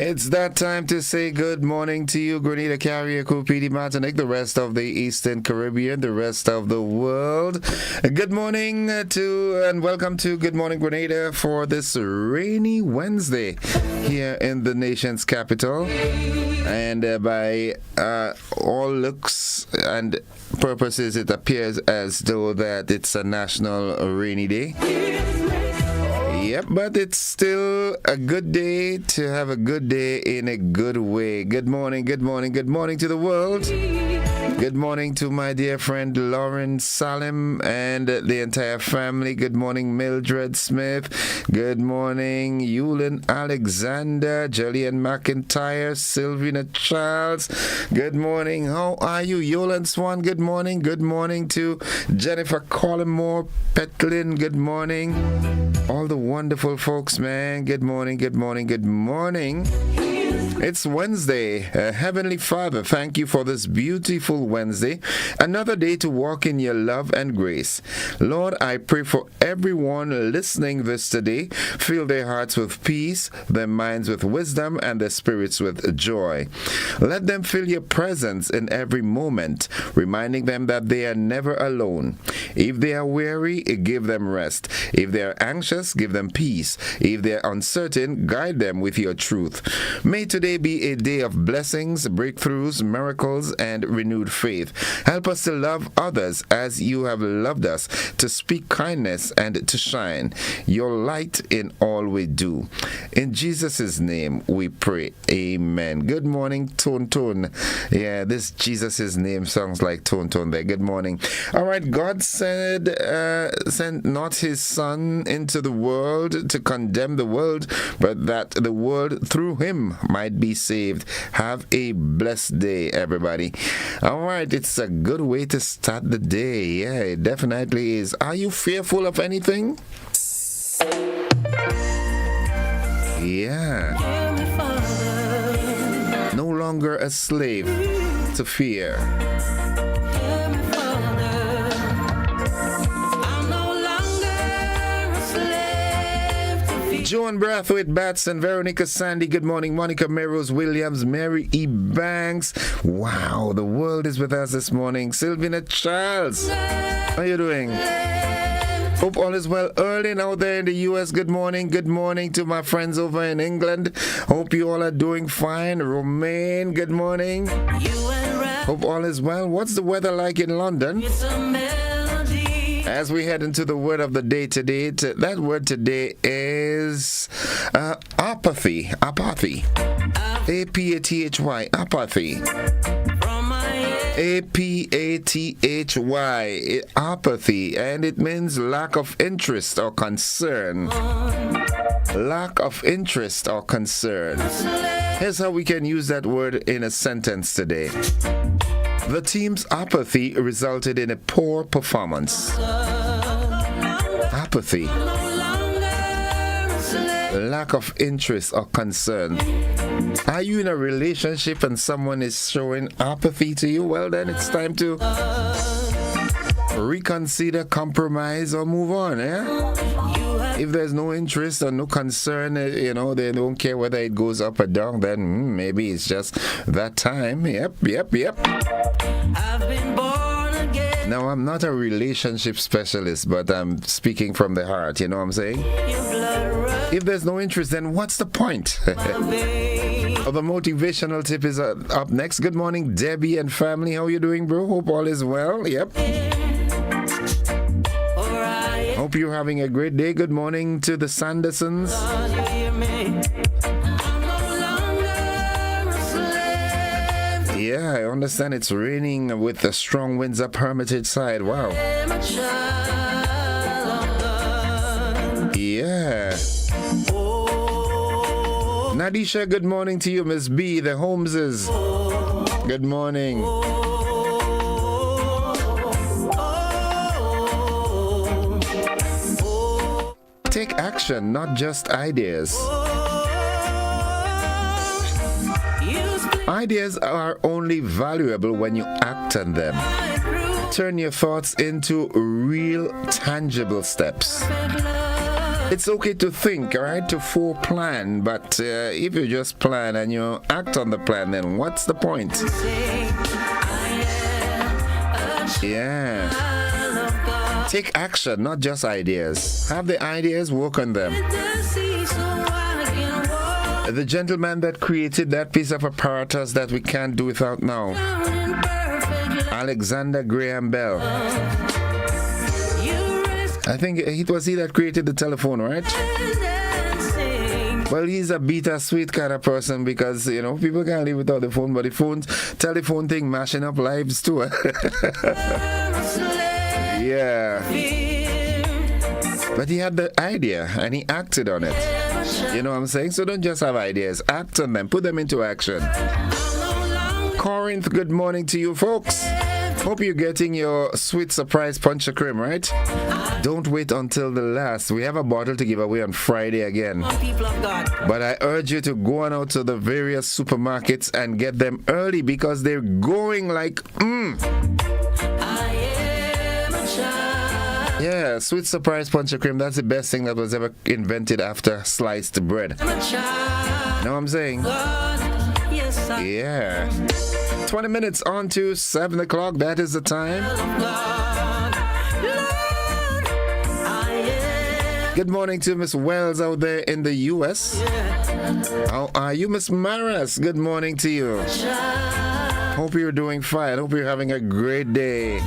It's that time to say good morning to you, Grenada, Carrier, Cupidi, Martinique, the rest of the Eastern Caribbean, the rest of the world. Good morning to and welcome to Good Morning Grenada for this rainy Wednesday here in the nation's capital. And by all looks and purposes, it appears as though that it's a national rainy day. Yep, but it's still a good day to have a good day in a good way. Good morning, good morning, good morning to the world. Good morning to my dear friend Lauren Salim and the entire family. Good morning, Mildred Smith. Good morning, Yulin Alexander, Jillian McIntyre, Sylvina Charles. Good morning. How are you, Yolan Swan? Good morning. Good morning to Jennifer Collymore Petlin. Good morning. All the wonderful folks, man. Good morning, good morning, good morning. It's Wednesday. Heavenly Father, thank you for this beautiful Wednesday. Another day to walk in your love and grace. Lord, I pray for everyone listening this today. Fill their hearts with peace, their minds with wisdom, and their spirits with joy. Let them feel your presence in every moment, reminding them that they are never alone. If they are weary, give them rest. If they are anxious, give them peace. If they are uncertain, guide them with your truth. May today be a day of blessings, breakthroughs, miracles, and renewed faith. Help us to love others as you have loved us, to speak kindness and to shine your light in all we do. In Jesus' name we pray. Amen. Good morning, Tone. Yeah, this Jesus' name sounds like Tone there. Good morning. All right, God sent not his son into the world to condemn the world, but that the world through him might be saved. Have a blessed day, everybody. All right, it's a good way to start the day. Yeah, it definitely is. Are you fearful of anything? Yeah. No longer a slave to fear. Joan Brathwaite Batson, Veronica Sandy, good morning. Monica Merrose Williams, Mary E. Banks. Wow, the world is with us this morning. Sylvina Charles, how are you doing? Hope all is well. Erling out there in the U.S., good morning. Good morning to my friends over in England. Hope you all are doing fine. Romaine, good morning. Hope all is well. What's the weather like in London? As we head into the word of the day today, that word today is apathy. Apathy. A-P-A-T-H-Y. Apathy. A-P-A-T-H-Y. Apathy. And it means lack of interest or concern. Lack of interest or concern. Here's how we can use that word in a sentence today. The team's apathy resulted in a poor performance. Apathy. Lack of interest or concern. Are you in a relationship and someone is showing apathy to you? Well, then it's time to reconsider, compromise, or move on, eh? If there's no interest or no concern, they don't care whether it goes up or down, then maybe it's just that time. Yep. I've been born again. Now, I'm not a relationship specialist, but I'm speaking from the heart, you know what I'm saying? If there's no interest, then what's the point? The motivational tip is up next. Good morning, Debbie and family. How you doing, bro? Hope all is well. Yep. Hope you're having a great day. Good morning to the Sandersons. Yeah, I understand it's raining with the strong winds up Hermitage side. Wow. Yeah. Nadisha, good morning to you. Miss B, the Holmeses. Good morning. Take action, not just ideas. Ideas are only valuable when you act on them. Turn your thoughts into real, tangible steps. It's okay to think, all right, to foreplan, but if you just plan and you act on the plan, then what's the point? Yeah. Take action, not just ideas. Have the ideas, work on them. The gentleman that created that piece of apparatus that we can't do without now, Alexander Graham Bell. I think it was he that created the telephone, right? Well, he's a bittersweet kind of person because, you know, people can't live without the phone, but the telephone thing mashing up lives too. Yeah. But he had the idea and he acted on it. You know what I'm saying? So don't just have ideas. Act on them. Put them into action. Corinth, good morning to you folks. Hope you're getting your sweet surprise punch of cream, right? Don't wait until the last. We have a bottle to give away on Friday again. But I urge you to go on out to the various supermarkets and get them early because they're going like, Yeah, sweet surprise punch of cream. That's the best thing that was ever invented after sliced bread. Know what I'm saying? Yeah. 20 minutes on to 7 o'clock. That is the time. Good morning to Miss Wells out there in the U.S. How are you, Miss Maras? Good morning to you. Hope you're doing fine. Hope you're having a great day.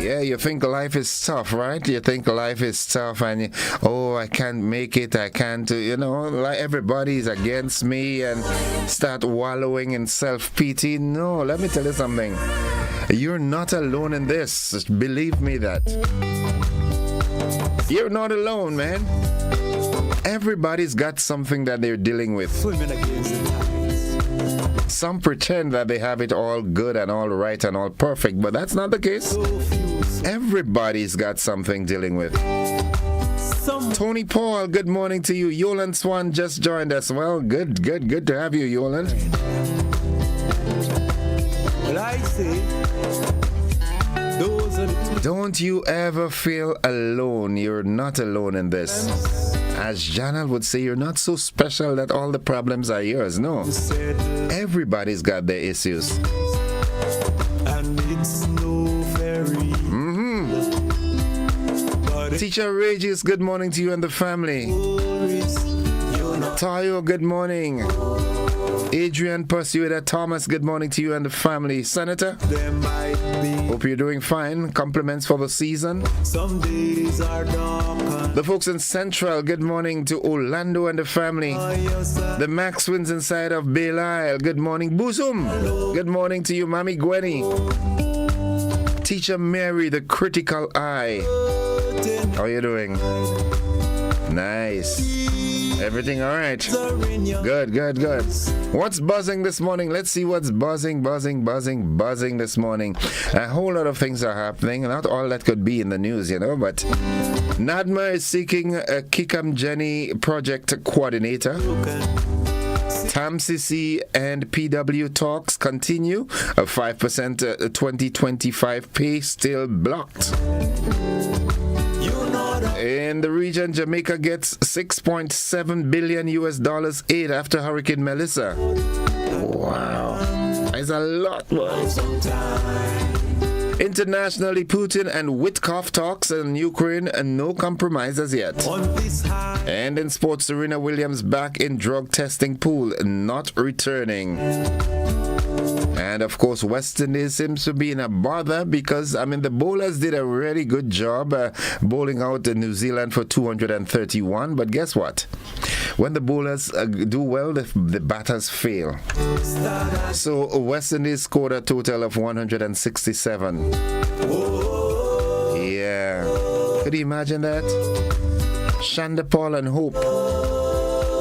Yeah, you think life is tough, right? You think life is tough and, I can't make it, I can't, like everybody's against me and start wallowing in self-pity. No, let me tell you something. You're not alone in this. Believe me that. You're not alone, man. Everybody's got something that they're dealing with. Some pretend that they have it all good and all right and all perfect, but that's not the case. Everybody's got something dealing with. Tony Paul, good morning to you. Yolan Swan just joined us. Well, good to have you, Yolan. Well, I say, don't you ever feel alone. You're not alone in this. As Janelle would say, you're not so special that all the problems are yours. No. Everybody's got their issues. And it's no fairy. Teacher Regis, good morning to you and the family. Tayo, good morning. Adrian Persuader Thomas, good morning to you and the family. Senator, hope you're doing fine. Compliments for the season. Some days are dark. The folks in Central, good morning to Orlando and the family. The Max Wins inside of Belial, good morning. Boozum, good morning to you, Mommy Gwenny. Teacher Mary, the critical eye. How are you doing? Nice. Everything all right? Good. What's buzzing this morning? Let's see what's buzzing this morning. A whole lot of things are happening. Not all that could be in the news, but NADMA is seeking a Kikam Jenny project coordinator. TAMCC and PW talks continue. A 5% 2025 pay still blocked. In the region, Jamaica gets $6.7 billion aid after Hurricane Melissa. Wow. That's a lot, boy. Internationally, Putin and Witkoff talks in Ukraine and no compromise as yet. And in sports, Serena Williams back in drug testing pool, not returning. And of course, West Indies seems to be in a bother because, the bowlers did a really good job bowling out New Zealand for 231. But guess what? When the bowlers do well, the batters fail. So West Indies scored a total of 167. Yeah. Could you imagine that? Shandapal and Hope.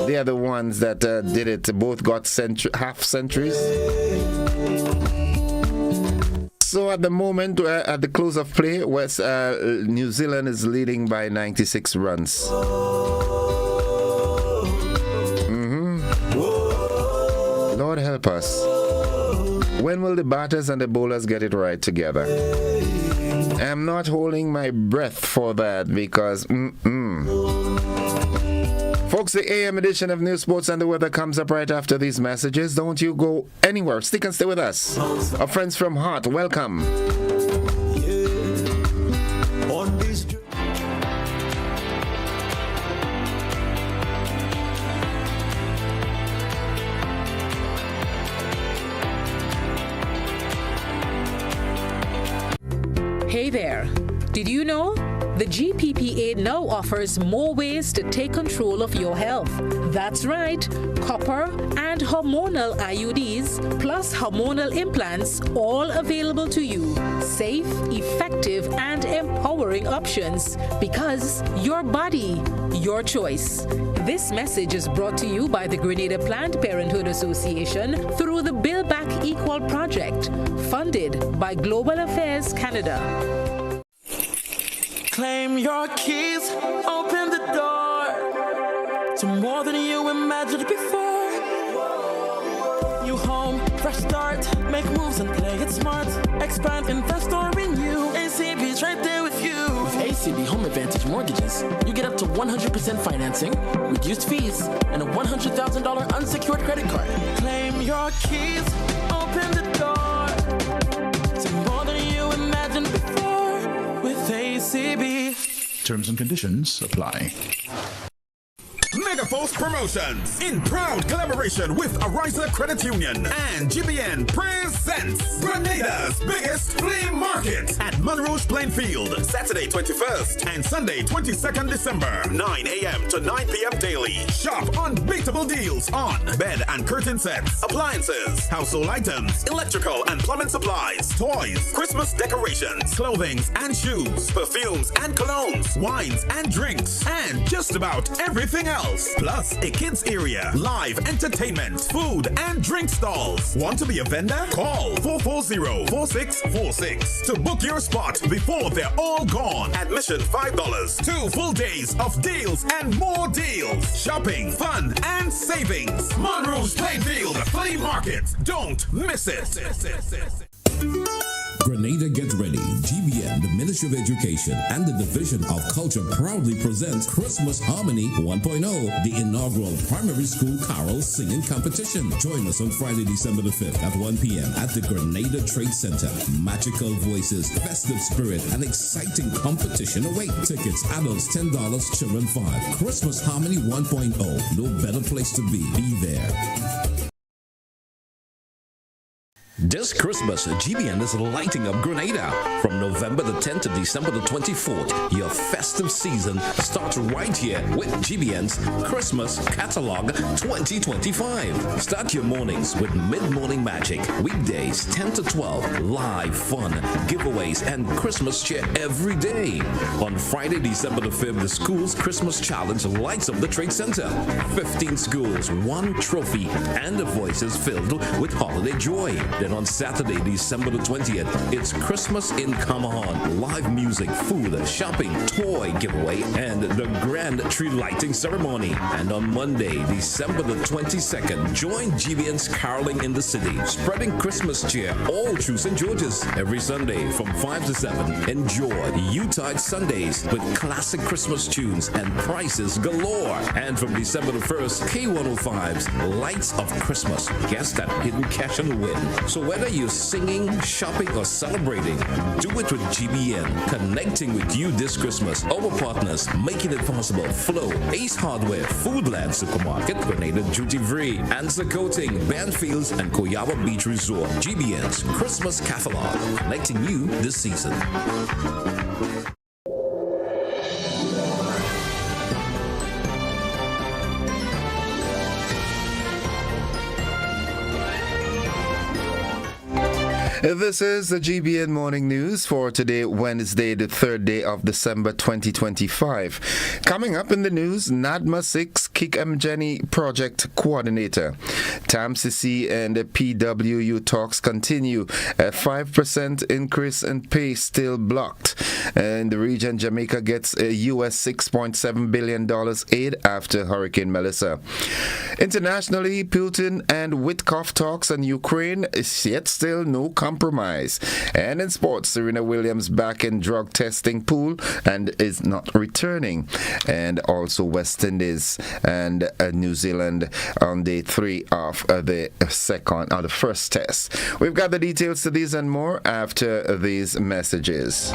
They are the ones that did it. Both got half centuries. So at the moment, at the close of play, New Zealand is leading by 96 runs. Lord help us. When will the batters and the bowlers get it right together? I'm not holding my breath for that because Folks, the AM edition of News, Sports and the Weather comes up right after these messages. Don't you go anywhere. Stick and stay with us. Our friends from Heart, welcome. Hey there. Did you know? The GPPA now offers more ways to take control of your health. That's right, copper and hormonal IUDs plus hormonal implants, all available to you. Safe, effective, and empowering options because your body, your choice. This message is brought to you by the Grenada Planned Parenthood Association through the Build Back Equal project, funded by Global Affairs Canada. Claim your keys, open the door to more than you imagined before. New home, fresh start, make moves and play it smart. Expand, invest or renew. ACB's right there with you. With ACB Home Advantage Mortgages, you get up to 100% financing, reduced fees, and a $100,000 unsecured credit card. Claim your keys, open the door to more than you imagined before with ACB. Terms and conditions apply. Megaforce Promotions, in proud collaboration with Ariza Credit Union and GBN, presents Grenada's biggest flea market at Monroe's Plainfield, Saturday 21st and Sunday 22nd December, 9 a.m. to 9 p.m. daily. Shop unbeatable deals on bed and curtain sets, appliances, household items, electrical and plumbing supplies, toys, Christmas decorations, clothing and shoes, perfumes and colognes, wines and drinks, and just about everything else. Plus a kids area, live entertainment, food and drink stalls. Want to be a vendor? Call 440-4646 to book your spot before they're all gone. Admission $5. 2 full days of deals and more deals. Shopping, fun and savings. Monroe's Plainfield Flea Market. Don't miss it. Grenada Get Ready, GBN, the Ministry of Education, and the Division of Culture proudly presents Christmas Harmony 1.0, the inaugural primary school carol singing competition. Join us on Friday, December the 5th at 1 p.m. at the Grenada Trade Center. Magical voices, festive spirit, and exciting competition await. Tickets, adults $10, children $5. Christmas Harmony 1.0, no better place to be. Be there. This Christmas, GBN is lighting up Grenada. From November the 10th to December the 24th, your festive season starts right here with GBN's Christmas Catalog 2025. Start your mornings with mid-morning magic. Weekdays 10 to 12, live fun, giveaways, and Christmas cheer every day. On Friday, December the 5th, the school's Christmas challenge lights up the Trade Center. 15 schools, 1 trophy, and the voices filled with holiday joy. Then on Saturday, December the 20th, it's Christmas in Kamahan. Live music, food, shopping, toy giveaway, and the grand tree lighting ceremony. And on Monday, December the 22nd, join GBN's caroling in the city, spreading Christmas cheer all through St. George's. Every Sunday from 5 to 7, enjoy Utah Sundays with classic Christmas tunes and prices galore. And from December the 1st, K105's Lights of Christmas. Guess that hidden cash on the win. So whether you're singing, shopping, or celebrating, do it with GBN, connecting with you this Christmas. Our partners making it possible: Flow, Ace Hardware, Foodland Supermarket, Grenada Duty Free, Answer Coating, Banfields, and Koyawa Beach Resort. GBN's Christmas Catalog, connecting you this season. This is the GBN Morning News for today, Wednesday, the 3rd day of December 2025. Coming up in the news, NADMA 6 Kick M Jenny Project Coordinator. TAMCC and the PWU talks continue. A 5% increase in pay still blocked. In the region, Jamaica gets a US $6.7 billion aid after Hurricane Melissa. Internationally, Putin and Witkoff talks on Ukraine is yet still no compromise compromise. And in sports, Serena Williams back in drug testing pool and is not returning. And also West Indies and New Zealand on day 3 of the first test. We've got the details to these and more after these messages.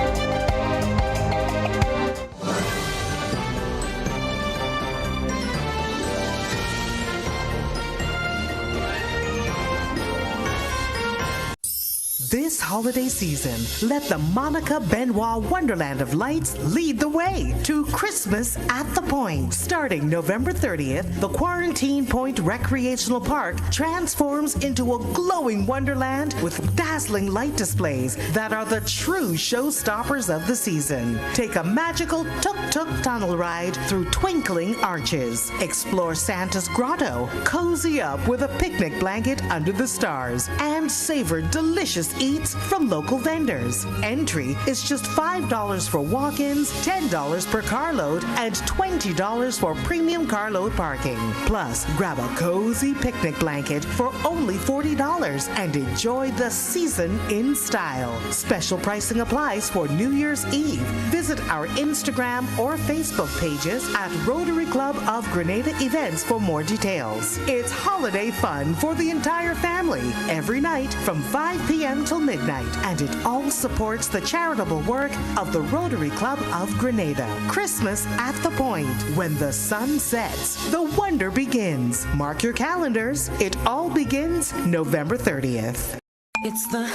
This holiday season, let the Monica Benoit Wonderland of Lights lead the way to Christmas at the Point. Starting November 30th, the Quarantine Point Recreational Park transforms into a glowing wonderland with dazzling light displays that are the true showstoppers of the season. Take a magical tuk-tuk tunnel ride through twinkling arches. Explore Santa's grotto, cozy up with a picnic blanket under the stars, and savor delicious eats from local vendors. Entry is just $5 for walk-ins, $10 per carload, and $20 for premium carload parking. Plus, grab a cozy picnic blanket for only $40 and enjoy the season in style. Special pricing applies for New Year's Eve. Visit our Instagram or Facebook pages at Rotary Club of Grenada Events for more details. It's holiday fun for the entire family every night from 5 p.m. till midnight, and it all supports the charitable work of the Rotary Club of Grenada. Christmas at the Point. When the sun sets, the wonder begins. Mark your calendars. It all begins November 30th. It's the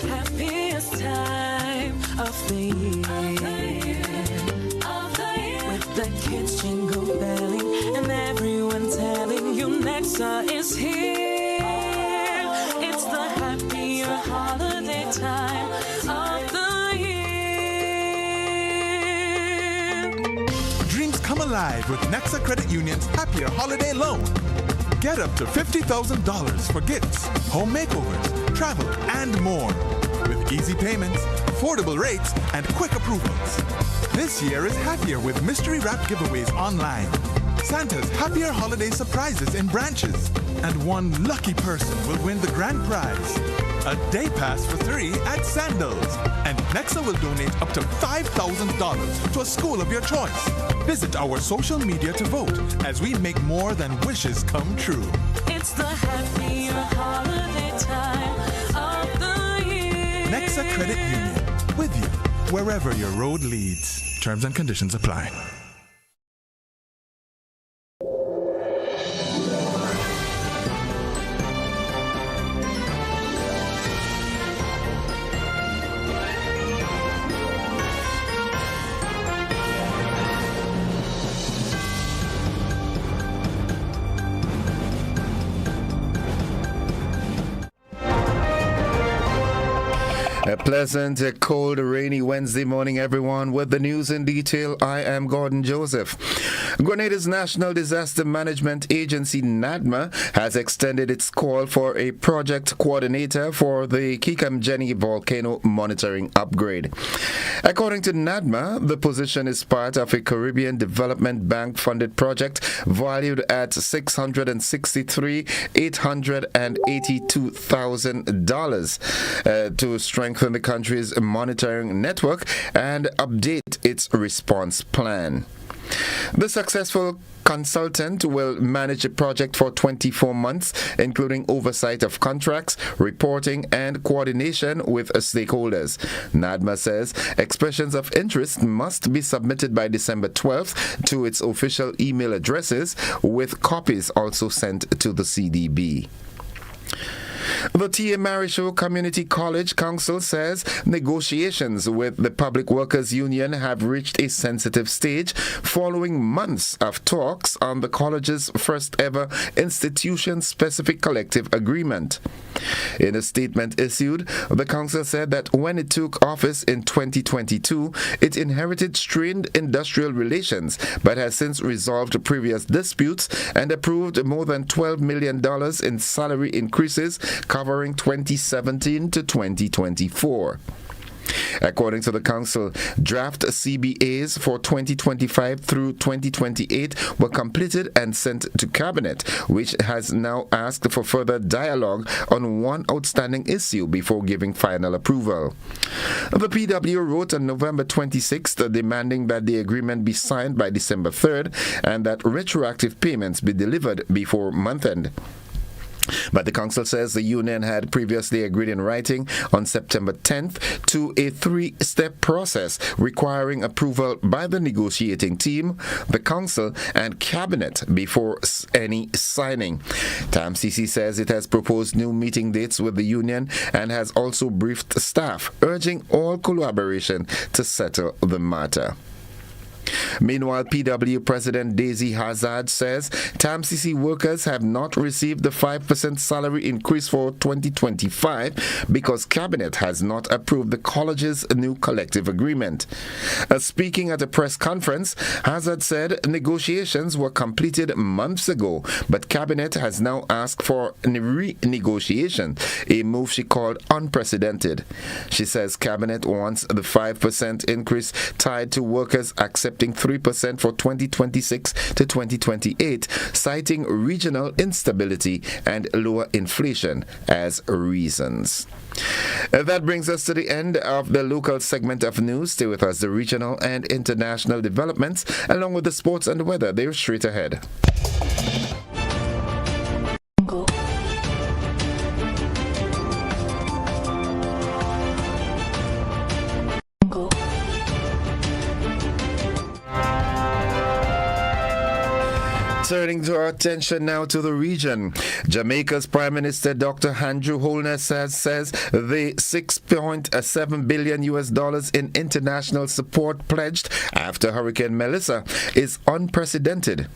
happiest time of the year. With the kids jingle belling and everyone telling you Nexa is here. It's the happier holiday time of the year. Dreams come alive with Nexa Credit Union's Happier Holiday Loan. Get up to $50,000 for gifts, home makeovers, travel, and more. With easy payments, affordable rates, and quick approvals. This year is happier with mystery wrap giveaways online. Santa's Happier Holiday surprises in branches. And one lucky person will win the grand prize. A day pass for 3 at Sandals. And Nexa will donate up to $5,000 to a school of your choice. Visit our social media to vote as we make more than wishes come true. It's the happier holiday time of the year. Nexa Credit Union. With you, wherever your road leads. Terms and conditions apply. A pleasant, cold, rainy Wednesday morning, everyone. With the news in detail, I am Gordon Joseph. Grenada's National Disaster Management Agency, NADMA, has extended its call for a project coordinator for the Kikamjeni volcano monitoring upgrade. According to NADMA, the position is part of a Caribbean Development Bank-funded project valued at $663,882,000 to strengthen the country's monitoring network and update its response plan. The successful consultant will manage the project for 24 months, including oversight of contracts, reporting, and coordination with stakeholders. NADMA says expressions of interest must be submitted by December 12th to its official email addresses, with copies also sent to the CDB. The T.A. Marisho Community College Council says negotiations with the Public Workers Union have reached a sensitive stage following months of talks on the college's first ever institution-specific collective agreement. In a statement issued, the council said that when it took office in 2022, it inherited strained industrial relations, but has since resolved previous disputes and approved more than $12 million in salary increases covering 2017 to 2024. According to the council, draft CBAs for 2025 through 2028 were completed and sent to cabinet, which has now asked for further dialogue on one outstanding issue before giving final approval. The PW wrote on November 26th demanding that the agreement be signed by December 3rd and that retroactive payments be delivered before month end. But the council says the union had previously agreed in writing on September 10th to a three-step process requiring approval by the negotiating team, the council, and cabinet before any signing. TAMCC says it has proposed new meeting dates with the union and has also briefed staff, urging all collaboration to settle the matter. Meanwhile, PW President Daisy Hazard says TAMCC workers have not received the 5% salary increase for 2025 because Cabinet has not approved the college's new collective agreement. Speaking at a press conference, Hazard said negotiations were completed months ago, but Cabinet has now asked for renegotiation, a move she called unprecedented. She says Cabinet wants the 5% increase tied to workers accepting 3% for 2026 to 2028, citing regional instability and lower inflation as reasons. That brings us to the end of the local segment of news. Stay with us. The regional and international developments, along with the sports and weather, they're straight ahead. Turning to our attention now to the region. Jamaica's Prime Minister Dr. Andrew Holness says the $6.7 billion in international support pledged after Hurricane Melissa is unprecedented.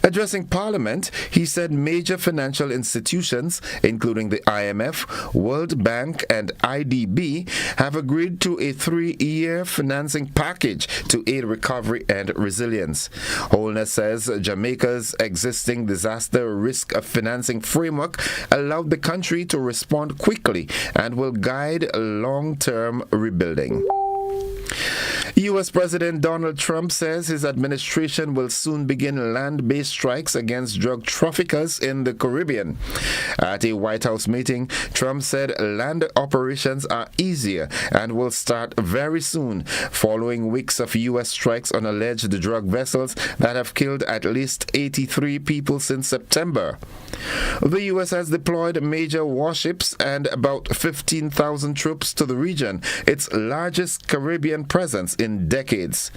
Addressing Parliament, he said major financial institutions, including the IMF, World Bank, and IDB, have agreed to a 3-year financing package to aid recovery and resilience. Holness says Jamaica's existing disaster risk financing framework allowed the country to respond quickly and will guide long-term rebuilding. U.S. President Donald Trump says his administration will soon begin land-based strikes against drug traffickers in the Caribbean. At a White House meeting, Trump said land operations are easier and will start very soon, following weeks of U.S. strikes on alleged drug vessels that have killed at least 83 people since September. The U.S. has deployed major warships and about 15,000 troops to the region, its largest Caribbean presence in decades.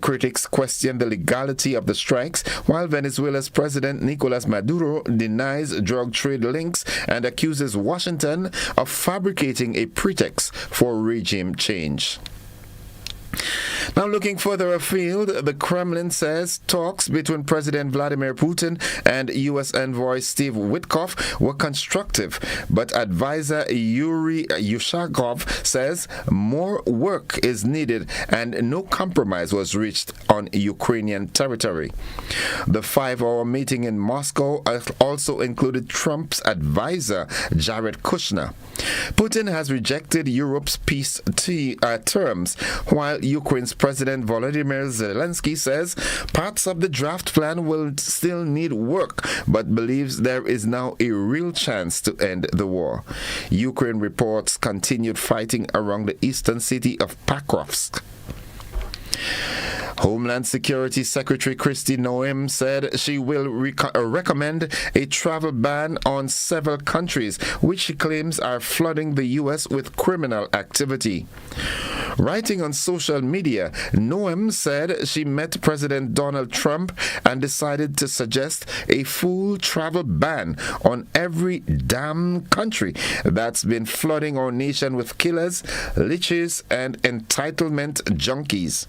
Critics question the legality of the strikes, while Venezuela's President Nicolas Maduro denies drug trade links and accuses Washington of fabricating a pretext for regime change. Now, looking further afield, the Kremlin says talks between President Vladimir Putin and U.S. envoy Steve Witkoff were constructive, but advisor Yuri Ushakov says more work is needed and no compromise was reached on Ukrainian territory. The 5-hour meeting in Moscow also included Trump's advisor Jared Kushner. Putin has rejected Europe's peace terms, while Ukraine's President Volodymyr Zelensky says parts of the draft plan will still need work, but believes there is now a real chance to end the war. Ukraine reports continued fighting around the eastern city of Pakrovsk. Homeland Security Secretary Kristi Noem said she will recommend a travel ban on several countries, which she claims are flooding the U.S. with criminal activity. Writing on social media, Noem said she met President Donald Trump and decided to suggest a full travel ban on every damn country that's been flooding our nation with killers, leeches, and entitlement junkies.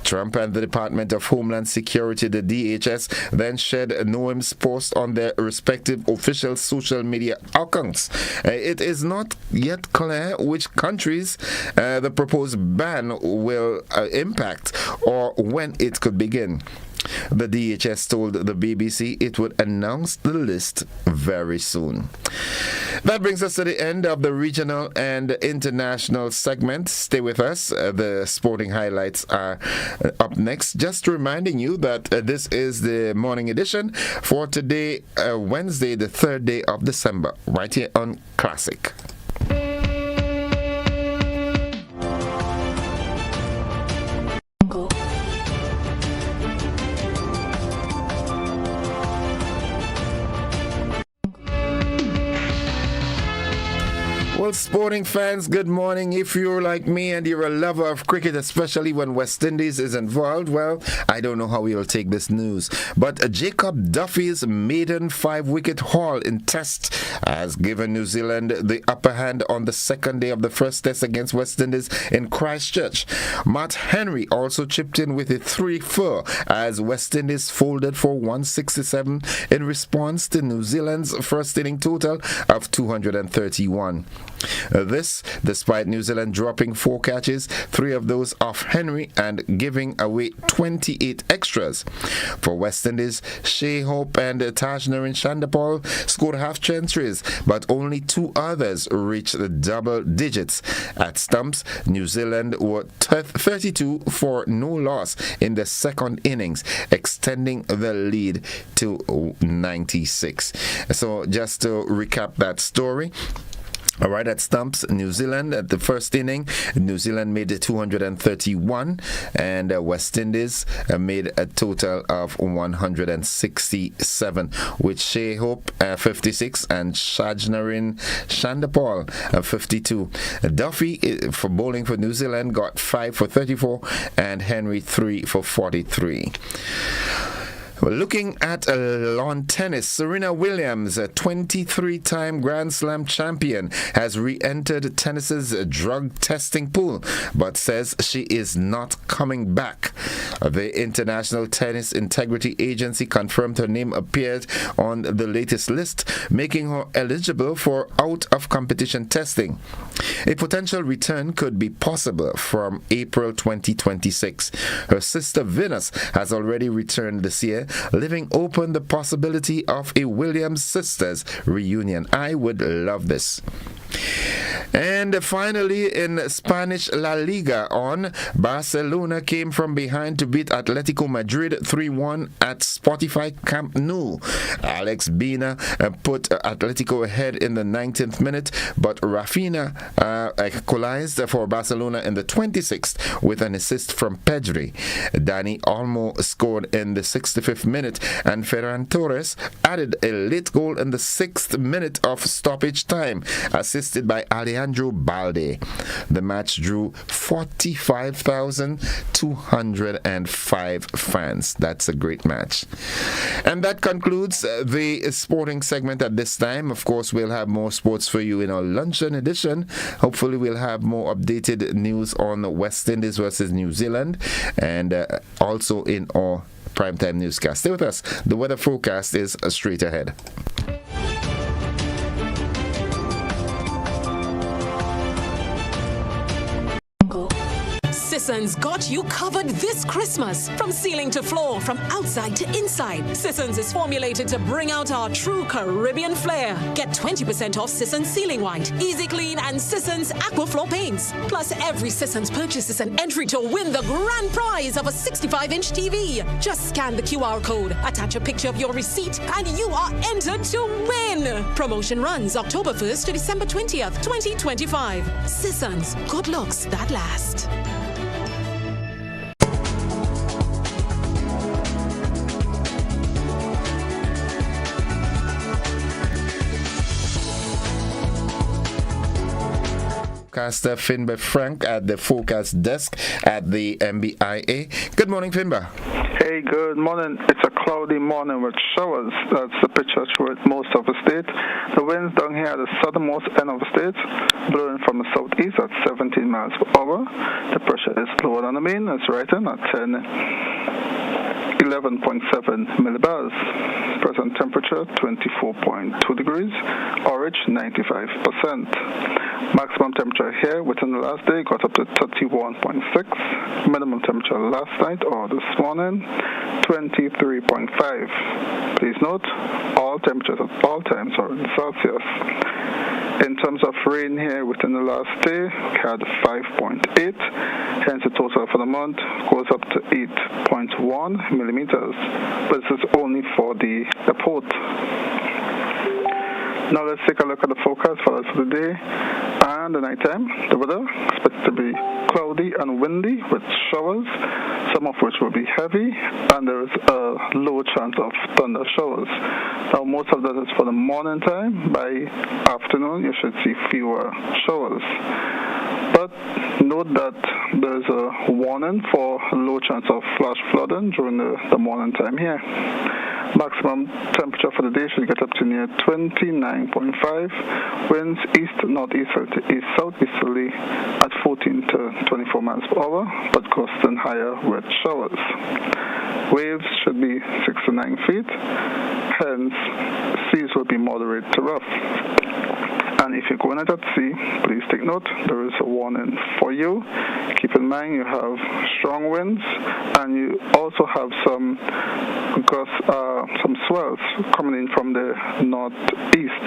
Trump and the Department of Homeland Security, the DHS, then shared Noem's post on their respective official social media accounts. It is not yet clear which countries the proposed proposed ban will impact or when it could begin. The DHS told the BBC it would announce the list very soon. That brings us to the end of the regional and international segment. Stay with us. The sporting highlights are up next. Just reminding you that this is the morning edition for today, Wednesday, the 3rd day of December, right here on Classic. Well, sporting fans, good morning. If you're like me and you're a lover of cricket, especially when West Indies is involved, well, I don't know how you'll take this news. But Jacob Duffy's maiden 5-wicket haul in Test has given New Zealand the upper hand on the second day of the first Test against West Indies in Christchurch. Matt Henry also chipped in with a 3-4 as West Indies folded for 167 in response to New Zealand's first inning total of 231. This, despite New Zealand dropping 4 catches, 3 of those off Henry, and giving away 28 extras. For West Indies, Shea Hope and Tajnarin Chandapal scored half centuries, but only 2 others reached the double digits. At stumps, New Zealand were 32 for no loss in the second innings, extending the lead to 96. So just to recap that story. All right, at stumps, New Zealand at the first inning, New Zealand made 231, and West Indies made a total of 167, with Shea Hope 56 and Shajnarin Chandapal 52. Duffy for bowling for New Zealand got 5 for 34, and Henry 3 for 43. Looking at lawn tennis, Serena Williams, a 23-time Grand Slam champion, has re-entered tennis's drug testing pool, but says she is not coming back. The International Tennis Integrity Agency confirmed her name appeared on the latest list, making her eligible for out-of-competition testing. A potential return could be possible from April 2026. Her sister Venus has already returned this year, leaving open the possibility of a Williams sisters reunion. I would love this. And finally, in Spanish La Liga Barcelona came from behind to beat Atletico Madrid 3-1 at Spotify Camp Nou. Alex Bina put Atletico ahead in the 19th minute, but Rafinha equalized for Barcelona in the 26th with an assist from Pedri. Dani Olmo scored in the 65th minute, and Ferran Torres added a late goal in the 6th minute of stoppage time, assisted by Alejandro Balde. The match drew 45,205 fans. That's a great match. And that concludes the sporting segment at this time. Of course, we'll have more sports for you in our luncheon edition. Hopefully, we'll have more updated news on West Indies versus New Zealand, and also in our primetime newscast. Stay with us. The weather forecast is straight ahead. Sisson's got you covered this Christmas. From ceiling to floor, from outside to inside, Sisson's is formulated to bring out our true Caribbean flair. Get 20% off Sisson's Ceiling White, Easy Clean, and Sisson's Aquaflow paints. Plus, every Sisson's purchase is an entry to win the grand prize of a 65-inch TV. Just scan the QR code, attach a picture of your receipt, and you are entered to win. Promotion runs October 1st to December 20th, 2025. Sisson's, good looks that last. Forecaster Finbar Frank at the forecast desk at the MBIA. Good morning, Finbar. Hey, good morning. It's a cloudy morning with showers. That's the picture throughout most of the state. The winds down here at the southernmost end of the state, blowing from the southeast at 17 miles per hour. The pressure is lower than the mean. It's right in at 11.7 millibars. Present temperature 24.2 degrees. Orange 95%. Maximum temperature here within the last day got up to 31.6. Minimum temperature last night or this morning 23.5. Please note all temperatures at all times are in Celsius. In terms of rain here within the last day, we had 5.8, hence the total for the month goes up to 8.1 millimeters. But this is only for the port. Now let's take a look at the forecast for us for the day and the nighttime. The weather expected to be cloudy and windy with showers, some of which will be heavy, and there is a low chance of thunder showers. Now most of that is for the morning time. By afternoon you should see fewer showers. But note that there is a warning for low chance of flash flooding during the morning time here. Maximum temperature for the day should get up to near 29.5. Winds east, northeasterly to east, southeasterly at 14 to 24 miles per hour, but gusting higher with showers. Waves should be 6 to 9 feet, hence seas will be moderate to rough. And if you're going out at sea, please take note, there is a warning for you. Keep in mind you have strong winds and you also have some swells coming in from the northeast.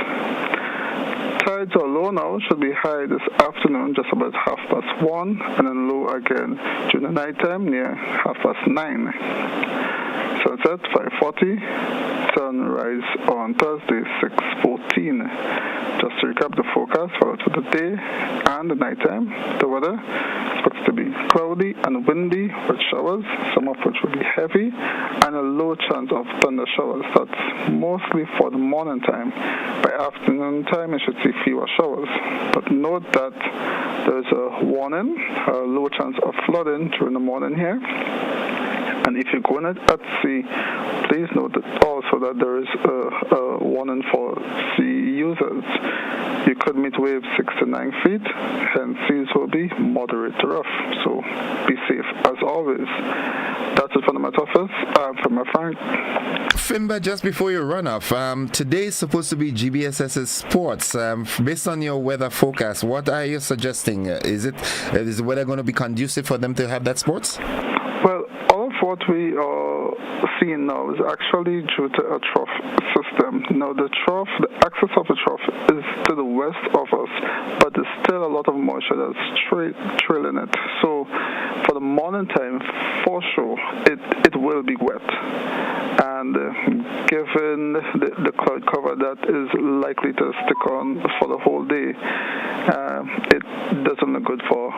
Tides are low now, should be high this afternoon, just about 1:30, and then low again during the night time near 9:30. Sunset 5:40, sunrise on Thursday 6:14. Just to recap the forecast for the day and the nighttime, the weather expected to be cloudy and windy with showers, some of which will be heavy, and a low chance of thunder showers. That's mostly for the morning time. By afternoon time, you should see fewer showers. But note that there is a warning, a low chance of flooding during the morning here. And if you're going at sea, please note that also that there is a warning for sea users. You could meet waves 6 to 9 feet, hence seas will be moderate to rough. So be safe as always. That's it from the Met Office. From my Frank. Fimba, just before you run off, today is supposed to be GBSS's sports. Based on your weather forecast, what are you suggesting? Is the weather going to be conducive for them to have that sports? Well, all of what we are seeing now is actually due to a trough system. Now, the axis of the trough is to the west of us, but there's still a lot of moisture that's trailing it. So, for the morning time, for sure, it will be wet. And given the cloud cover that is likely to stick on for the whole day, it doesn't look good for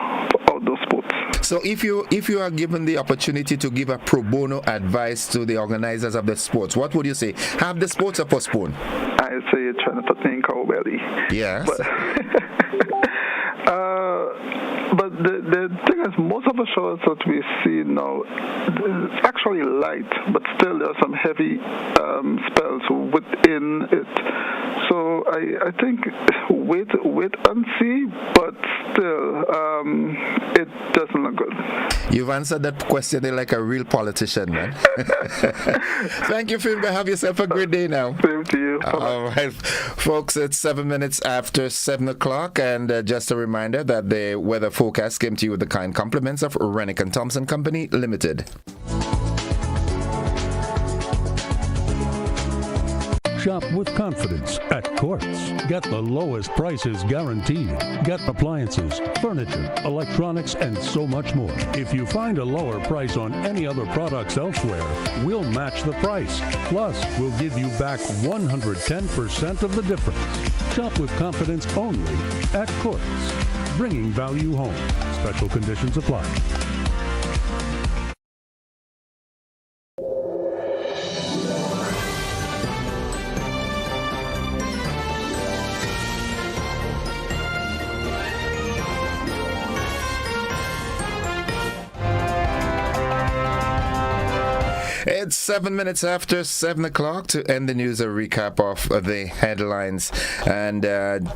outdoor sports. So if you are given the opportunity to give a pro bono advice to the organizers of the sports, what would you say? Have the sports or postpone? I say you're trying to put me in cow belly. Yes. But the thing is, most of the showers that we see now is actually light, but still there are some heavy spells within it. So I think wait and see, but still it doesn't look good. You've answered that question like a real politician, man. Thank you, Fimba. Have yourself a great day now. Same to you. All right, folks, it's 7 minutes after 7 o'clock, and just a reminder that the weather forecast came to you with the kind compliments of Rennick and Thompson Company Limited. Shop with confidence at Quartz. Get the lowest prices guaranteed. Get appliances, furniture, electronics, and so much more. If you find a lower price on any other products elsewhere, we'll match the price. Plus, we'll give you back 110% of the difference. Shop with confidence only at Quartz. Bringing value home. Special conditions apply. It's 7 minutes after 7 o'clock. To end the news, a recap of the headlines. And an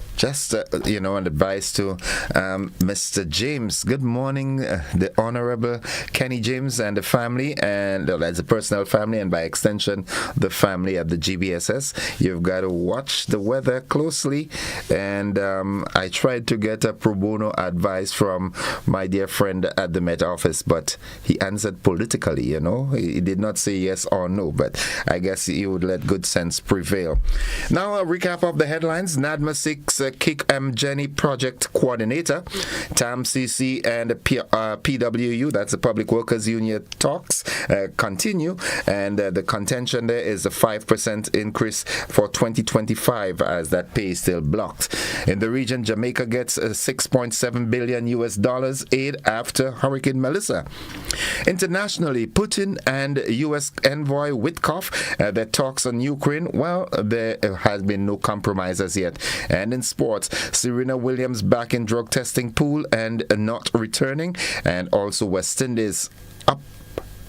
advice to Mr. James. Good morning, the Honorable Kenny James and the family, and as a personal family, and by extension, the family at the GBSS. You've got to watch the weather closely. And I tried to get a pro bono advice from my dear friend at the Met Office, but he answered politically, He did not say yes or no, but I guess he would let good sense prevail. Now, a recap of the headlines. NADMA 6 Kick Jenny Project Coordinator, TAMCC and PWU, that's the Public Workers Union talks, continue, and the contention there is a 5% increase for 2025 as that pay is still blocked. In the region, Jamaica gets $6.7 billion aid after Hurricane Melissa. Internationally, Putin and U.S. envoy Witkoff, their talks on Ukraine, well, there has been no compromise as yet. And in sports, Serena Williams back in drug testing pool and not returning, and also West Indies up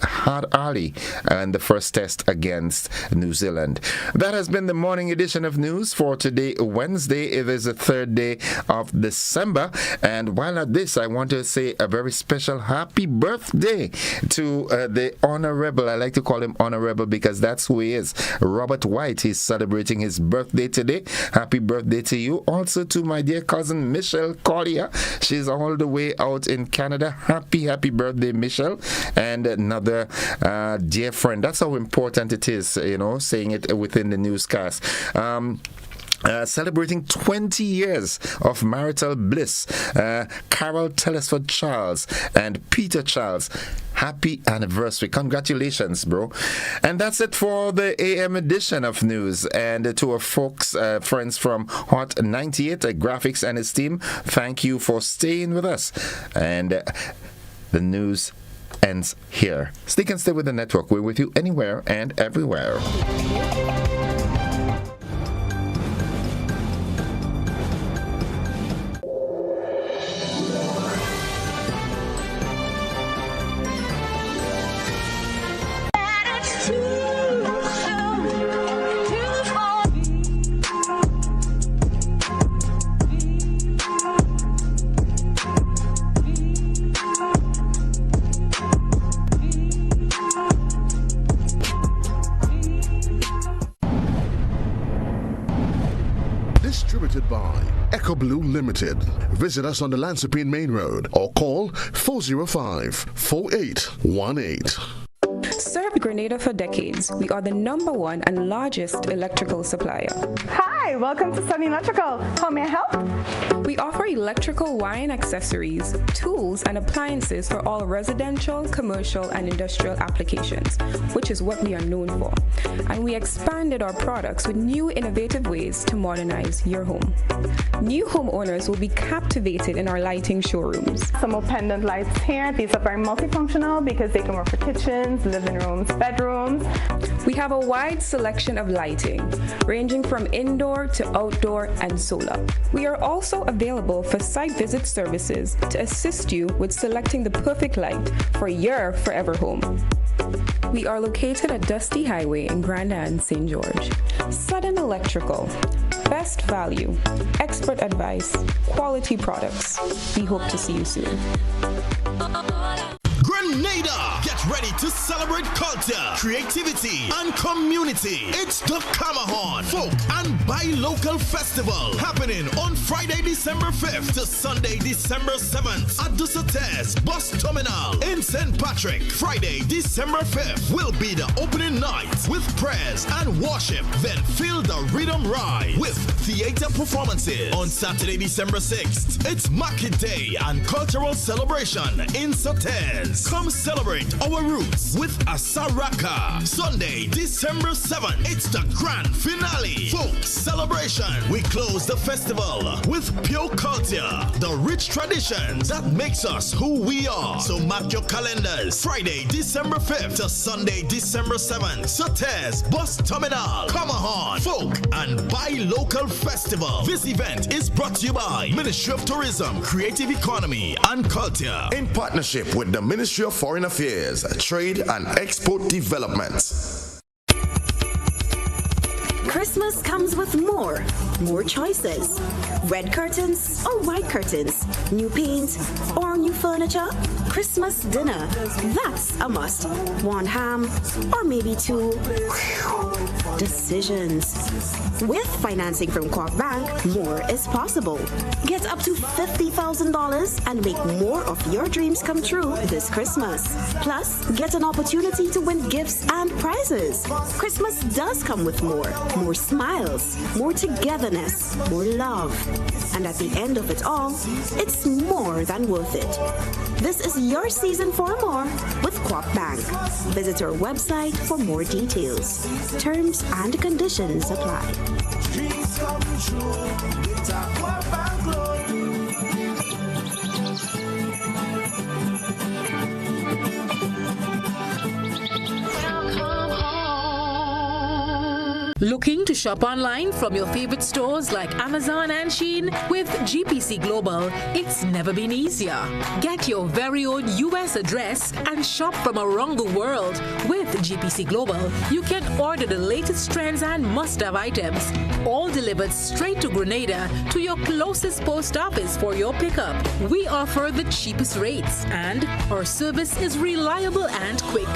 hard early and the first test against New Zealand. That has been the morning edition of news for today, Wednesday. It is the 3rd day of December, and while at this, I want to say a very special happy birthday to the Honorable, I like to call him Honorable because that's who he is, Robert White. He's celebrating his birthday today. Happy birthday to you. Also to my dear cousin Michelle Collier. She's all the way out in Canada. Happy birthday, Michelle. And another dear friend. That's how important it is, saying it within the newscast. Celebrating 20 years of marital bliss, Carol Telesford Charles and Peter Charles. Happy anniversary. Congratulations, bro. And that's it for the AM edition of news. And to our folks, friends from Hot 98, Graphics and his team, thank you for staying with us. And the news ends here. Stick and stay with the network. We're with you anywhere and everywhere. Distributed by Echo Blue Limited. Visit us on the Lansopine Main Road or call 405-4818. Served Grenada for decades. We are the #1 and largest electrical supplier. Hi, welcome to Sunny Electrical. How may I help? We offer electrical wire and accessories, tools, and appliances for all residential, commercial, and industrial applications, which is what we are known for. And we expanded our products with new innovative ways to modernize your home. New homeowners will be captivated in our lighting showrooms. Some more pendant lights here. These are very multifunctional because they can work for kitchens, living rooms, bedrooms. We have a wide selection of lighting, ranging from indoor to outdoor and solar. We are also available for site visit services to assist you with selecting the perfect light for your forever home. We are located at Dusty Highway in Grenada and St. George. Sudden Electrical. Best value, expert advice, quality products. We hope to see you soon. Grenada! Get ready to celebrate culture, creativity, and community. It's the Kamahon Folk and Buy Local Festival happening on Friday, December 5th to Sunday, December 7th at the Sates Bus Terminal in St. Patrick. Friday, December 5th will be the opening night with prayers and worship. Then feel the rhythm ride with theater performances. On Saturday, December 6th, it's Market Day and cultural celebration in Sates. Come celebrate our roots with Asaraka. Sunday, December 7th, it's the grand finale. Folk celebration. We close the festival with pure culture, the rich traditions that makes us who we are. So mark your calendars. Friday, December 5th to Sunday, December 7th. Sates Bus Terminal, Kamahon Folk and Buy Local Festival. This event is brought to you by Ministry of Tourism, Creative Economy and Culture in partnership with the Ministry of Foreign Affairs, Trade and Export Development. Christmas comes with more choices. Red curtains or white curtains, new paint or new furniture. Christmas dinner, that's a must. One ham or maybe two. Decisions. With financing from Co-op Bank, more is possible. Get up to $50,000 and make more of your dreams come true this Christmas. Plus, get an opportunity to win gifts and prizes. Christmas does come with more smiles, more togetherness, more love. And at the end of it all, it's more than worth it. This is your season for more with Co-op Bank. Visit our website for more details. Terms and conditions apply. Dreams come true with our Co-op Bank loan. Looking to shop online from your favorite stores like Amazon and Shein? With GPC Global, it's never been easier. Get your very own US address and shop from around the world. With GPC Global, you can order the latest trends and must-have items, all delivered straight to Grenada to your closest post office for your pickup. We offer the cheapest rates and our service is reliable and quick.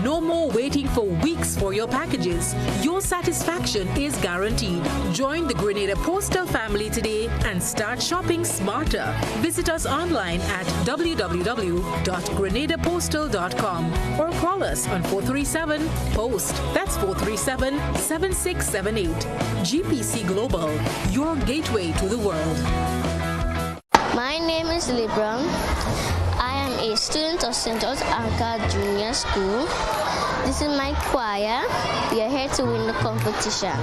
No more waiting for weeks for your packages. Your satisfaction is guaranteed. Join the Grenada Postal family today and start shopping smarter. Visit us online at www.grenadapostal.com or call us on 437-POST. That's 437-7678. GPC Global, your gateway to the world. My name is Libram. I am a student of St. George Anchor Junior School. This is my choir. We are here to win the competition.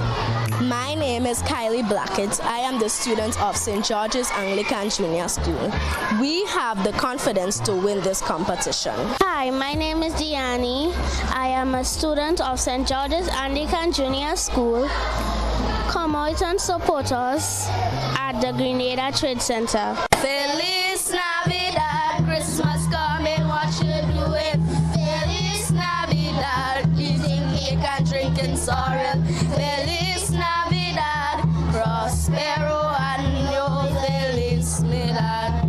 My name is Kylie Blackett. I am the student of St. George's Anglican Junior School. We have the confidence to win this competition. Hi, my name is Diani. I am a student of St. George's Anglican Junior School. Come out and support us at the Grenada Trade Center. Feliz Navidad, Christmas coming, what should do it? Feliz Navidad, eating cake and drinking sorrel. Feliz Navidad, Prospero Año, Feliz Navidad.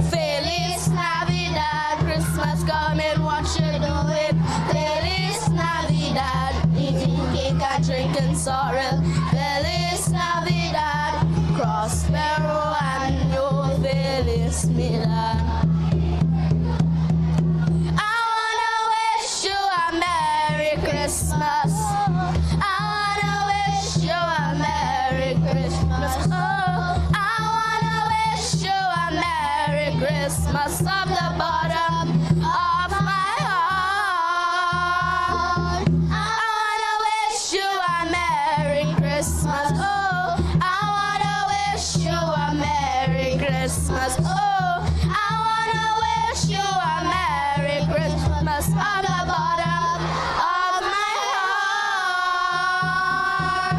Feliz Navidad, Christmas coming, what should do it? Feliz Navidad, eating cake and drinking sorrel. Feliz Navidad, Prospero Año, Feliz Navidad. I wanna wish you a Merry Christmas. I wanna wish you a Merry Christmas. Oh, I wanna wish you a Merry Christmas from the bottom of my heart. I wanna wish you a Merry Christmas. Oh, I wanna wish you a Merry Christmas. Oh, I wanna wish you a Merry Christmas from the bottom of my heart.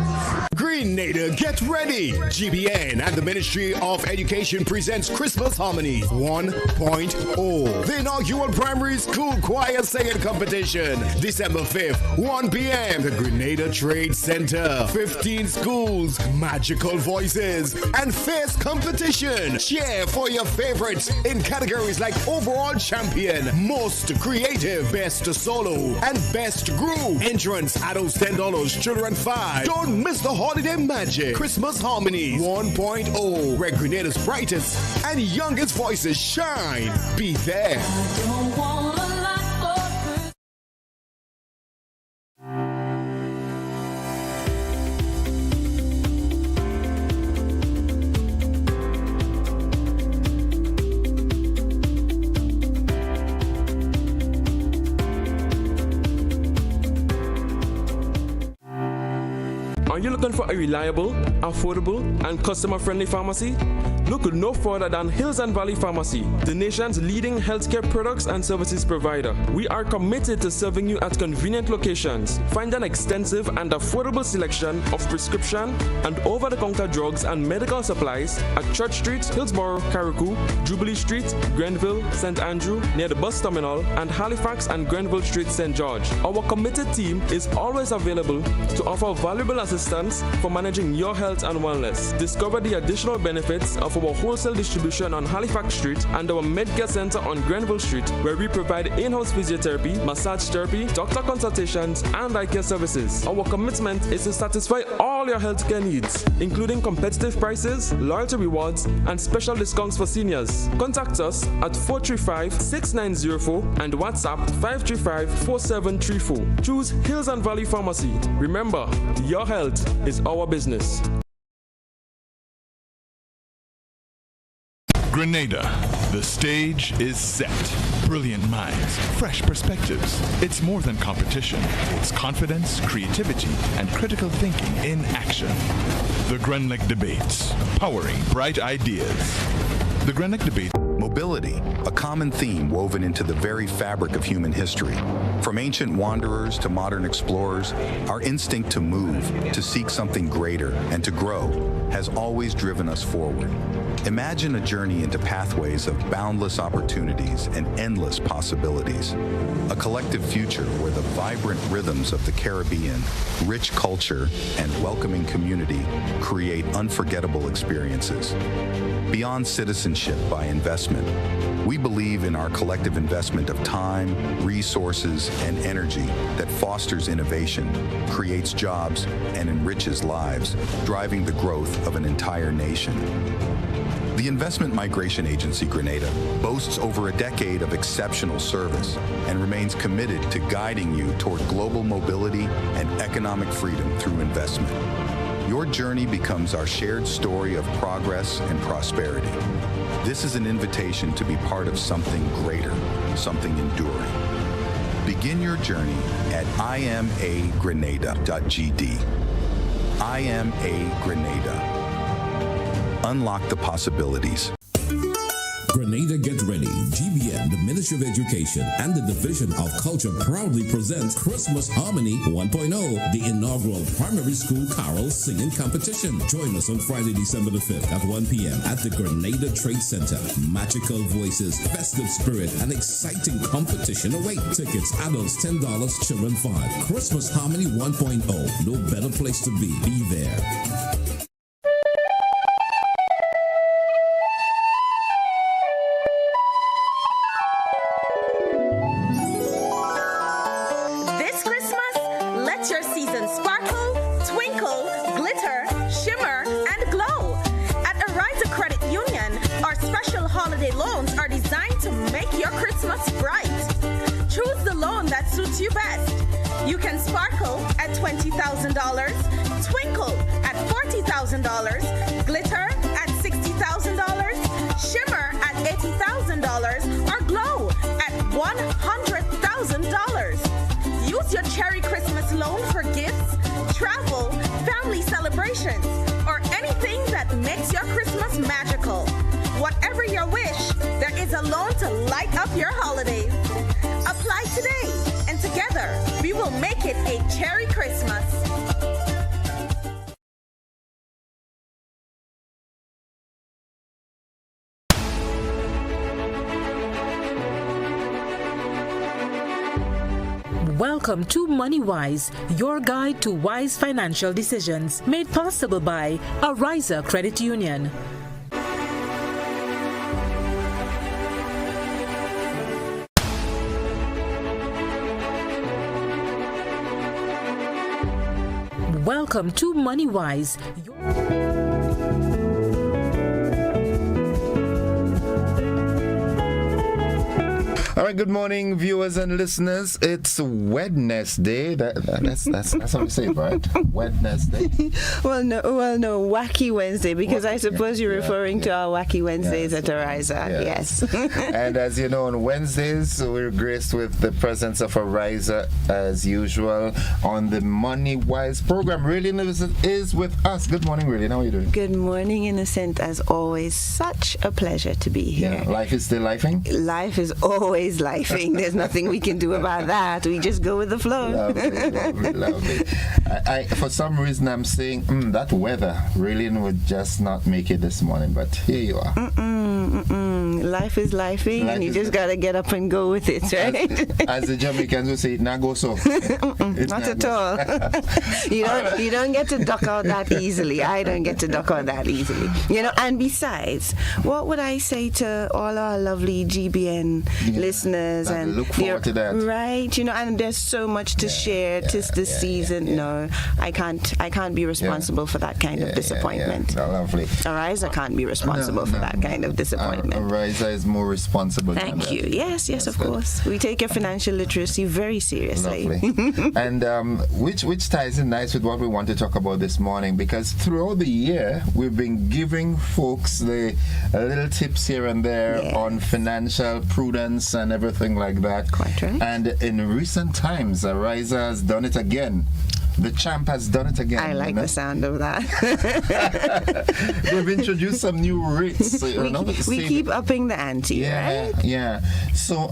Grenada, get ready! GBN and the Ministry of Education presents Christmas Harmony 1.0, the inaugural primary school choir singing competition, December 5th, 1 p.m. The Grenada Trade Center. 15 schools, magical voices, and fierce competition. Cheer for your favorites in categories like Overall Champion, Most Creative, Best Solo, and Best Group. Entrance adults $10, children $5. Don't miss the holiday magic. Christmas Harmony 1.0, where Grenada's brightest and youngest voices shine. Be there. Are you looking for a reliable, affordable, and customer-friendly pharmacy? Look no further than Hills and Valley Pharmacy, the nation's leading healthcare products and services provider. We are committed to serving you at convenient locations. Find an extensive and affordable selection of prescription and over-the-counter drugs and medical supplies at Church Street, Hillsborough, Carriacou, Jubilee Street, Grenville, St. Andrew, near the bus terminal, and Halifax and Grenville Street, St. George. Our committed team is always available to offer valuable assistance for managing your health and wellness. Discover the additional benefits of our wholesale distribution on Halifax Street and our Medcare Center on Grenville Street, where we provide in-house physiotherapy, massage therapy, doctor consultations, and eye care services. Our commitment is to satisfy all your healthcare needs, including competitive prices, loyalty rewards, and special discounts for seniors. Contact us at 435-6904 and WhatsApp 535-4734. Choose Hills and Valley Pharmacy. Remember, your health is our business. Grenada. The stage is set. Brilliant minds, fresh perspectives. It's more than competition. It's confidence, creativity, and critical thinking in action. The Grenlec Debates, powering bright ideas. The Grenlec Debate. Mobility, a common theme woven into the very fabric of human history. From ancient wanderers to modern explorers, our instinct to move, to seek something greater, and to grow has always driven us forward. Imagine a journey into pathways of boundless opportunities and endless possibilities. A collective future where the vibrant rhythms of the Caribbean, rich culture, and welcoming community create unforgettable experiences. Beyond citizenship by investment, we believe in our collective investment of time, resources, and energy that fosters innovation, creates jobs, and enriches lives, driving the growth of an entire nation. The Investment Migration Agency Grenada boasts over a decade of exceptional service and remains committed to guiding you toward global mobility and economic freedom through investment. Your journey becomes our shared story of progress and prosperity. This is an invitation to be part of something greater, something enduring. Begin your journey at imagrenada.gd. IMA Grenada. Unlock the possibilities. Grenada Get Ready. GBN, the Ministry of Education, and the Division of Culture proudly presents Christmas Harmony 1.0, the inaugural primary school carol singing competition. Join us on Friday, December the 5th at 1 p.m. at the Grenada Trade Center. Magical voices, festive spirit, and exciting competition await. Tickets, adults $10, children $5. Christmas Harmony 1.0. No better place to be. Be there. You best. You can sparkle at $20,000, twinkle at $40,000, glitter at $60,000, shimmer at $80,000, or glow at $100,000. Use your Cherry Christmas loan for gifts, travel, family celebrations, or anything that makes your Christmas magical. Whatever your wish, there is a loan to light up your holidays. Apply today, and together we will make it a Cherry Christmas. Welcome to MoneyWise, your guide to wise financial decisions, made possible by Ariza Credit Union. Welcome to MoneyWise. All right, good morning, viewers and listeners. It's Wednesday. That's how we say it, right? Wednesday. Well, no, Wacky Wednesday, because I suppose you're referring to our Wacky Wednesdays at Ariza. Yes. And as you know, on Wednesdays, we're graced with the presence of Ariza as usual on the Money Wise program. Raylene is with us. Good morning, Raylene. How are you doing? Good morning, Innocent. As always, such a pleasure to be here. Yeah, life is still lifing? Life is always lifing. There's nothing we can do about that. We just go with the flow. Lovely. I for some reason, I'm saying that weather really would just not make it this morning, but here you are. Life is lifing, and you just got to get up and go with it, right? As the Jamaicans would say, it not go so. Not at all. You don't get to duck out that easily. I don't get to duck out that easily. And besides, what would I say to all our lovely GBN listeners? And look forward to that. Right, and there's so much to share. Tis the season. No, I can't be responsible for that kind of disappointment. Lovely. Ariza can't be responsible for that kind of disappointment. Ariza is more responsible. Thank you. Yes, of course. We take your financial literacy very seriously. Lovely. And which ties in nice with what we want to talk about this morning, because throughout the year we've been giving folks the little tips here and there on financial prudence and everything like that. Quite right. And in recent times, Ariza has done it again. The champ has done it again. I like the sound of that. They've introduced some new rates. We keep upping the ante, right? Yeah. So,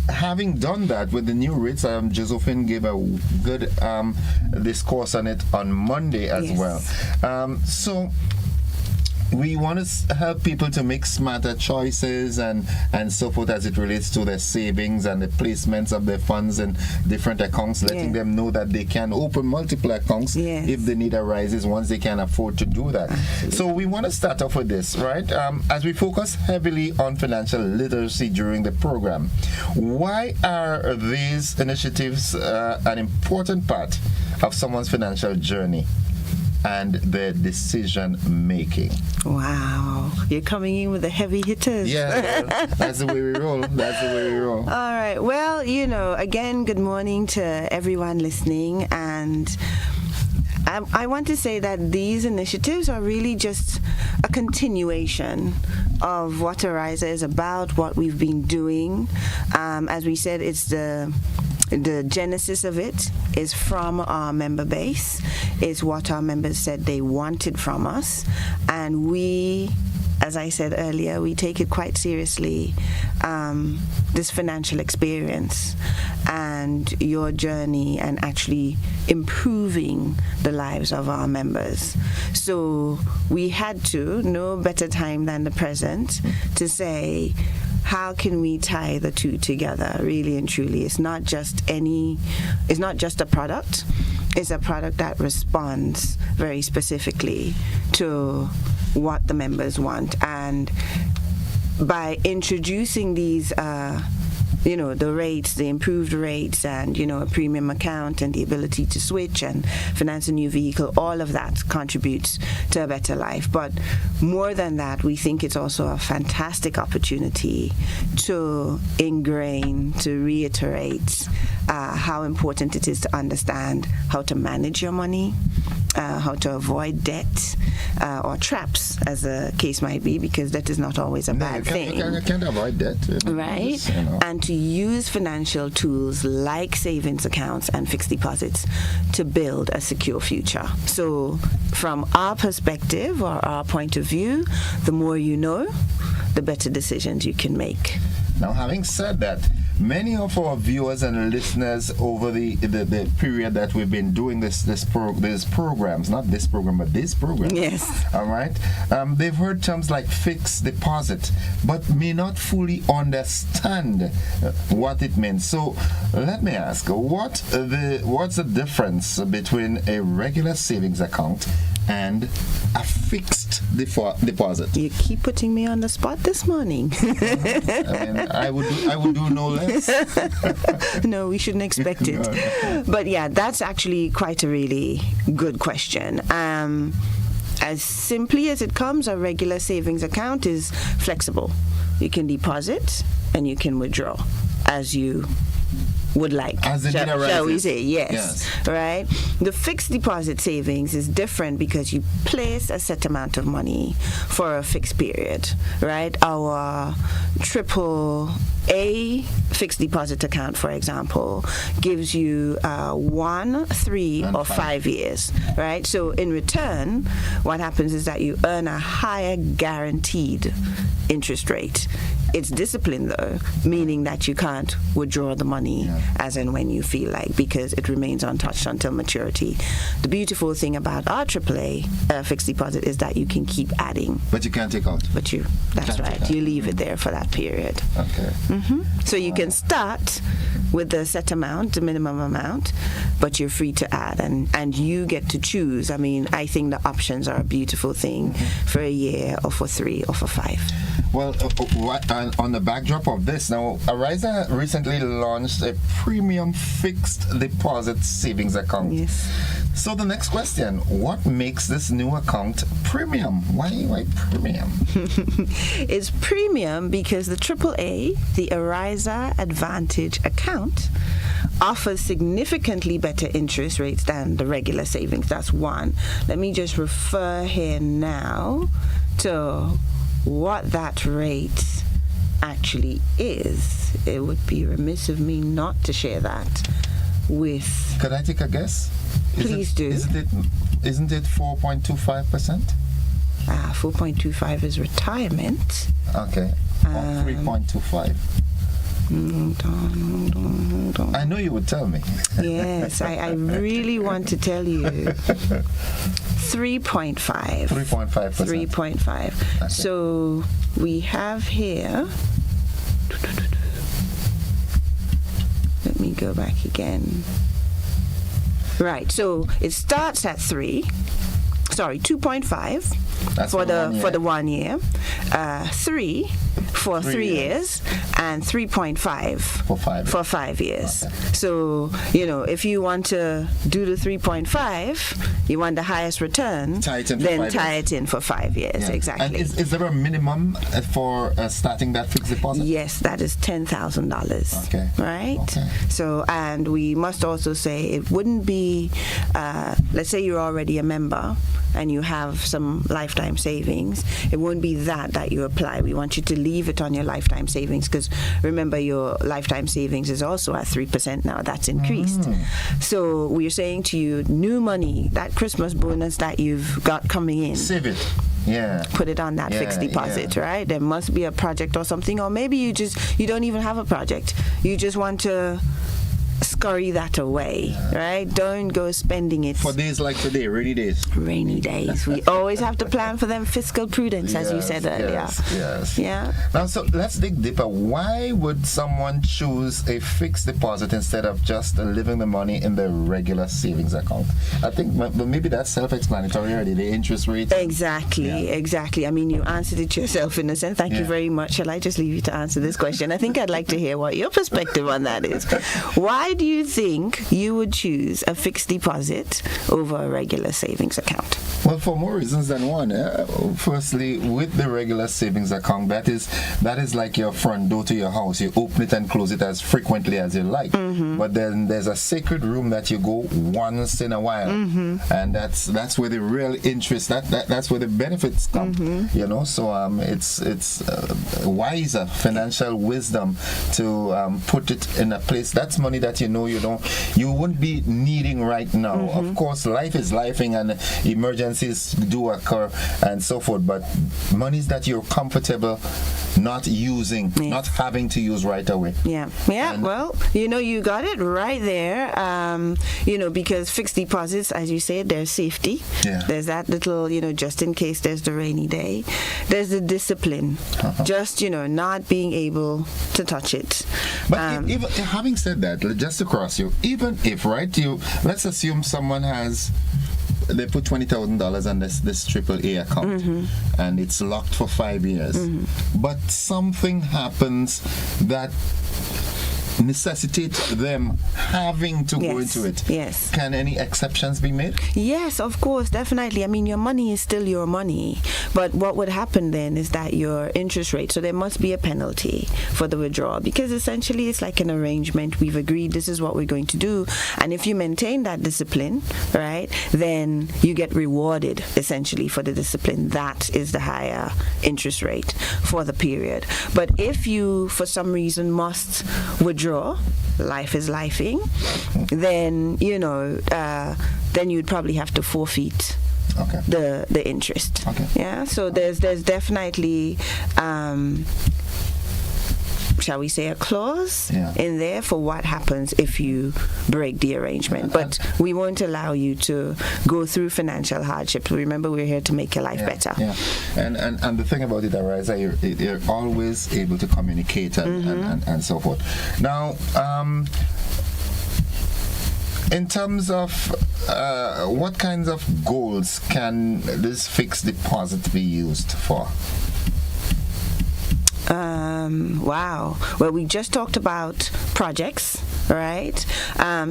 having done that with the new rates, Josephine gave a good discourse on it on Monday as well. So we want to help people to make smarter choices and so forth as it relates to their savings and the placements of their funds in different accounts, letting them know that they can open multiple accounts if the need arises once they can afford to do that. So we want to start off with this, right? As we focus heavily on financial literacy during the program, why are these initiatives an important part of someone's financial journey and their decision making? Wow, you're coming in with the heavy hitters. Yeah, that's the way we roll. All right. Well, again, good morning to everyone listening, and I want to say that these initiatives are really just a continuation of what Ariza is about, what we've been doing. As we said, it's the genesis of it is from our member base, is what our members said they wanted from us, and we, as I said earlier, we take it quite seriously, this financial experience and your journey and actually improving the lives of our members. So we had to, no better time than the present, to say, how can we tie the two together, really and truly? It's not just a product. It's a product that responds very specifically to what the members want. And by introducing these the rates, the improved rates, and a premium account and the ability to switch and finance a new vehicle, all of that contributes to a better life. But more than that, we think it's also a fantastic opportunity to ingrain, to reiterate how important it is to understand how to manage your money, how to avoid debt or traps, as the case might be, because that is not always a bad thing. You can't avoid debt. Right? And to use financial tools like savings accounts and fixed deposits to build a secure future. So from our perspective or our point of view, the more you know, the better decisions you can make. Now, having said that, many of our viewers and listeners over the period that we've been doing these programs, not this program, but this program. Yes. All right. They've heard terms like fixed deposit, but may not fully understand what it means. So let me ask, what's the difference between a regular savings account and a fixed deposit? You keep putting me on the spot this morning. I would do no less. No, we shouldn't expect it. But yeah, that's actually quite a really good question. As simply as it comes, a regular savings account is flexible. You can deposit and you can withdraw as you would like. As the need arises. Shall we say? Yes. Right? The fixed deposit savings is different because you place a set amount of money for a fixed period, right? Our AAA fixed deposit account, for example, gives you 1, 3, or 5 years, right? So in return, what happens is that you earn a higher guaranteed interest rate. It's disciplined, though, meaning that you can't withdraw the money as and when you feel like, because it remains untouched until maturity. The beautiful thing about our AAA fixed deposit is that you can keep adding. But you can't take out. That's right. You leave it there for that period. Okay. So you can start with the set amount, the minimum amount, but you're free to add, and you get to choose. I mean, I think the options are a beautiful thing for a year or for 3 or for 5. Well, on the backdrop of this, now, Ariza recently launched a premium fixed deposit savings account. Yes. So the next question, what makes this new account premium? Why premium? It's premium because the AAA, the Ariza Advantage account, offers significantly better interest rates than the regular savings. That's one. Let me just refer here now to what that rate actually is. It would be remiss of me not to share that with... Could I take a guess? Please do. Isn't it 4.25%? 4.25 is retirement. Okay. 3.25. Hold on. I know you would tell me. Yes, I really want to tell you. 3.5. 3.5%. 3.5. Okay. So we have here. Let me go back again. Right, so it starts at 2.5 for the 1 year, 3 for 3 years, and 3.5 for 5 years. Okay. So, if you want to do the 3.5, you want the highest return, then tie it in for 5 years. Yeah. Exactly. And is there a minimum for starting that fixed deposit? Yes, that is $10,000. Okay. Right? Okay. So, and we must also say it wouldn't be, let's say you're already a member and you have some lifetime savings, it won't be that you apply. We want you to leave it on your lifetime savings, because remember, your lifetime savings is also at 3% now. That's increased. So we're saying to you, new money, that Christmas bonus that you've got coming in, save it. Yeah. Put it on that fixed deposit, right? There must be a project or something, or maybe you don't even have a project. You just want to scurry that away, right? Don't go spending it for days like today, rainy days. Rainy days. We always have to plan for them. Fiscal prudence, as you said earlier. Yes. Yeah. Now, so let's dig deeper. Why would someone choose a fixed deposit instead of just leaving the money in the regular savings account? I think maybe that's self-explanatory already. The interest rate. Exactly. I mean, you answered it yourself in a sense. Thank you very much. Shall I just leave you to answer this question? I think I'd like to hear what your perspective on that is. Why do you think you would choose a fixed deposit over a regular savings account? Well, for more reasons than one. Firstly, with the regular savings account, that is like your front door to your house. You open it and close it as frequently as you like. But then there's a sacred room that you go once in a while, and that's where the real interest, that's where the benefits come. So it's wiser financial wisdom to put it in a place. That's money that you wouldn't be needing right now. Of course, life is lifing and emergencies do occur and so forth, but monies that you're comfortable not using, not having to use right away. Well, you got it right there. Because fixed deposits, as you said, there's safety. There's that little, just in case there's the rainy day. There's the discipline, just not being able to touch it. But even having said that, just to cross you, even if let's assume someone they put $20,000 on this AAA account, and it's locked for 5 years. But something happens that necessitate them having to go into it. Yes. Can any exceptions be made? Yes, of course, definitely. I mean, your money is still your money. But what would happen then is that your interest rate, so there must be a penalty for the withdrawal, because essentially it's like an arrangement. We've agreed this is what we're going to do. And if you maintain that discipline, right, then you get rewarded essentially for the discipline. That is the higher interest rate for the period. But if you, for some reason, must withdraw, life is lifing, then, then you'd probably have to forfeit the interest. Yeah, so there's definitely shall we say a clause in there for what happens if you break the arrangement. But we won't allow you to go through financial hardship. Remember, we're here to make your life better. Yeah, and the thing about it, Ariza, you're always able to communicate and so forth. Now, in terms of what kinds of goals can this fixed deposit be used for? Wow. Well, we just talked about projects, right?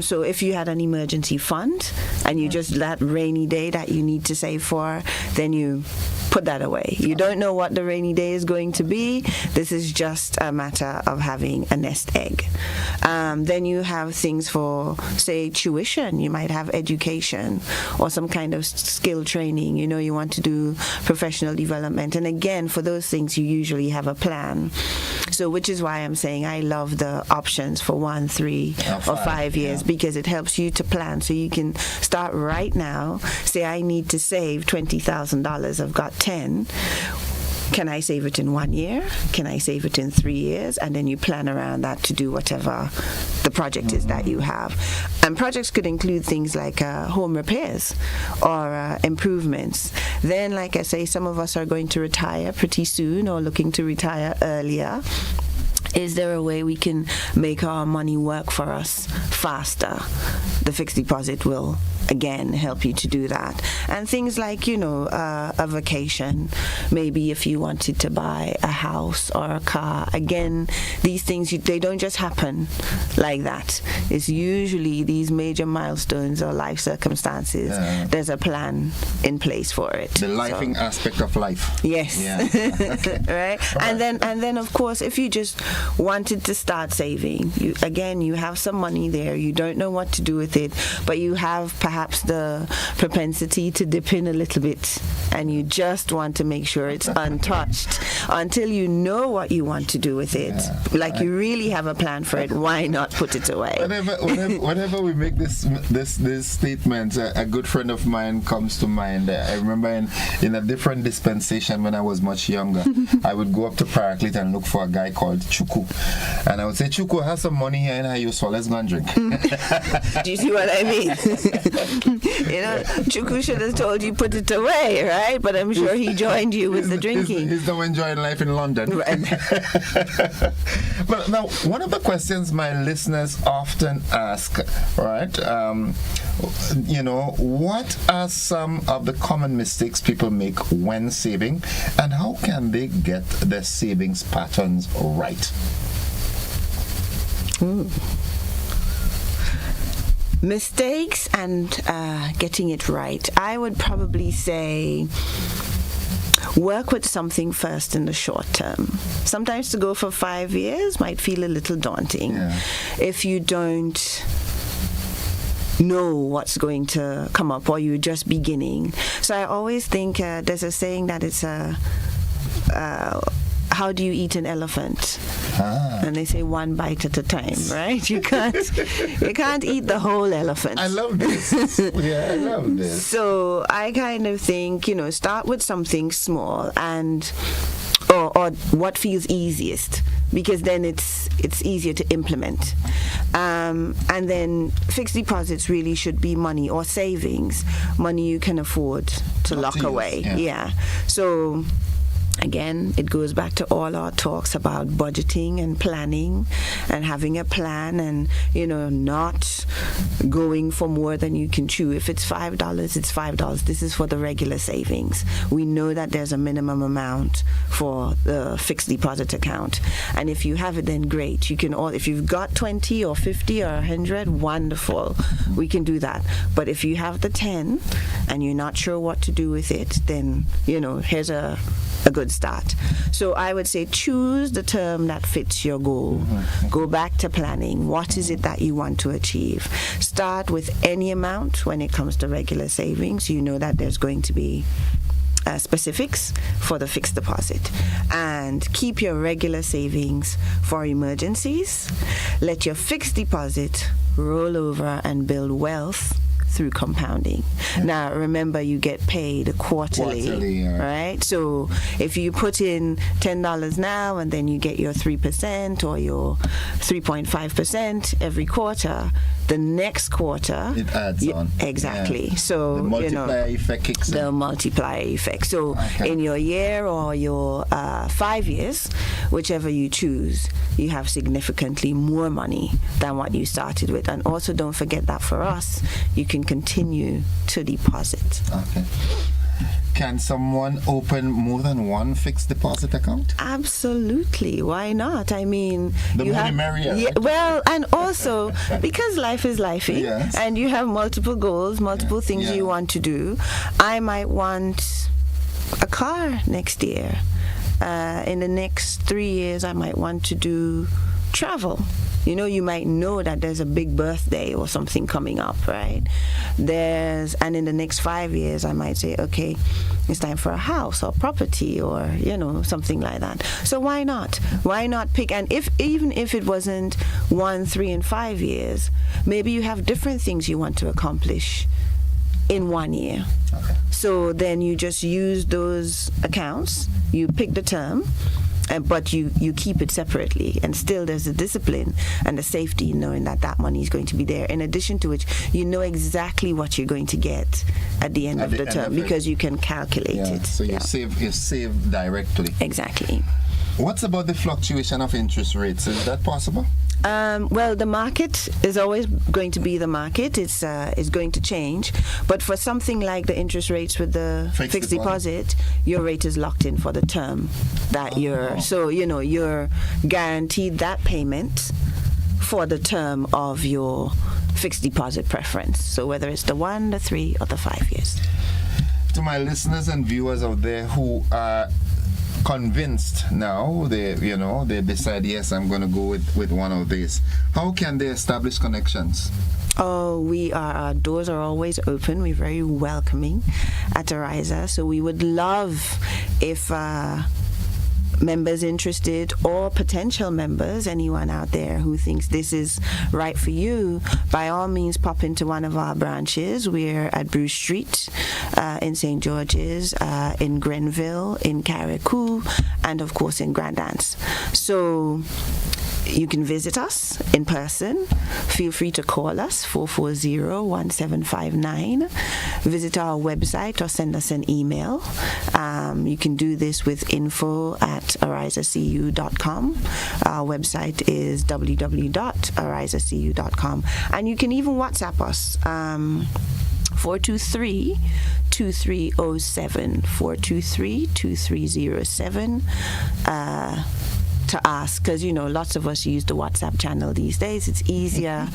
So if you had an emergency fund and you just that rainy day that you need to save for, then you put that away. You don't know what the rainy day is going to be. This is just a matter of having a nest egg. Then you have things for, say, tuition. You might have education or some kind of skill training. You want to do professional development. And again, for those things, you usually have a plan. So which is why I'm saying I love the options for 1, 3, or 5 years, because it helps you to plan. So you can start right now. Say I need to save $20,000. I've got 10. Can I save it in 1 year? Can I save it in 3 years? And then you plan around that to do whatever the project is that you have. And projects could include things like home repairs or improvements. Then, like I say, some of us are going to retire pretty soon or looking to retire earlier. Is there a way we can make our money work for us faster? The fixed deposit will, again, help you to do that. And things like, a vacation, maybe if you wanted to buy a house or a car. Again, these things, they don't just happen like that. It's usually these major milestones or life circumstances. There's a plan in place for it. The lifing aspect of life. Yes. Yeah. Right? And then, of course, if you just wanted to start saving, you have some money there. You don't know what to do with it, but you have perhaps the propensity to dip in a little bit, and you just want to make sure it's untouched until you know what you want to do with it. You really have a plan for it. Why not put it away? Whenever we make this statement, a good friend of mine comes to mind. I remember in a different dispensation when I was much younger, I would go up to Paraclete and look for a guy called Chuku, and I would say, Chuku, have some money here in our use, so let's go and drink. Do you see what I mean? Chuku should have told you put it away, right? But I'm sure he joined you with the drinking. He's now enjoying life in London. Right. But now, one of the questions my listeners often ask, right? What are some of the common mistakes people make when saving, and how can they get their savings patterns right? Mistakes and getting it right. I would probably say work with something first in the short term. Sometimes to go for 5 years might feel a little daunting if you don't know what's going to come up or you're just beginning. So I always think there's a saying that it's how do you eat an elephant? And they say one bite at a time, right? You can't eat the whole elephant. I love this. I love this. So I kind of think, start with something small and or what feels easiest, because then it's easier to implement. And then fixed deposits really should be money or savings, money you can afford to lock away. Yeah. So Again, it goes back to all our talks about budgeting and planning and having a plan and, not going for more than you can chew. If it's $5, it's $5. This is for the regular savings. We know that there's a minimum amount for the fixed deposit account. And if you have it, then great. You can if you've got 20 or 50 or 100, wonderful. We can do that. But if you have the 10 and you're not sure what to do with it, then, here's a good start. So I would say choose the term that fits your goal. Go back to planning. What is it that you want to achieve? Start with any amount when it comes to regular savings. You know that there's going to be specifics for the fixed deposit, and keep your regular savings for emergencies. Let your fixed deposit roll over and build wealth through compounding. Now, remember, you get paid quarterly, right? So if you put in $10 now and then you get your 3% or your 3.5% every quarter, the next quarter it adds on. Exactly. Yeah. So the multiplier effect kicks in. The multiplier effect. So in your year or your 5 years, whichever you choose, you have significantly more money than what you started with. And also don't forget that for us, you can continue to deposit. Okay. Can someone open more than one fixed deposit account? Absolutely. Why not? I mean, the more the merrier. Yeah, well, and also because life is lifey, yes. and you have multiple goals, multiple things you want to do. I might want a car next year. In the next 3 years, I might want to do travel. You might know that there's a big birthday or something coming up, right? And in the next 5 years, I might say, okay, it's time for a house or property or, something like that. So why not? Why not pick? And even if it wasn't 1, 3, and 5 years, maybe you have different things you want to accomplish in 1 year. Okay. So then you just use those accounts, you pick the term, but you keep it separately, and still there's the discipline and the safety knowing that money is going to be there, in addition to which you know exactly what you're going to get at the end of the term because you can calculate it. So you save directly. Exactly. What's about the fluctuation of interest rates? Is that possible? Well, the market is always going to be the market. It's going to change. But for something like the interest rates with the fixed deposit, your rate is locked in for the term that you're. So, you're guaranteed that payment for the term of your fixed deposit preference. So whether it's the 1, the 3, or the 5 years. To my listeners and viewers out there who are convinced now, they decide, yes, I'm going to go with one of these. How can they establish connections? Oh, our doors are always open. We're very welcoming at Ariza. So we would love if members interested or potential members, anyone out there who thinks this is right for you, by all means pop into one of our branches. We're at Bruce Street in St. George's, in Grenville, in Carriacou, and of course in Grand Anse. So you can visit us in person. Feel free to call us 440-1759. Visit our website or send us an email. You can do this with info@arizacu.com. Our website is www.arizacu.com. And you can even WhatsApp us. 423-2307, 423-2307. To ask, because lots of us use the WhatsApp channel these days. It's easier,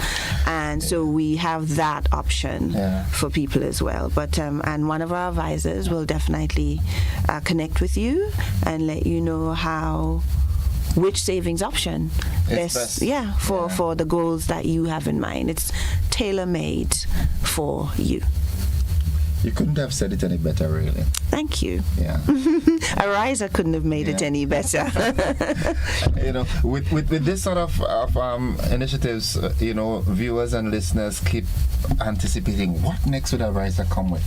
and so we have that option for people as well. But and one of our advisors will definitely connect with you and let you know which savings option best. For the goals that you have in mind. It's tailor-made for you. You couldn't have said it any better, really. Thank you. Yeah. Ariza couldn't have made it any better. With this sort of initiatives, viewers and listeners keep anticipating what next would Ariza come with.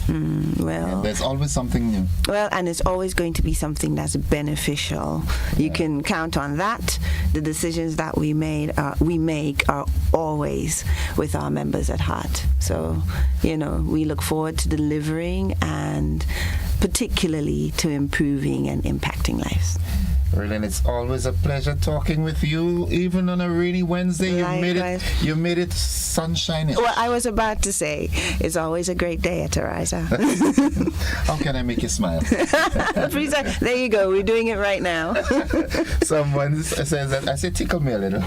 There's always something new. Well, and it's always going to be something that's beneficial. You can count on that. The decisions that we make are always with our members at heart. So, we look forward to delivering and particularly to improving and impacting lives. Really, it's always a pleasure talking with you, even on a rainy Wednesday. You made it sunshiny. Well, I was about to say, it's always a great day at Ariza. How can I make you smile? There you go. We're doing it right now. Someone says that. I say, tickle me a little.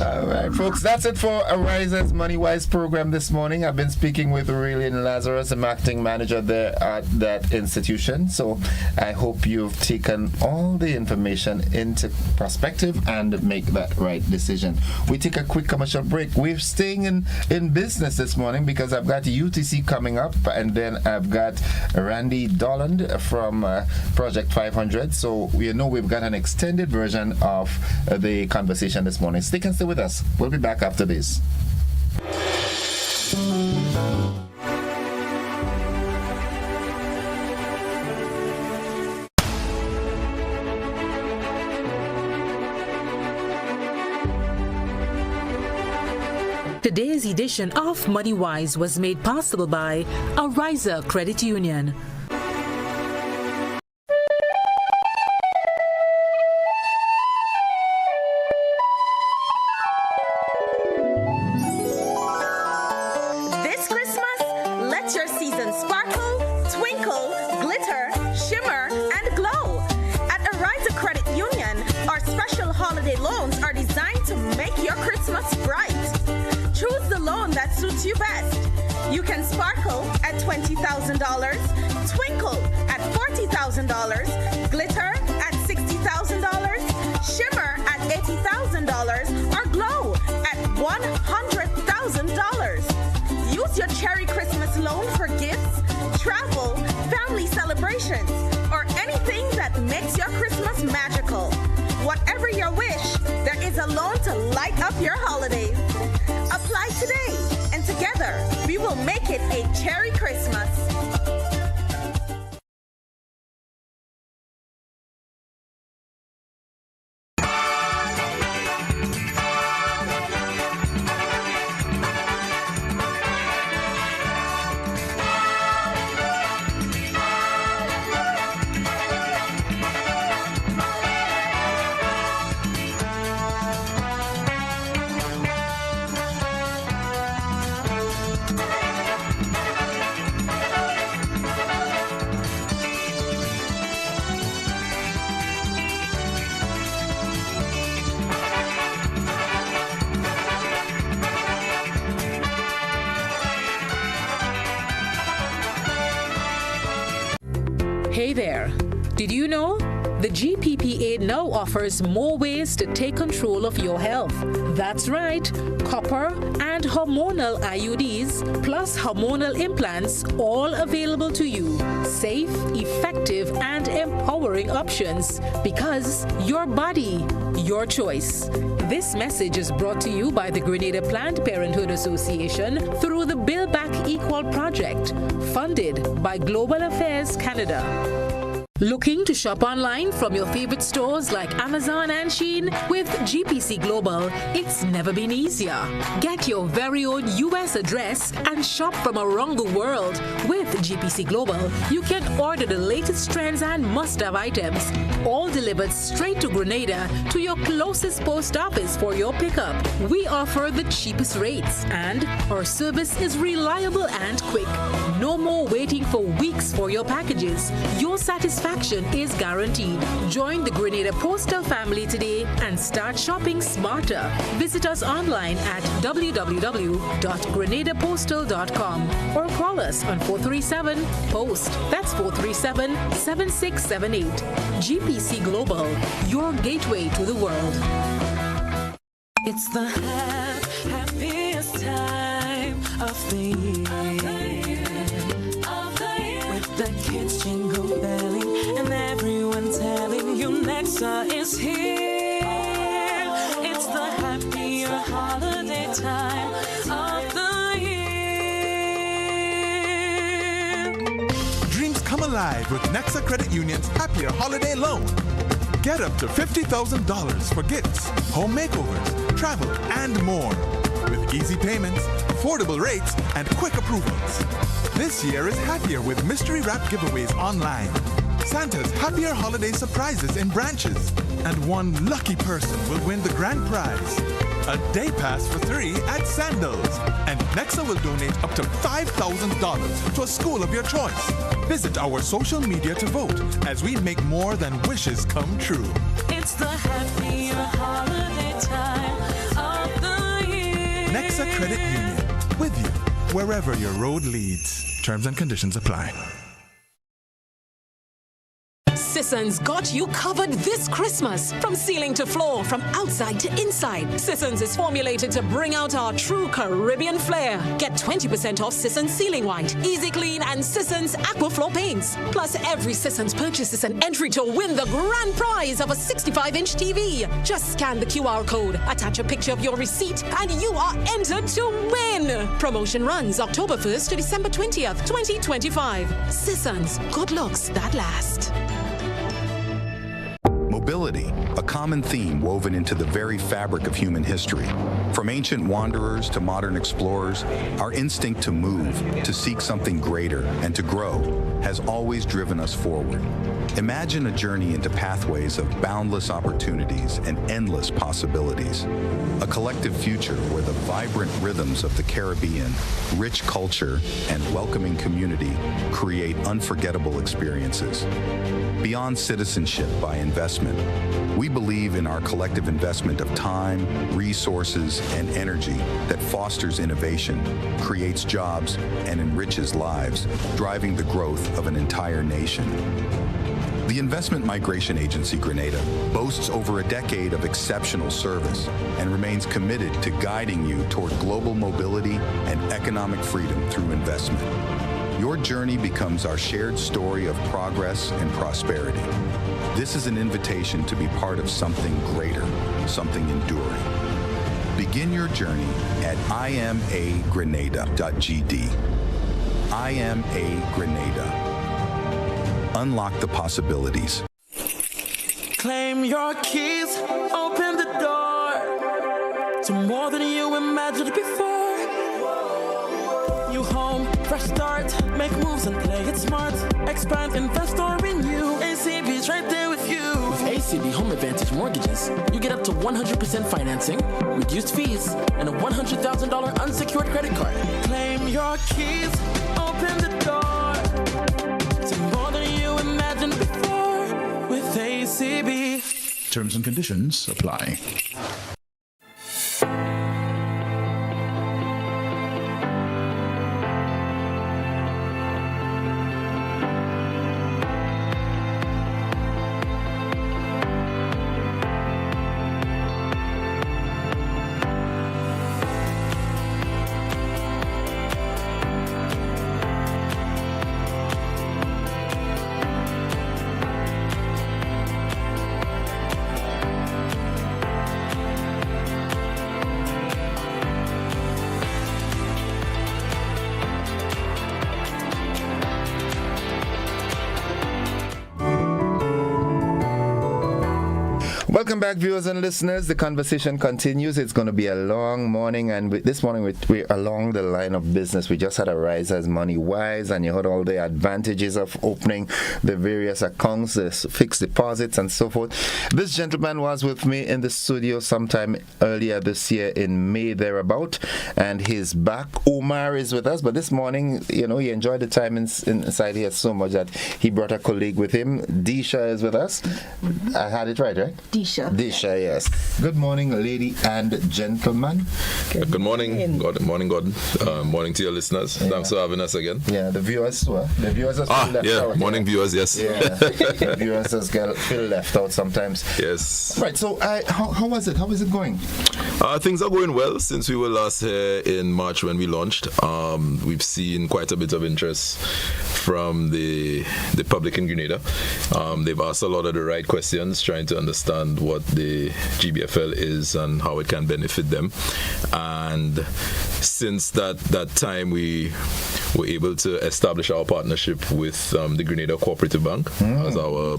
All right, folks, that's it for Ariza's Money Wise program this morning. I've been speaking with Aurelian Lazarus, the marketing manager there at that institution. So I hope you've taken all the information into perspective and make that right decision. We take a quick commercial break. We're staying in business this morning because I've got UTC coming up, and then I've got Randy Dolland from Project 500. So we know we've got an extended version of the conversation this morning. Stick and stay with us. We'll be back after this. Today's edition of Money Wise was made possible by Ariza Credit Union. This Christmas, let your season sparkle, twinkle, glitter, shimmer, and glow. At Ariza Credit Union, our special holiday loans are designed to make your Christmas bright. Choose the loan that suits you best. You can sparkle at $20,000, twinkle at $40,000, glitter at $60,000, shimmer at $80,000, or glow at $100,000. Use your Cherry Christmas loan for gifts, travel, family celebrations, or anything that makes your Christmas magical. Whatever your wish, there is a loan to light up your holidays. Apply today, and together we will make it a Cherry Christmas. Hey there. Did you know? The GPPA now offers more ways to take control of your health. That's right, copper and hormonal IUDs plus hormonal implants, all available to you. Safe, effective, and empowering options, because your body, your choice. This message is brought to you by the Grenada Planned Parenthood Association through the Build Back Equal project, funded by Global Affairs Canada. Looking to shop online from your favorite stores like Amazon and Shein? With GPC Global, it's never been easier. Get your very own US address and shop from around the world. With GPC Global, you can order the latest trends and must-have items, all delivered straight to Grenada to your closest post office for your pickup. We offer the cheapest rates, and our service is reliable and quick. No more waiting for weeks for your packages. Your satisfaction is guaranteed. Join the Grenada Postal family today and start shopping smarter. Visit us online at www.grenadapostal.com or call us on 437-POST. That's 437-7678. GPC Global, your gateway to the world. It's the happiest time of the year. With the kids jingle belling and everyone telling you Nexa is here. It's the happier holiday time of the year. Dreams come alive with Nexa Credit Union's Happier Holiday Loan. Get up to $50,000 for gifts, home makeovers, travel, and more. With easy payments, affordable rates, and quick approvals. This year is happier with mystery wrap giveaways online. Santa's happier holiday surprises in branches. And one lucky person will win the grand prize. A day pass for 3 at Sandals. And Nexa will donate up to $5,000 to a school of your choice. Visit our social media to vote as we make more than wishes come true. It's the happier holiday time of the year. Nexa Credit Union. With you, wherever your road leads. Terms and conditions apply. Sisson's got you covered this Christmas. From ceiling to floor, from outside to inside. Sisson's is formulated to bring out our true Caribbean flair. Get 20% off Sisson's Ceiling White, Easy Clean, and Sisson's Aquaflow paints. Plus, every Sisson's purchase is an entry to win the grand prize of a 65-inch TV. Just scan the QR code, attach a picture of your receipt, and you are entered to win. Promotion runs October 1st to December 20th, 2025. Sisson's, good looks that last. Mobility, a common theme woven into the very fabric of human history. From ancient wanderers to modern explorers, our instinct to move, to seek something greater, and to grow has always driven us forward. Imagine a journey into pathways of boundless opportunities and endless possibilities. A collective future where the vibrant rhythms of the Caribbean, rich culture, and welcoming community create unforgettable experiences. Beyond citizenship by investment, we believe in our collective investment of time, resources, and energy that fosters innovation, creates jobs, and enriches lives, driving the growth of an entire nation. The Investment Migration Agency Grenada boasts over a decade of exceptional service and remains committed to guiding you toward global mobility and economic freedom through investment. Your journey becomes our shared story of progress and prosperity. This is an invitation to be part of something greater, something enduring. Begin your journey at imagrenada.gd. IMA Grenada. Unlock the possibilities. Claim your keys, open the door to more than you imagined before. New home, fresh start, make moves and play it smart. Expand, invest or renew. ACB's right there with you. With ACB Home Advantage Mortgages, you get up to 100% financing, reduced fees, and a $100,000 unsecured credit card. Claim your keys, open the door to more than you imagined before with ACB. Terms and conditions apply. Welcome back, viewers and listeners. The conversation continues. It's going to be a long morning, and this morning we're along the line of business. We just had a rise as money wise, and you heard all the advantages of opening the various accounts, the fixed deposits, and so forth. This gentleman was with me in the studio sometime earlier this year in May thereabout, and he's back. Omar is with us, but this morning, he enjoyed the time inside here so much that he brought a colleague with him. Disha is with us. I had it right? Disha, yes. Good morning, lady and gentlemen. Good morning. Good morning, Gordon. Morning to your listeners. Yeah. Thanks for having us again. Yeah, the viewers are still left out. Morning viewers, yes. Yeah, the viewers just feel left out sometimes. Yes. Right, so how was it? How is it going? Things are going well since we were last here in March when we launched. We've seen quite a bit of interest from the public in Grenada. They've asked a lot of the right questions, trying to understand what the GBFL is and how it can benefit them. And since that time, we were able to establish our partnership with the Grenada Cooperative Bank as our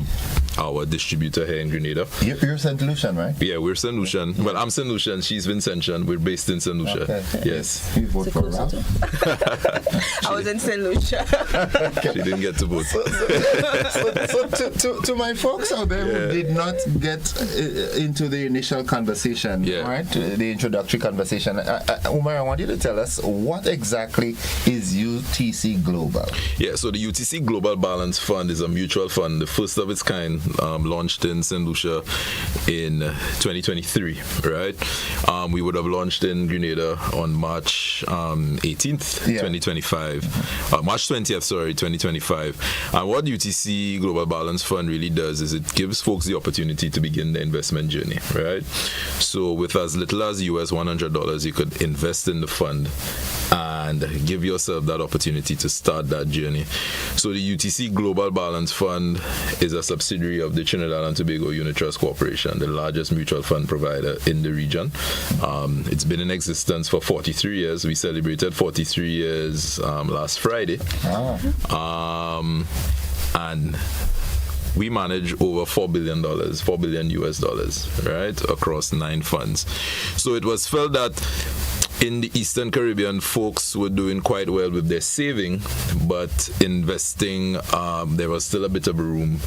our distributor here in Grenada. You're St. Lucian, right? Yeah, we're St. Lucian. Well, I'm St. Lucian. She's Vincentian. We're based in St. Lucia. Okay. Yes. You vote for Ralph? I was in St. Lucia. She didn't get to vote. So to my folks out there who did not get into the initial conversation, right? The introductory conversation. Umar, I want you to tell us what exactly is UTC Global? Yeah, so the UTC Global Balance Fund is a mutual fund, the first of its kind, launched in St. Lucia in 2023, right? We would have launched in Grenada on March 18th, 2025. March 20th, 2025. And what UTC Global Balance Fund really does is it gives folks the opportunity to begin their investment journey, right? So with as little as US $100, you could invest in the fund and give yourself that opportunity to start that journey. So the UTC Global Balance Fund is a subsidiary of the Trinidad and Tobago Unit Trust Corporation, the largest mutual fund provider in the region. It's been in existence for 43 years. We celebrated 43 years last Friday. And we manage over $4 billion US dollars, right, across 9 funds. So it was felt that in the Eastern Caribbean, folks were doing quite well with their saving, but investing, there was still a bit of a room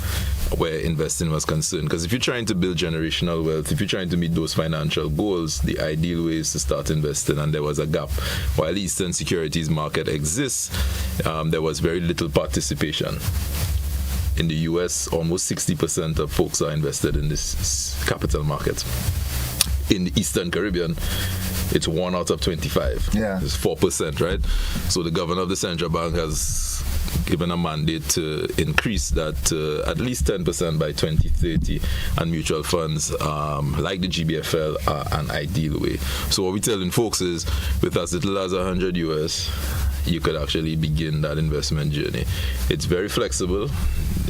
where investing was concerned. Because if you're trying to build generational wealth, if you're trying to meet those financial goals, the ideal way is to start investing, and there was a gap. While the Eastern securities market exists, there was very little participation. In the US, almost 60% of folks are invested in this capital market. In the Eastern Caribbean, it's 1 out of 25. Yeah. It's 4%, right? So the governor of the central bank has given a mandate to increase that to at least 10% by 2030, and mutual funds like the GBFL are an ideal way. So what we're telling folks is, with as little as 100 US, you could actually begin that investment journey. It's very flexible.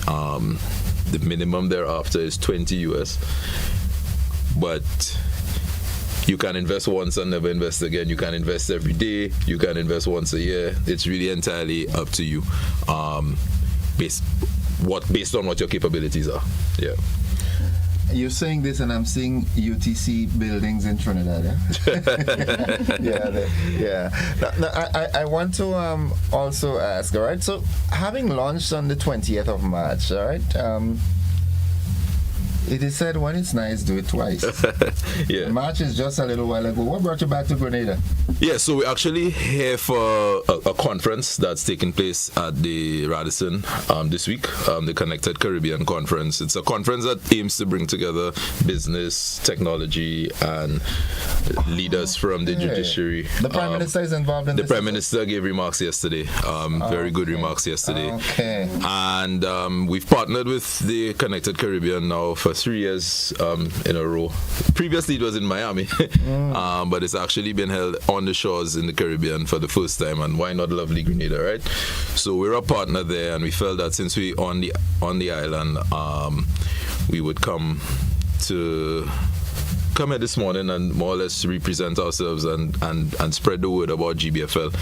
The minimum thereafter is 20 US, but you can invest once and never invest again. You can invest every day. You can invest once a year. It's really entirely up to you, based on what your capabilities are. Yeah. You're saying this, and I'm seeing UTC buildings in Trinidad. I want to also ask. All right. So, having launched on the 20th of March, all right. It is said when it's nice, do it twice. Yeah. March is just a little while ago. What brought you back to Grenada? Yeah, so we're actually here for a conference that's taking place at the Radisson this week, the Connected Caribbean Conference. It's a conference that aims to bring together business, technology, and leaders from the judiciary. The Prime Minister is involved in this? The Prime Minister gave remarks yesterday, very good remarks yesterday. Okay. And we've partnered with the Connected Caribbean now for 3 years in a row. Previously it was in Miami, but it's actually been held on the shores in the Caribbean for the first time, and why not lovely Grenada, right? So we're a partner there, and we felt that since we're on the island, we would come here this morning and more or less represent ourselves and spread the word about GBFL.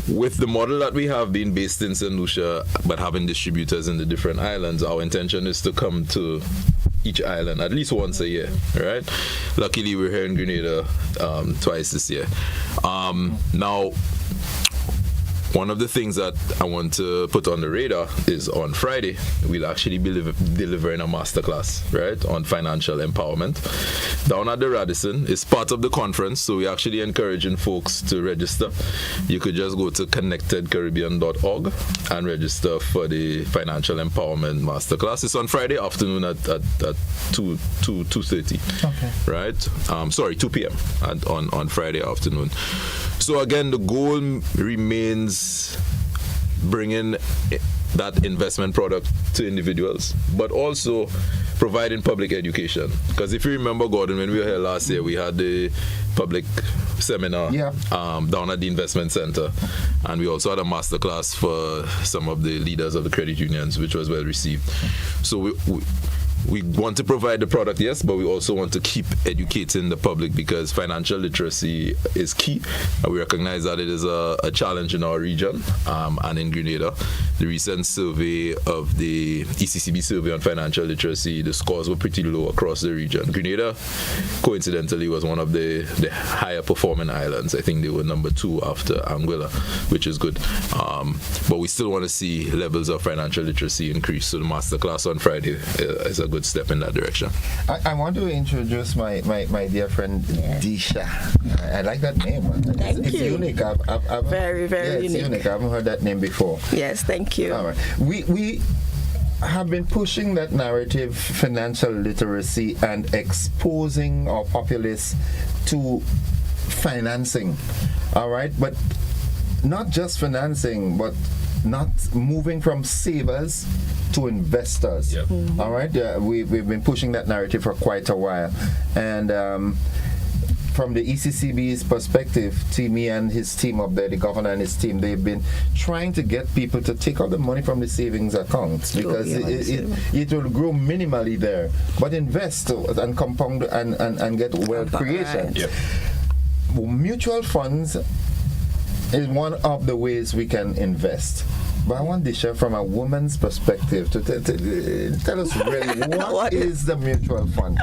With the model that we have, being based in St. Lucia but having distributors in the different islands, our intention is to come to each island at least once a year, right? Luckily, we're here in Grenada twice this year. Now, one of the things that I want to put on the radar is on Friday, we'll actually be delivering a masterclass, right, on financial empowerment down at the Radisson. It's part of the conference, so we're actually encouraging folks to register. You could just go to connectedcaribbean.org and register for the financial empowerment masterclass. It's on Friday afternoon at 2:30. Okay. Right? 2 p.m. on Friday afternoon. So again, the goal remains bringing that investment product to individuals, but also providing public education. Because if you remember, Gordon, when we were here last year, we had the public seminar down at the investment center, and we also had a masterclass for some of the leaders of the credit unions, which was well received. So we want to provide the product, yes, but we also want to keep educating the public because financial literacy is key. We recognize that it is a challenge in our region and in Grenada. The recent survey of the ECCB survey on financial literacy, the scores were pretty low across the region. Grenada, coincidentally, was one of the higher performing islands. I think they were number 2 after Anguilla, which is good. But we still want to see levels of financial literacy increase. So the masterclass on Friday is a good step in that direction. I want to introduce my dear friend Disha. I like that name. It's unique. I've very unique. I haven't heard that name before. Yes, thank you. All right. We have been pushing that narrative, financial literacy, and exposing our populace to financing. All right, but not just financing, but not moving from savers to investors. Yep. Mm-hmm. All right, we've been pushing that narrative for quite a while, and from the ECCB's perspective, Timmy and his team up there, the governor and his team, they've been trying to get people to take out the money from the savings accounts because it will grow minimally there, but invest and compound and get wealth creation. Right. Yep. Mutual funds is one of the ways we can invest. But I want Disha, from a woman's perspective, to tell us really what is the mutual fund?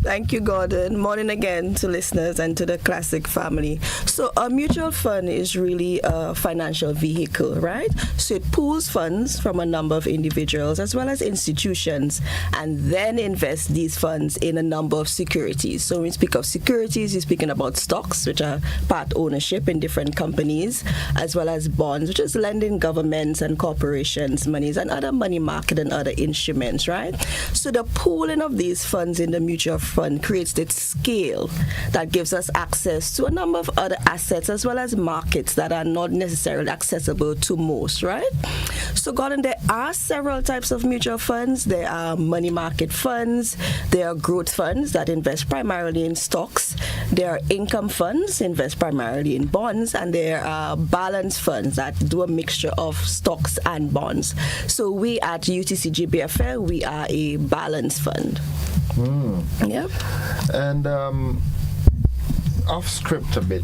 Thank you, Gordon. Morning again to listeners and to the Classic family. So a mutual fund is really a financial vehicle, right? So it pools funds from a number of individuals as well as institutions and then invests these funds in a number of securities. So when we speak of securities, you're speaking about stocks, which are part ownership in different companies, as well as bonds, which is lending governments and corporations monies and other money market and other instruments, right? So the pooling of these funds in the mutual fund creates this scale that gives us access to a number of other assets as well as markets that are not necessarily accessible to most, right? So Gordon, there are several types of mutual funds. There are money market funds, there are growth funds that invest primarily in stocks, there are income funds, invest primarily in bonds, and there are balance funds that do a mixture of stocks and bonds. So we at UTC GBFL, we are a balance fund. Yep. And off script a bit,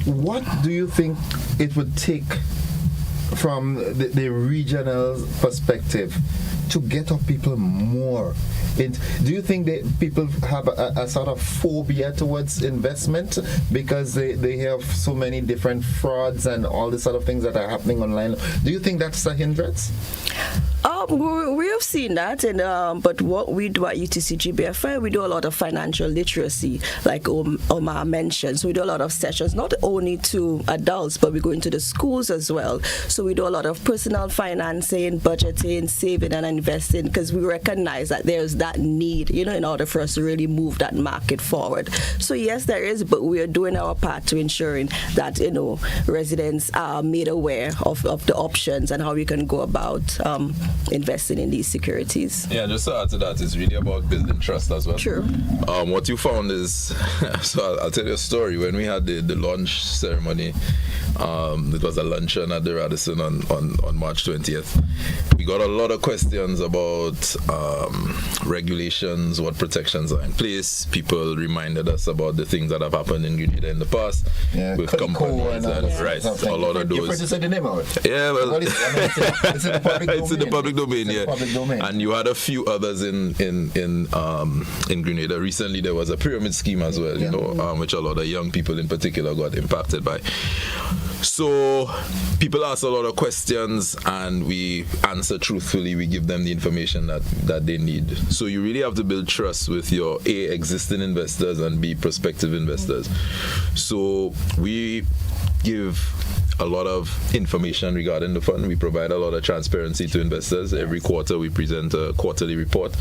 what do you think it would take from the regional perspective to get up people more? Do you think that people have a sort of phobia towards investment because they have so many different frauds and all the sort of things that are happening online? Do you think that's a hindrance? We have seen that, but what we do at UTC GBFL, we do a lot of financial literacy, like Omar mentioned. So we do a lot of sessions, not only to adults, but we go into the schools as well. So we do a lot of personal financing, budgeting, saving, and investing, because we recognize that there's that need, in order for us to really move that market forward. So yes, there is, but we are doing our part to ensuring that, residents are made aware of the options and how we can go about investing in these securities. Yeah, just to add to that, it's really about building trust as well. True. What you found is, so I'll tell you a story. When we had the launch ceremony, it was a luncheon at the Radisson on March 20th. We got a lot of questions about regulations, what protections are in place. People reminded us about the things that have happened in Grenada in the past with companies and right, a lot of those. You're free to say the name of it. Yeah, well, it's in the public domain. It's in the public domain, yeah. Public domain. And you had a few others in Grenada. Recently, there was a pyramid scheme as well, which a lot of young people in particular got impacted by. So people ask a lot of questions and we answer truthfully. We give them the information that they need. So you really have to build trust with your existing investors and prospective investors. So we give a lot of information regarding the fund. We provide a lot of transparency to investors. Every quarter we present a quarterly report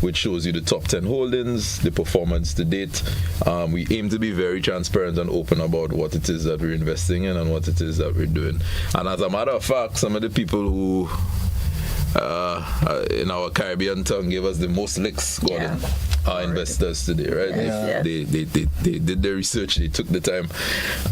which shows you the top 10 holdings, the performance to date. We aim to be very transparent and open about what it is that we're investing in and what it is that we're doing. And as a matter of fact, some of the people who in our Caribbean tongue gave us the most licks, Gordon. our investors today, right? Yeah. They did their research, they took the time,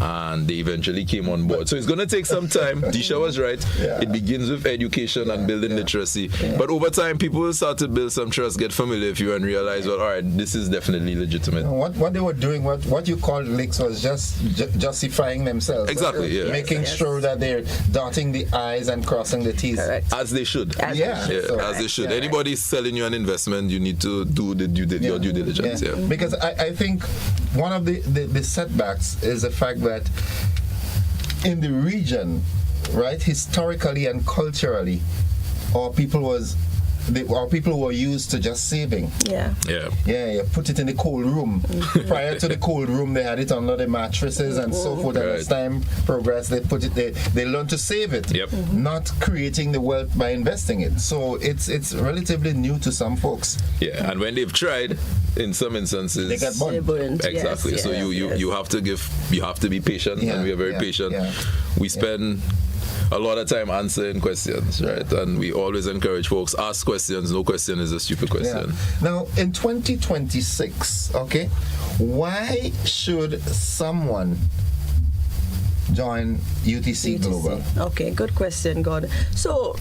and they eventually came on board. So it's going to take some time. Disha was right. It begins with education and building literacy. But over time, people will start to build some trust, get familiar with you, and realize, well, all right, this is definitely legitimate. What they were doing, what you called leaks, was just justifying themselves. Exactly, yeah. Making sure that they're dotting the I's and crossing the T's. Correct. As they should. As they should. Anybody selling you an investment, you need to do your due diligence. Yeah. Because I think one of the setbacks is the fact that in the region, right, historically and culturally, our people were used to just saving. Put it in the cold room. Prior to the cold room, they had it under the mattresses and so forth. And as time progressed, they learned to save it, not creating the wealth by investing it. So it's relatively new to some folks. Yeah, and when they've tried, in some instances, they got burned. Exactly. So you have to be patient, and we are very patient. We spend a lot of time answering questions, right? And we always encourage folks, ask questions. No question is a stupid question. Now, in 2026, okay, why should someone join UTC Global? Okay, good question, God. So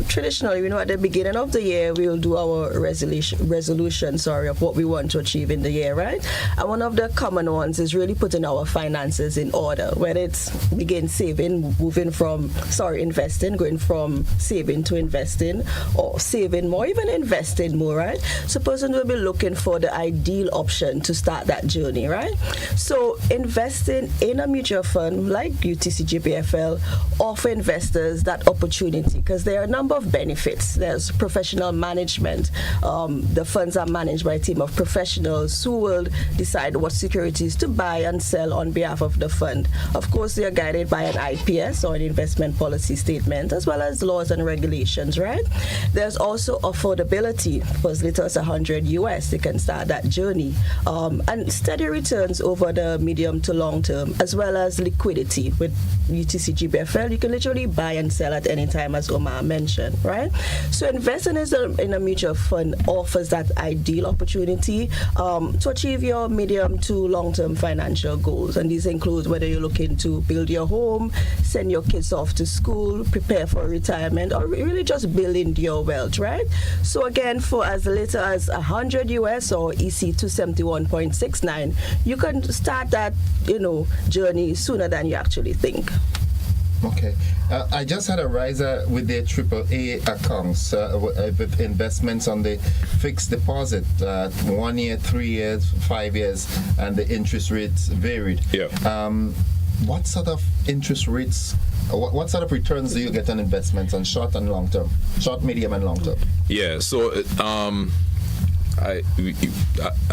traditionally, at the beginning of the year, we will do our resolution of what we want to achieve in the year, right? And one of the common ones is really putting our finances in order, whether it's begin saving, investing, going from saving to investing, or saving more, even investing more, right? So person will be looking for the ideal option to start that journey, right? So investing in a mutual fund like UTC GPFL offer investors that opportunity because there are a number of benefits. There's professional management. The funds are managed by a team of professionals who will decide what securities to buy and sell on behalf of the fund. Of course, they are guided by an IPS or an investment policy statement, as well as laws and regulations, right? There's also affordability. For as little as $100 US, they can start that journey. And steady returns over the medium to long term, as well as liquidity. With UTC GPFL, you can literally buy and sell at any time, as Omar mentioned, right? So investing in a mutual fund offers that ideal opportunity to achieve your medium to long-term financial goals. And these include whether you're looking to build your home, send your kids off to school, prepare for retirement, or really just building your wealth, right? So again, for as little as $100 US or EC 271.69, you can start that, journey sooner than you actually think. Okay. I just had a riser with their AAA accounts with investments on the fixed deposit, 1 year, 3 years, 5 years, and the interest rates varied. What sort of interest rates, what sort of returns do you get on investments on short and long term, short, medium, and long term? Yeah, so I'm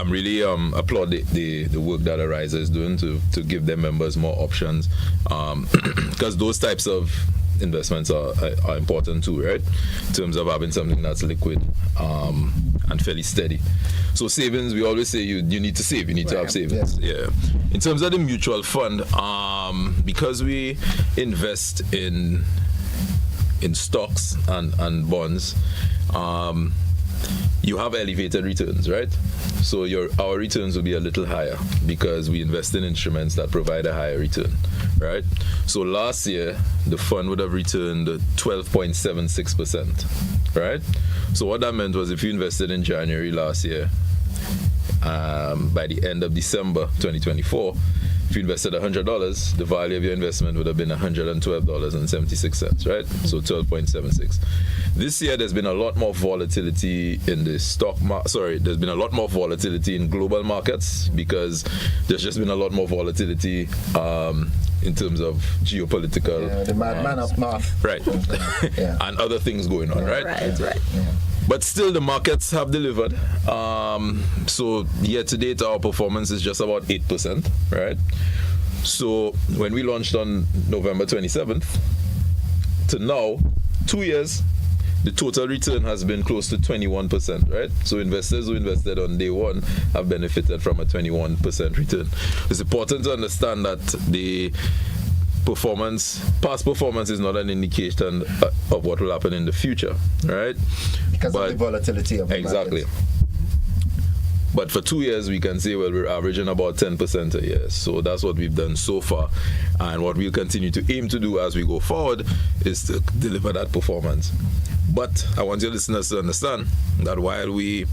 really applaud the work that Ariza is doing to give their members more options, because those types of investments are important too, right? In terms of having something that's liquid and fairly steady. So savings, we always say you need to save, you need to have savings. Yeah. In terms of the mutual fund, because we invest in stocks and bonds, you have elevated returns, right? So our returns will be a little higher because we invest in instruments that provide a higher return, right? So last year, the fund would have returned 12.76%, right? So what that meant was if you invested in January last year, by the end of December 2024, if you invested $100, the value of your investment would have been $112.76, right? So 12.76. This year, there's been a lot more volatility in the stock market. There's been a lot more volatility in global markets because there's just been a lot more volatility in terms of geopolitical. The madman of North. Right. And other things going on, right? Right. But still, the markets have delivered. So year to date, our performance is just about 8%, right? So when we launched on November 27th, to now, 2 years, the total return has been close to 21%, right? So investors who invested on day one have benefited from a 21% return. It's important to understand that the past performance is not an indication of what will happen in the future, right? Because of the volatility of the exactly. markets. But for 2 years, we can say, well, we're averaging about 10% a year. So that's what we've done so far. And what we'll continue to aim to do as we go forward is to deliver that performance. But I want your listeners to understand that while we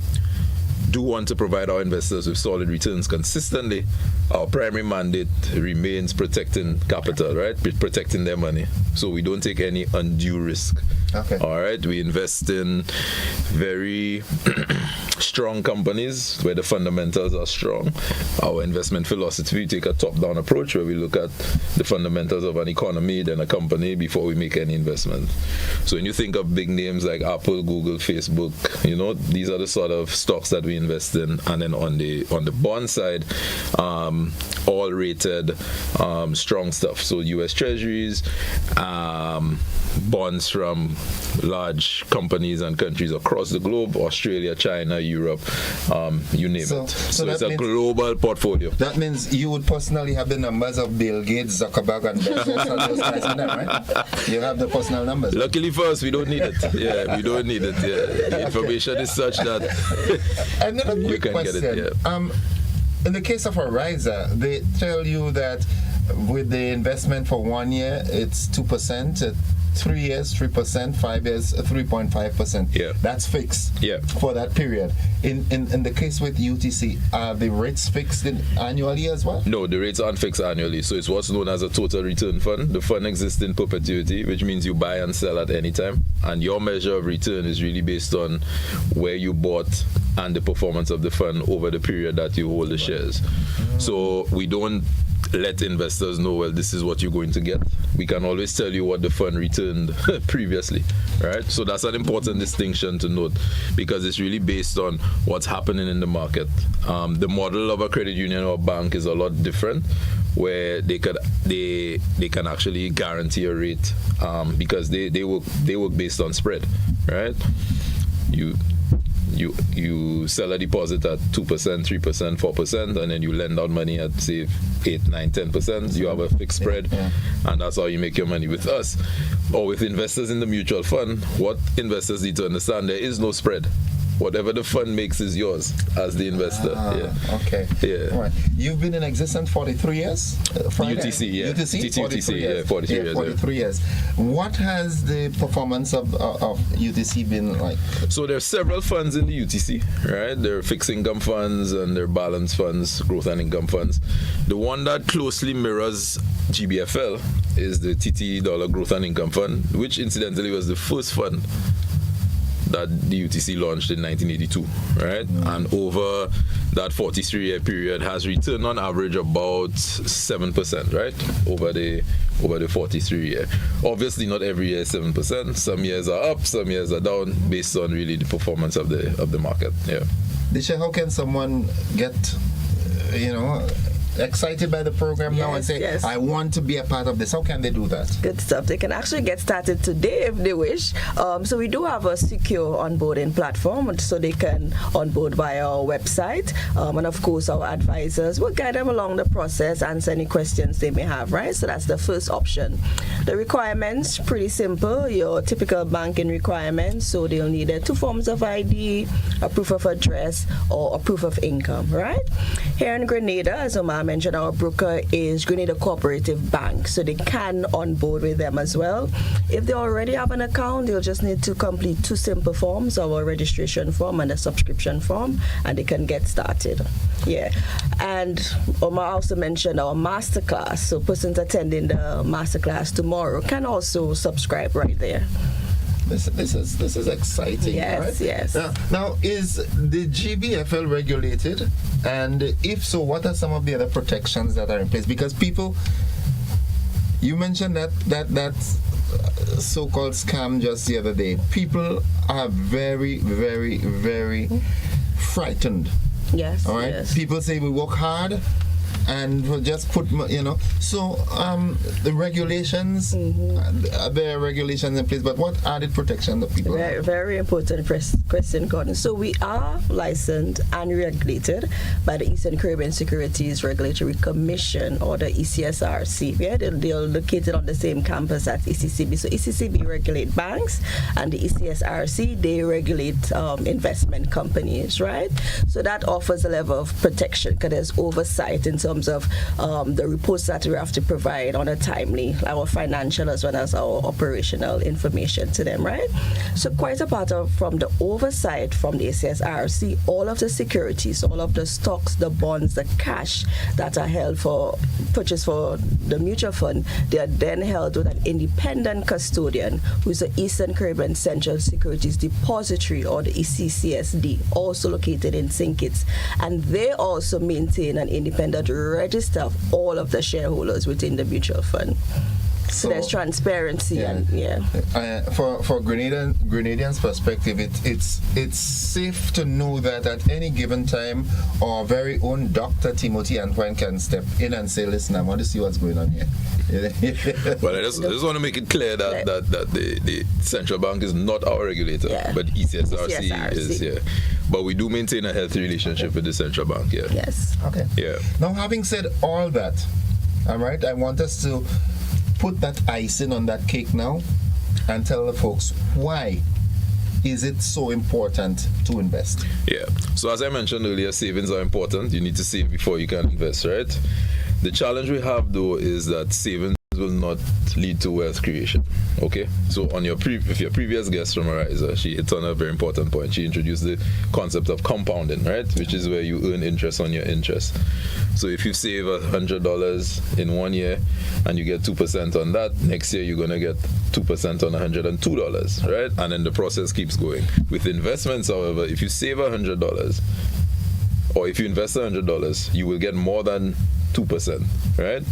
do want to provide our investors with solid returns consistently, our primary mandate remains protecting capital, right? Protecting their money. So we don't take any undue risk. Okay. All right. We invest in very strong companies where the fundamentals are strong. Our investment philosophy, we take a top-down approach where we look at the fundamentals of an economy, then a company before we make any investment. So when you think of big names like Apple, Google, Facebook, you know, these are the sort of stocks that we invest in. And then on the bond side, all rated, strong stuff. So U.S. Treasuries, bonds from large companies and countries across the globe, Australia, China, Europe, you name it. So it's a global portfolio. That means you would personally have the numbers of Bill Gates, Zuckerberg, and Bezos and those guys in there, right? You have the personal numbers. Luckily for us, we don't need it. Yeah, we don't need it. Yeah. The information is such that you can question. get it. Yeah. In the case of Ariza, they tell you that with the investment for 1 year, it's 2%. 3 years, 3%, 5 years, 3.5%. Yeah. That's fixed for that period. In the case with UTC, are the rates fixed annually as well? No, the rates aren't fixed annually. So it's what's known as a total return fund. The fund exists in perpetuity, which means you buy and sell at any time. And your measure of return is really based on where you bought and the performance of the fund over the period that you hold the shares. So we don't let investors know, well, this is what you're going to get. We can always tell you what the fund returned previously, right? So that's an important distinction to note, because it's really based on what's happening in the market. The model of a credit union or bank is a lot different, where they can actually guarantee a rate, because they work based on spread, right? You sell a deposit at 2%, 3%, 4%, and then you lend out money at, say, 8, 9, 10%. You have a fixed spread, and that's how you make your money. With us, or with investors in the mutual fund, what investors need to understand, there is no spread. Whatever the fund makes is yours as the investor. Okay. Yeah. All right. You've been in existence 43 years? UTC, yeah. UTC? 43 years. Yeah, 43 years. 43 years. What has the performance of UTC been like? So there are several funds in the UTC, right? There are fixed income funds and there are balance funds, growth and income funds. The one that closely mirrors GBFL is the TT Dollar Growth and Income Fund, which incidentally was the first fund that the UTC launched in 1982, right? And over that 43-year period has returned on average about 7%, right? Over the 43 year. Obviously, not every year is 7%. Some years are up, some years are down, based on really the performance of the market. Yeah. Disha, how can someone get, excited by the program now and say, I want to be a part of this? How can they do that? Good stuff. They can actually get started today if they wish. So we do have a secure onboarding platform, so they can onboard via our website. And of course, our advisors will guide them along the process, answer any questions they may have, right? So that's the first option. The requirements, pretty simple. Your typical banking requirements. So they'll need 2 forms of ID, a proof of address, or a proof of income, right? Here in Grenada, as Omar mentioned, our broker is Grenada Cooperative Bank, so they can onboard with them as well. If they already have an account, they'll just need to complete 2 simple forms, our registration form and a subscription form, and they can get started. Yeah, and Omar also mentioned our masterclass, so persons attending the masterclass tomorrow can also subscribe right there. This is exciting. Yes, right? yes. Now, is the GBFL regulated? And if so, what are some of the other protections that are in place? Because people, you mentioned that so-called scam just the other day. People are very, very, very frightened. Yes. All right. Yes. People say we work hard, and we'll just put, so the regulations, there are regulations in place, but what added protection that people Very, have? very important question, Gordon. So we are licensed and regulated by the Eastern Caribbean Securities Regulatory Commission, or the ECSRC. Yeah, they're located on the same campus as ECCB. So ECCB regulate banks, and the ECSRC, they regulate investment companies, right? So that offers a level of protection because there's oversight in terms of the reports that we have to provide on a timely, our financial as well as our operational information to them, right? So quite apart from the oversight from the ECSRC, all of the securities, all of the stocks, the bonds, the cash that are held for purchase for the mutual fund, they are then held with an independent custodian who is the Eastern Caribbean Central Securities Depository, or the ECCSD, also located in St. Kitts, and they also maintain an independent register of all of the shareholders within the mutual fund. So there's transparency, and for Grenadians' perspective, it's safe to know that at any given time, our very own Dr. Timothy Antoine can step in and say, "Listen, I want to see what's going on here." Well, I just want to make it clear that the central bank is not our regulator, but ECSRC is here. But we do maintain a healthy relationship with the central bank. Yeah. Yes. Okay. Yeah. Now, having said all that, all right, I want us to put that icing on that cake now and tell the folks why is it so important to invest. Yeah. So as I mentioned earlier, savings are important. You need to save before you can invest, right? The challenge we have though is that savings will not lead to wealth creation. Okay, so on your previous guest from Ariza, she hit on a very important point. She introduced the concept of compounding, right, which is where you earn interest on your interest. So if you save $100 in 1 year and you get 2% on that, next year you're gonna get 2% on $102, right? And then the process keeps going. With investments, however, if you save $100 or if you invest $100, you will get more than 2%, right?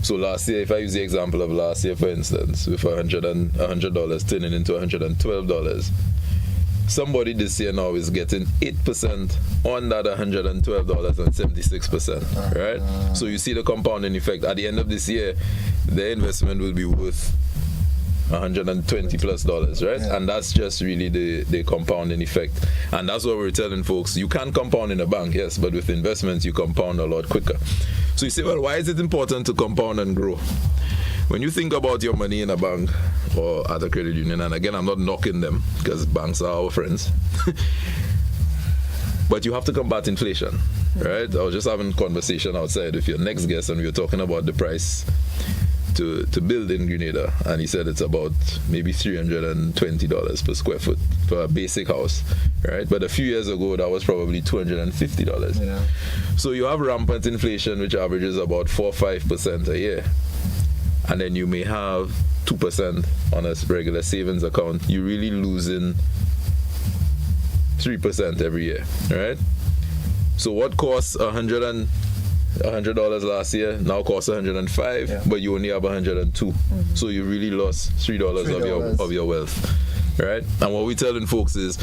So last year, if I use the example of last year, for instance, with $100 turning into $112, somebody this year now is getting 8% on that $112.76%, right? So you see the compounding effect. At the end of this year, their investment will be worth $120+, right? Yeah. And that's just really the compounding effect. And that's what we're telling folks. You can compound in a bank, yes, but with investments, you compound a lot quicker. So you say, well, why is it important to compound and grow? When you think about your money in a bank or at a credit union, and again, I'm not knocking them because banks are our friends, but you have to combat inflation, right? I was just having a conversation outside with your next guest, and we were talking about the price to build in Grenada, and he said it's about maybe $320 per square foot for a basic house, right? But a few years ago, that was probably $250. Yeah. So you have rampant inflation, which averages about 4 or 5% a year, and then you may have 2% on a regular savings account. You're really losing 3% every year, right? So what costs $100 last year now costs $105, but you only have $102. So you really lost $3 of your wealth, right? And what we're telling folks is,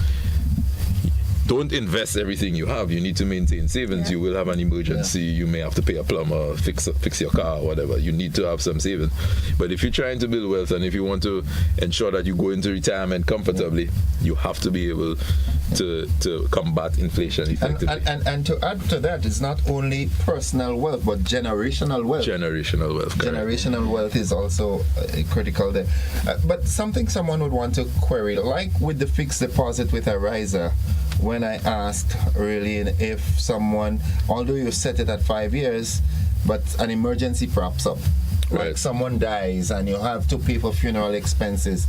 don't invest everything you have. You need to maintain savings. You will have an emergency. You may have to pay a plumber, fix your car, or whatever. You need to have some savings. But if you're trying to build wealth, and if you want to ensure that you go into retirement comfortably, you have to be able to combat inflation effectively. And to add to that, it's not only personal wealth, but generational wealth. Generational wealth. Correct. Generational wealth is also critical there. But something someone would want to query, like with the fixed deposit with Ariza, when I asked really if someone, although you set it at 5 years, but an emergency props up, like someone dies and you have to pay for funeral expenses,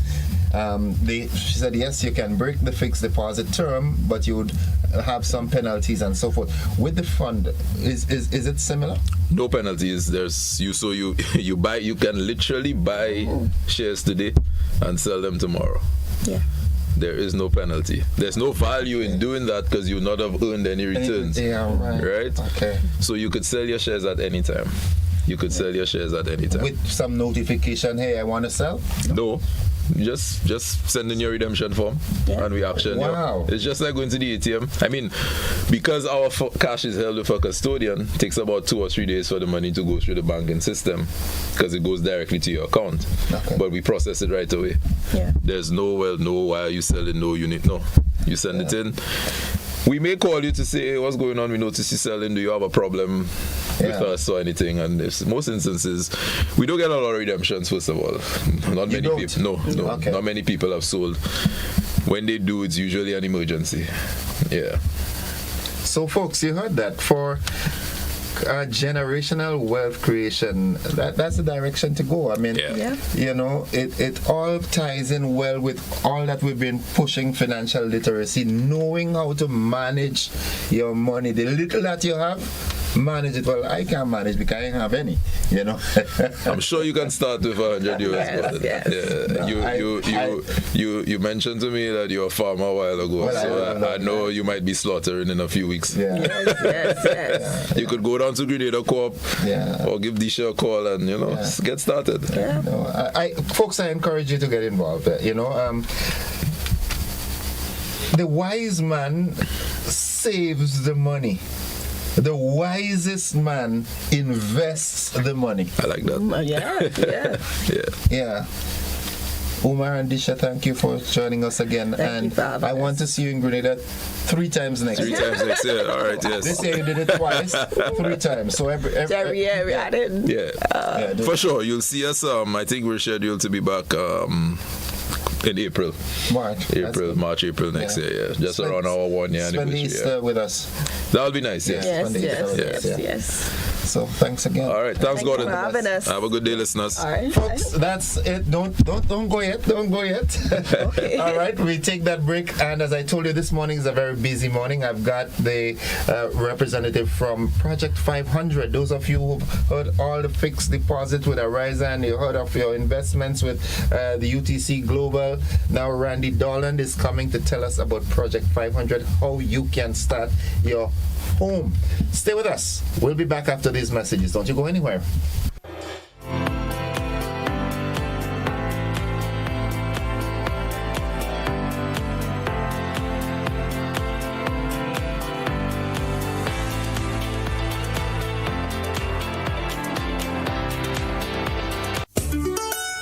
she said yes, you can break the fixed deposit term, but you would have some penalties and so forth. With the fund, is it similar? No penalties. You can literally buy shares today and sell them tomorrow. Yeah. There is no penalty. There's no value in doing that because you not have earned any returns. Right? Okay. So you could sell your shares at any time. With some notification, hey, I want to sell? No. Just send in your redemption form and we action. Wow. It's just like going to the ATM. I mean, because our cash is held with a custodian, it takes about 2 or 3 days for the money to go through the banking system because it goes directly to your account. Okay. But we process it right away. Yeah. There's no, why are you selling? No, you need, no. You send it in. We may call you to say, hey, what's going on? We notice you selling. Do you have a problem with us or anything? And most instances, we don't get a lot of redemptions, first of all. Not many people. No. Okay. Not many people have sold. When they do, it's usually an emergency. Yeah. So, folks, you heard that. For generational wealth creation, that's the direction to go. I mean, you know, it all ties in well with all that we've been pushing: financial literacy, knowing how to manage your money. The little that you have, manage it. Well, I can't manage because I don't have any, you know. I'm sure you can start with 100 US. You mentioned to me that you're a farmer a while ago, so I know you might be slaughtering in a few weeks. Yes. You could go down to Grenada Co-op or give Disha a call and, you know, get started. Folks, I encourage you to get involved. You know, the wise man saves the money. The wisest man invests the money. I like that. Yeah. Umar and Disha, thank you for joining us again. Thank you, I want to see you in Grenada 3 times next year. 3 times next year. All right, yes. This year you did it twice, 3 times. So every year we had it. Yeah. For sure. You'll see us. I think we're scheduled to be back in April. March, April next year. Just around our 1 year anniversary. Spend Easter with us. That'll be nice. Yes. So thanks again. All right. Thanks, Gordon. For having us. Have a good day, listeners. All right. Folks, that's it. Don't go yet. Don't go yet. Okay. All right. We take that break. And as I told you, this morning is a very busy morning. I've got the representative from Project 500. Those of you who've heard all the fixed deposit with Ariza and you heard of your investments with the UTC Global. Now Randy Dolan is coming to tell us about Project 500, how you can start your home. Stay with us. We'll be back after these messages. Don't you go anywhere.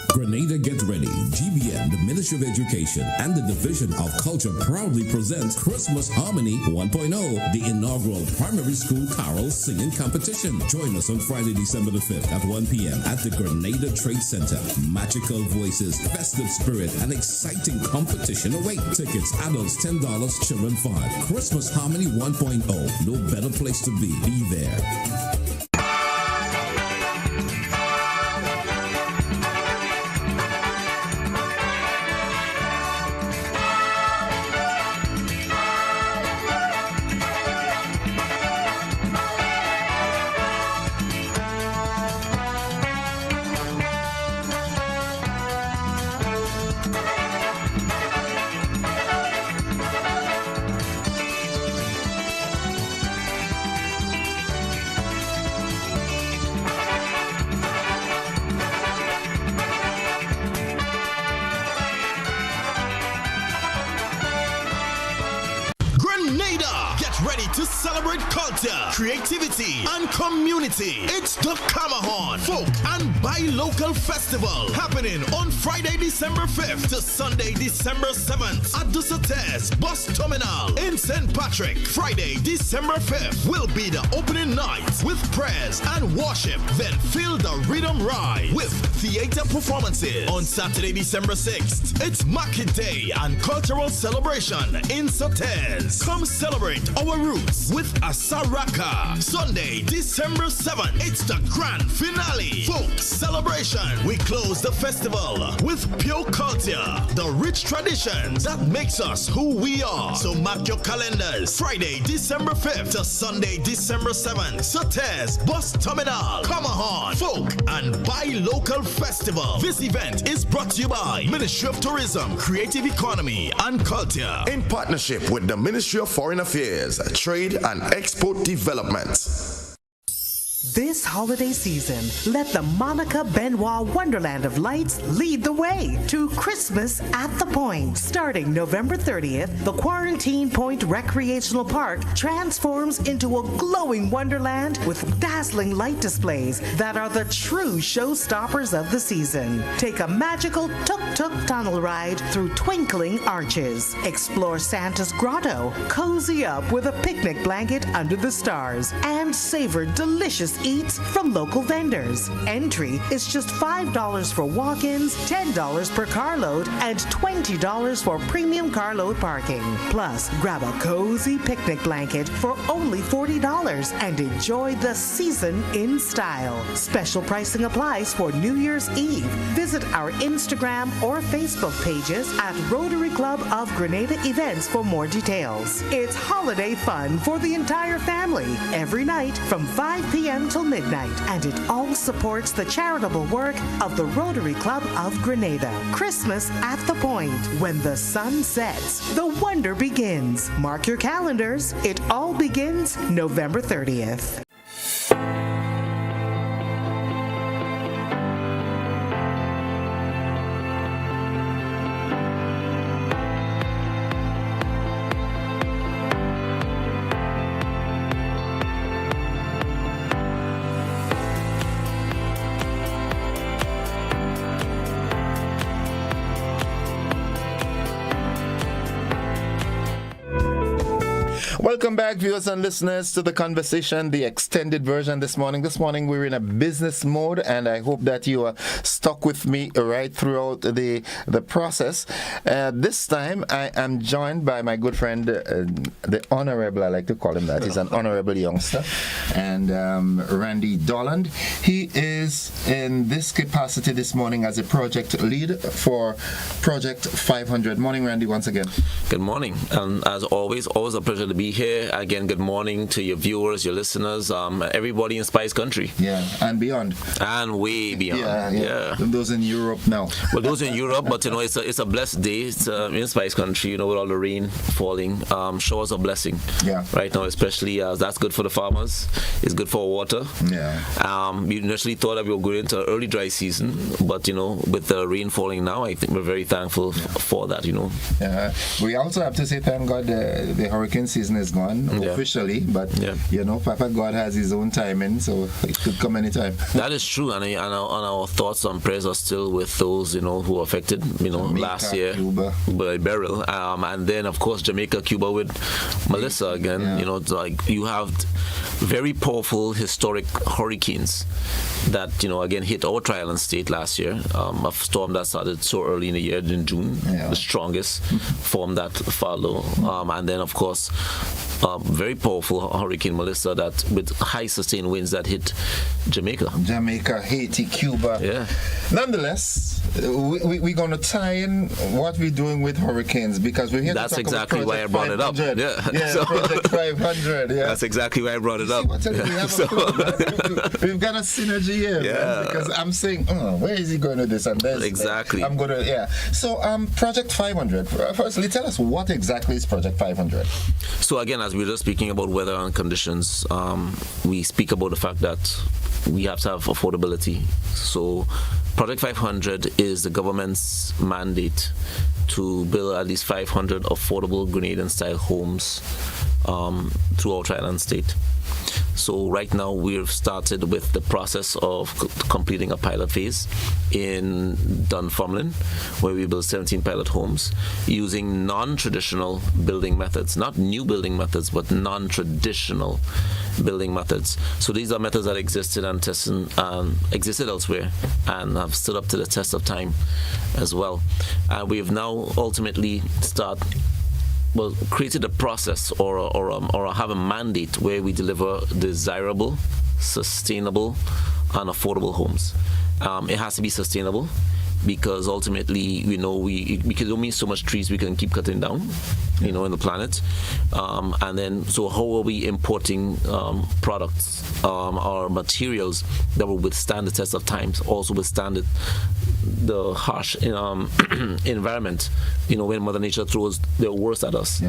Grenada, get ready. GBN, the Ministry of Education, and the Division of Culture proudly presents Christmas Harmony 1.0, the inaugural primary school carol singing competition. Join us on Friday, December the 5th at 1 p.m. at the Grenada Trade Center. Magical voices, festive spirit, and exciting competition await. Tickets, adults $10, children $5. Christmas Harmony 1.0. No better place to be. Be there. To celebrate culture, creativity, and community. It's the Kamahon Folk and Buy Local Festival happening on Friday, December 5th to Sunday, December 7th at the Sates Bus Terminal in St. Patrick. Friday, December 5th will be the opening night with prayers and worship. Then feel the rhythm ride with theater performances. On Saturday, December 6th, it's Market Day and cultural celebration in Sates. Come celebrate our roots with Asaraka. Sunday, December 7th, it's the grand finale. Folk celebration. We close the festival with pure culture, the rich traditions that makes us who we are. So mark your calendars. Friday, December 5th to Sunday, December 7th. Sates Bus Terminal. Kamahon Folk and Buy Local Festival. This event is brought to you by Ministry of Tourism, Creative Economy and Culture in partnership with the Ministry of Foreign Affairs, Trade and Export Development. This holiday season, let the Monica Benoit Wonderland of Lights lead the way to Christmas at the Point. Starting November 30th, the Quarantine Point Recreational Park transforms into a glowing wonderland with dazzling light displays that are the true showstoppers of the season. Take a magical tuk-tuk tunnel ride through twinkling arches. Explore Santa's grotto, cozy up with a picnic blanket under the stars, and savor delicious eats from local vendors. Entry is just $5 for walk-ins, $10 per carload, and $20 for premium carload parking. Plus, grab a cozy picnic blanket for only $40 and enjoy the season in style. Special pricing applies for New Year's Eve. Visit our Instagram or Facebook pages at Rotary Club of Grenada Events for more details. It's holiday fun for the entire family every night from 5 p.m. till midnight, and it all supports the charitable work of the Rotary Club of Grenada. Christmas at the Point. When the sun sets, the wonder begins. Mark your calendars. It all begins November 30th. Welcome back, viewers and listeners, to the conversation, the extended version this morning. This morning we're in a business mode, and I hope that you are stuck with me right throughout the process. This time I am joined by my good friend, the Honorable, I like to call him that. He's an honorable youngster, and Randy Dolland. He is in this capacity this morning as a project lead for Project 500. Morning, Randy, once again. Good morning, and as always a pleasure to be here. Again, good morning to your viewers, your listeners, everybody in Spice Country. Yeah, and beyond. And way beyond. Yeah. Those in Europe now. Well, those in Europe, but it's a blessed day. It's in Spice Country, with all the rain falling. Showers a blessing. Yeah. Right now, especially that's good for the farmers. It's good for water. Yeah. We initially thought that we were going into early dry season, but with the rain falling now, I think we're very thankful for that. Yeah. We also have to say thank God the hurricane season is gone officially, but Papa God has his own timing, so it could come anytime. That is true, and our thoughts and prayers are still with those who were affected. Jamaica, last year by Beryl, and then of course Jamaica, Cuba with Melissa again. You have very powerful historic hurricanes that again hit our tri-island state last year. A storm that started so early in the year in June, the strongest form that followed, and then of course very powerful Hurricane Melissa that with high sustained winds that hit Jamaica, Haiti, Cuba. Yeah. Nonetheless, we're going to tie in what we're doing with hurricanes, because we're here That's to talk exactly about why I brought 500. it up. Yeah. So, Project 500. Yeah. That's exactly why I brought it up. We've got a synergy here. Man, because I'm saying, where is he going with this? And this. Exactly. I'm going to, So, Project 500. Firstly, tell us what exactly is Project 500. So again, as we were just speaking about weather and conditions, we speak about the fact that we have to have affordability. So Project 500 is the government's mandate to build at least 500 affordable Grenadian-style homes throughout our island state. So right now we've started with the process of completing a pilot phase in Dunfermline, where we build 17 pilot homes using non-traditional building methods, not new building methods, but non-traditional building methods. So these are methods that existed and existed elsewhere and have stood up to the test of time as well. We have now ultimately created a process or have a mandate where we deliver desirable, sustainable, and affordable homes. It has to be sustainable, because ultimately, we can only so much trees we can keep cutting down, in the planet. And then, so how are we importing products or materials that will withstand the test of time, also withstand the harsh environment, when Mother Nature throws their worst at us?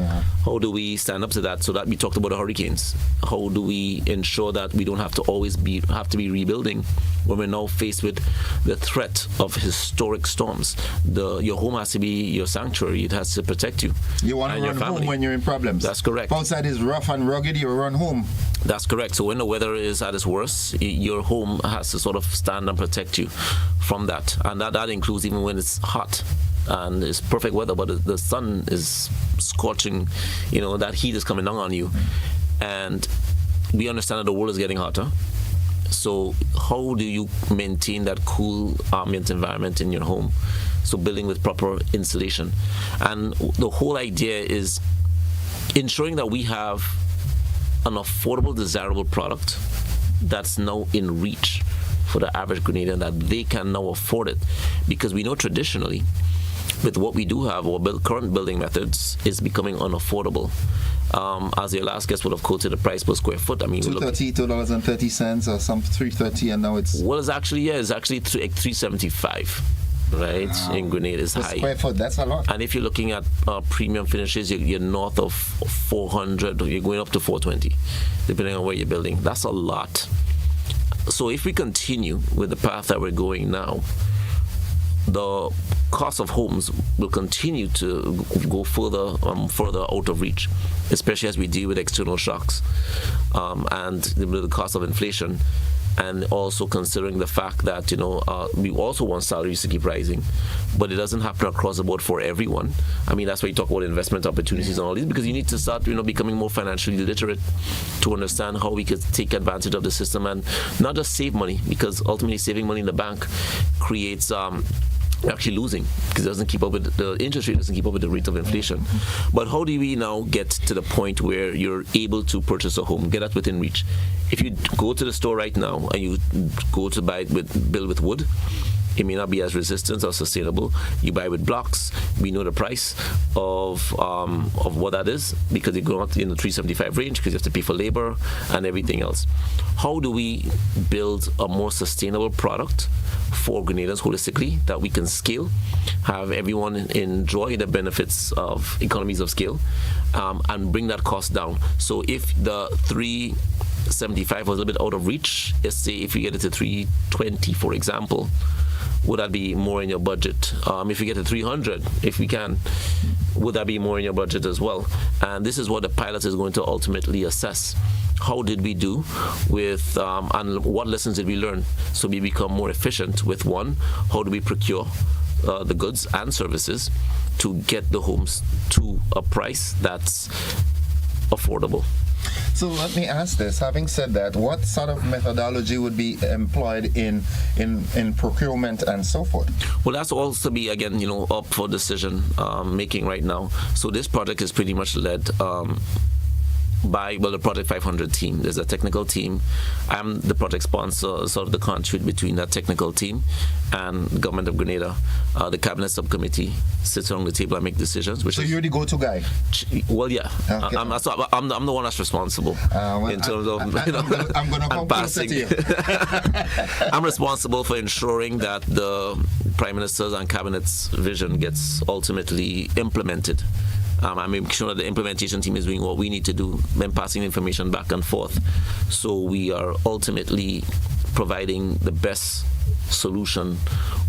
How do we stand up to that? So that we talked about the hurricanes. How do we ensure that we don't have to always have to be rebuilding when we're now faced with the threat of historic storms? Your home has to be your sanctuary. It has to protect you. You want to run home when you're in problems. That's correct. If outside is rough and rugged, you run home. That's correct. So when the weather is at its worst, your home has to sort of stand and protect you from that. And that includes even when it's hot and it's perfect weather, but the sun is scorching, that heat is coming down on you. And we understand that the world is getting hotter. So how do you maintain that cool ambient environment in your home? So building with proper insulation. And the whole idea is ensuring that we have an affordable, desirable product that's now in reach for the average Grenadian, that they can now afford it. Because we know traditionally, with what we do have, our current building methods is becoming unaffordable. As your last guest would have quoted the price per square foot. I mean, $2.30 or some $3.30, and now it's... Well, it's actually $3.75. Right, in Grenada is high. Square foot, that's a lot. And if you're looking at premium finishes, you're north of 400, you're going up to 420, depending on where you're building. That's a lot. So if we continue with the path that we're going now, the cost of homes will continue to go further out of reach, especially as we deal with external shocks and the cost of inflation. And also considering the fact that, we also want salaries to keep rising, but it doesn't happen across the board for everyone. I mean, that's why you talk about investment opportunities and all these, because you need to start, becoming more financially literate to understand how we could take advantage of the system and not just save money, because ultimately saving money in the bank creates actually losing, because it doesn't keep up with the interest rate, doesn't keep up with the rate of inflation. But how do we now get to the point where you're able to purchase a home, get that within reach? If you go to the store right now and you go to build with wood, it may not be as resistant or sustainable. You buy with blocks. We know the price of what that is, because you go up in the $375 range, because you have to pay for labor and everything else. How do we build a more sustainable product for Grenadians holistically that we can scale, have everyone enjoy the benefits of economies of scale, and bring that cost down? So if the $375 was a little bit out of reach, let's say if you get it to $320, for example, would that be more in your budget? If you get to $300, if we can, would that be more in your budget as well? And this is what the pilot is going to ultimately assess. How did we do with, and what lessons did we learn so we become more efficient with one? How do we procure the goods and services to get the homes to a price that's affordable? So let me ask this. Having said that, what sort of methodology would be employed in procurement and so forth? Well, that's also be, again, up for decision making right now. So this project is pretty much led by the Project 500 team. There's a technical team. I'm the project sponsor, sort of the conduit between that technical team and the government of Grenada. The cabinet subcommittee sits around the table and make decisions. So you're the go-to guy? Well, yeah. Okay. I'm the one that's responsible in terms of I'm going to come closer to you. I'm responsible for ensuring that the Prime Minister's and Cabinet's vision gets ultimately implemented. I make sure that the implementation team is doing what we need to do, then passing information back and forth. So we are ultimately providing the best solution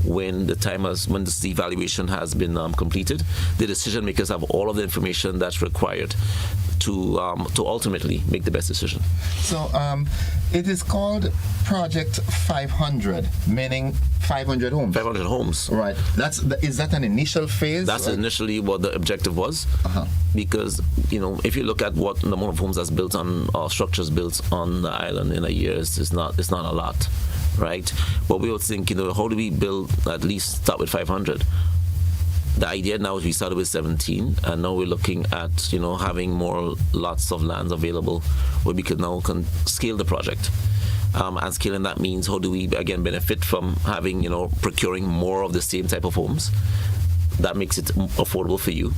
when this evaluation has been completed. The decision makers have all of the information that's required to ultimately make the best decision. So it is called Project 500, meaning 500 homes. 500 homes. Right. Is that an initial phase? That's initially what the objective was. Because if you look at what the amount of homes that's built on structures built on the island in a year, it's not a lot, right? But we would think, how do we build, at least start with 500? The idea now is we started with 17, and now we're looking at having more lots of lands available where we could now scale the project. And scaling that means how do we again benefit from having, procuring more of the same type of homes. That makes it affordable for you.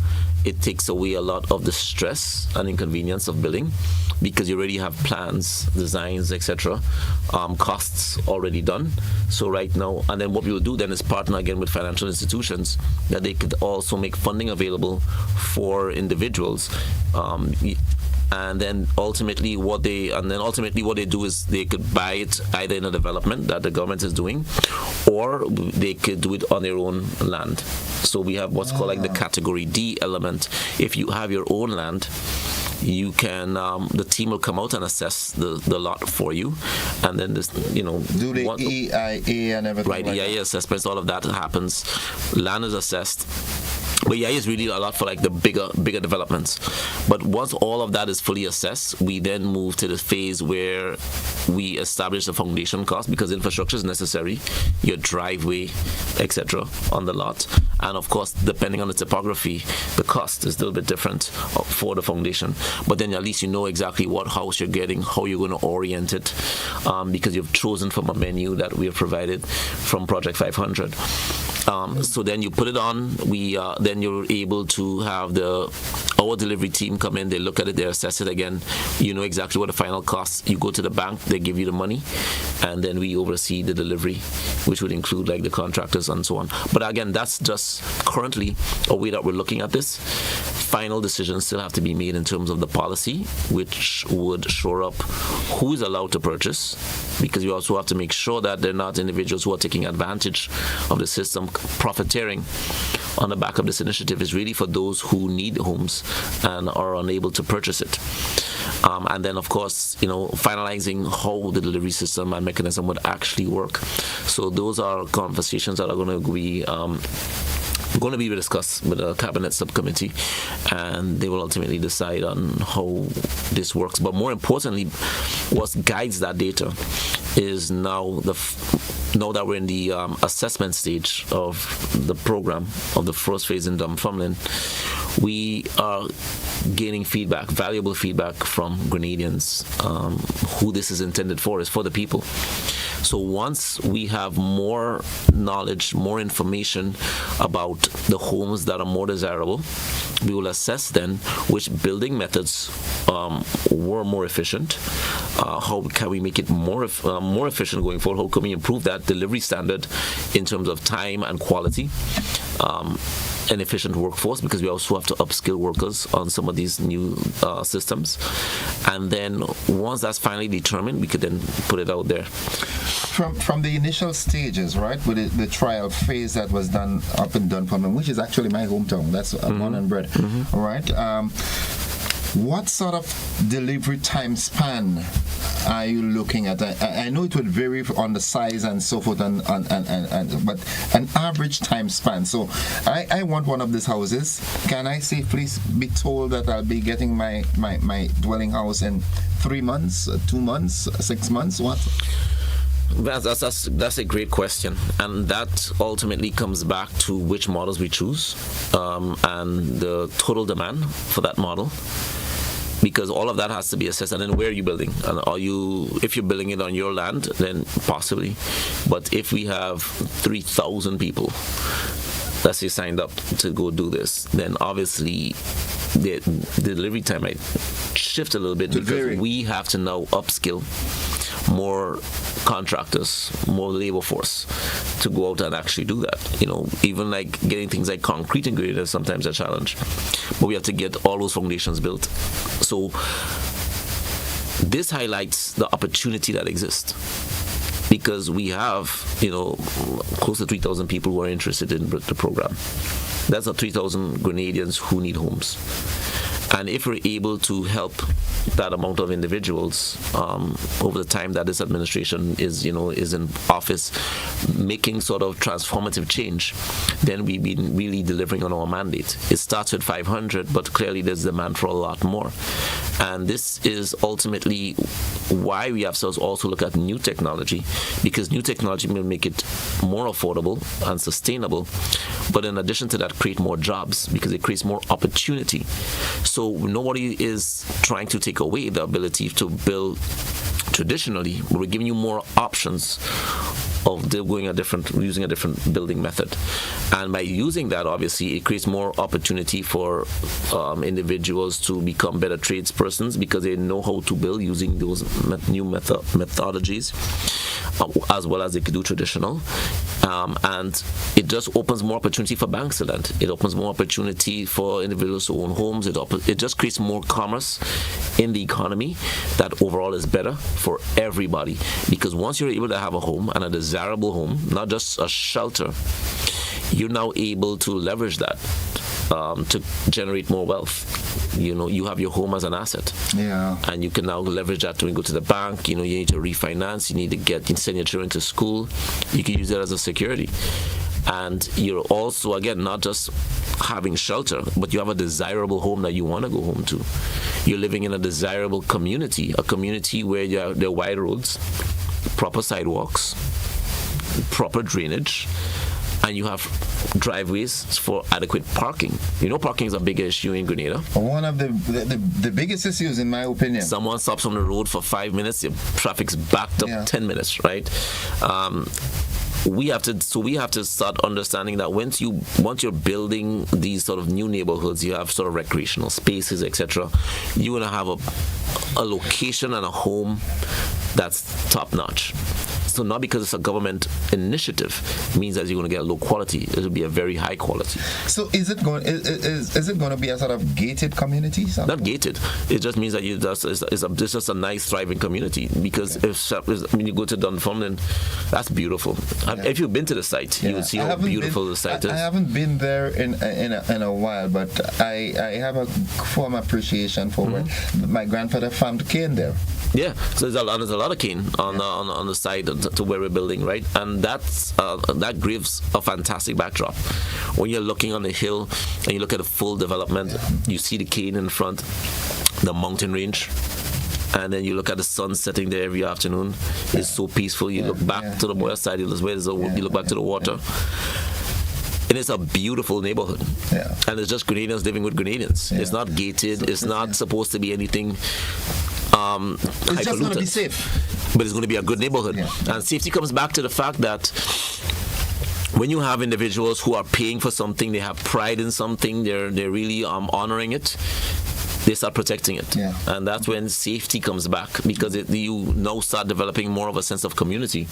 It takes away a lot of the stress and inconvenience of building because you already have plans, designs, etc., costs already done. So right now, and then what we will do then is partner again with financial institutions that they could also make funding available for individuals. And then ultimately what they do is they could buy it either in a development that the government is doing, or they could do it on their own land. So we have what's called like the category D element. If you have your own land, you can the team will come out and assess the lot for you, and then this do the EIA and everything, right? EIA assessments, all of that happens. Land is assessed. But EIA is really a lot for like the bigger developments. But once all of that is fully assessed, we then move to the phase where we establish the foundation cost, because infrastructure is necessary, your driveway, etc. on the lot. And of course, depending on the topography, the cost is a little bit different for the foundation. But then at least you know exactly what house you're getting, how you're going to orient it, because you've chosen from a menu that we have provided from Project 500. So then you put it on. Then you're able to have our delivery team come in. They look at it. They assess it again. You know exactly what the final cost. You go to the bank. They give you the money, and then we oversee the delivery, which would include like the contractors and so on. But again, that's just currently a way that we're looking at this. Final decisions still have to be made in terms of the policy, which would shore up who is allowed to purchase, because you also have to make sure that they're not individuals who are taking advantage of the system, profiteering on the back of this initiative. Is really for those who need homes and are unable to purchase it. And then, of course, finalizing how the delivery system and mechanism would actually work. So those are conversations that are going to be discussed with a cabinet subcommittee, and they will ultimately decide on how this works. But more importantly, what guides that data is now that we're in the assessment stage of the program of the first phase in Dunfermline, we are gaining valuable feedback from Grenadians. Who this is intended for is for the people. So once we have more knowledge, more information about the homes that are more desirable, we will assess then which building methods were more efficient. How can we make it more efficient going forward? How can we improve that delivery standard in terms of time and quality? An efficient workforce, because we also have to upskill workers on some of these new systems. And then once that's finally determined, we could then put it out there. From the initial stages, right, with the trial phase that was done up in Dunfermline, which is actually my hometown. That's born and bred, all right? What sort of delivery time span are you looking at? I know it would vary on the size and so forth, but an average time span. So I want one of these houses. Can I safely be told that I'll be getting my dwelling house in 3 months, 2 months, 6 months? What? That's a great question, and that ultimately comes back to which models we choose and the total demand for that model, because all of that has to be assessed. And then where are you building? And if you're building it on your land, then possibly. But if we have 3,000 people, let's say, signed up to go do this, then obviously the delivery time might shift a little bit, because we have to now upskill more contractors, more labor force to go out and actually do that. Even like getting things like concrete in Grenada is sometimes a challenge, but we have to get all those foundations built. So this highlights the opportunity that exists, because we have close to 3,000 people who are interested in the program. That's 3,000 Grenadians who need homes. And if we're able to help that amount of individuals over the time that this administration is in office, making sort of transformative change, then we've been really delivering on our mandate. It starts with 500, but clearly there's demand for a lot more. And this is ultimately why we have to also look at new technology, because new technology will make it more affordable and sustainable, but in addition to that, create more jobs, because it creates more opportunity. So nobody is trying to take away the ability to traditionally, but we're giving you more options of using a different building method. And by using that, obviously, it creates more opportunity for individuals to become better tradespersons because they know how to build using those new methodologies, as well as they could do traditional. And it just opens more opportunity for banks to lend. It opens more opportunity for individuals to own homes. It just creates more commerce in the economy that overall is better for everybody. Because once you're able to have a home, and a desirable home, not just a shelter, you're now able to leverage that to generate more wealth. You have your home as an asset. Yeah. And you can now leverage that when you go to the bank. You need to refinance. You need to send your children to school. You can use it as a security. And you're also, again, not just having shelter, but you have a desirable home that you want to go home to. You're living in a desirable community, a community where there are wide roads, proper sidewalks, proper drainage, and you have driveways for adequate parking. Parking is a big issue in Grenada. One of the biggest issues, in my opinion. Someone stops on the road for 5 minutes, your traffic's backed up 10 minutes, right? We have to start understanding that once you're building these sort of new neighborhoods, you have sort of recreational spaces, etc. You're gonna have a location and a home that's top notch. So not because it's a government initiative means that you're going to get low quality. It will be a very high quality. So is it going to be a sort of gated community? Not gated. It just means that it's just a nice, thriving community. Because when you go to Dunfermline, that's beautiful. Yeah. If you've been to the site, you will see how beautiful the site is. I haven't been there in a while, but I have a firm appreciation for where my grandfather farmed cane there. Yeah, so there's a lot of cane on the side to where we're building, right? And that gives a fantastic backdrop. When you're looking on the hill and you look at the full development, you see the cane in front, the mountain range, and then you look at the sun setting there every afternoon. It's so peaceful. You look back to the west side, you look back to the water. And it's a beautiful neighborhood. Yeah. And it's just Grenadians living with Grenadians. Yeah. It's not gated. It's not supposed to be anything it's just going to be safe. But it's going to be a good neighborhood. Yeah. And safety comes back to the fact that when you have individuals who are paying for something, they have pride in something, they're really honoring it, they start protecting it. Yeah. And that's when safety comes back, because you now start developing more of a sense of community,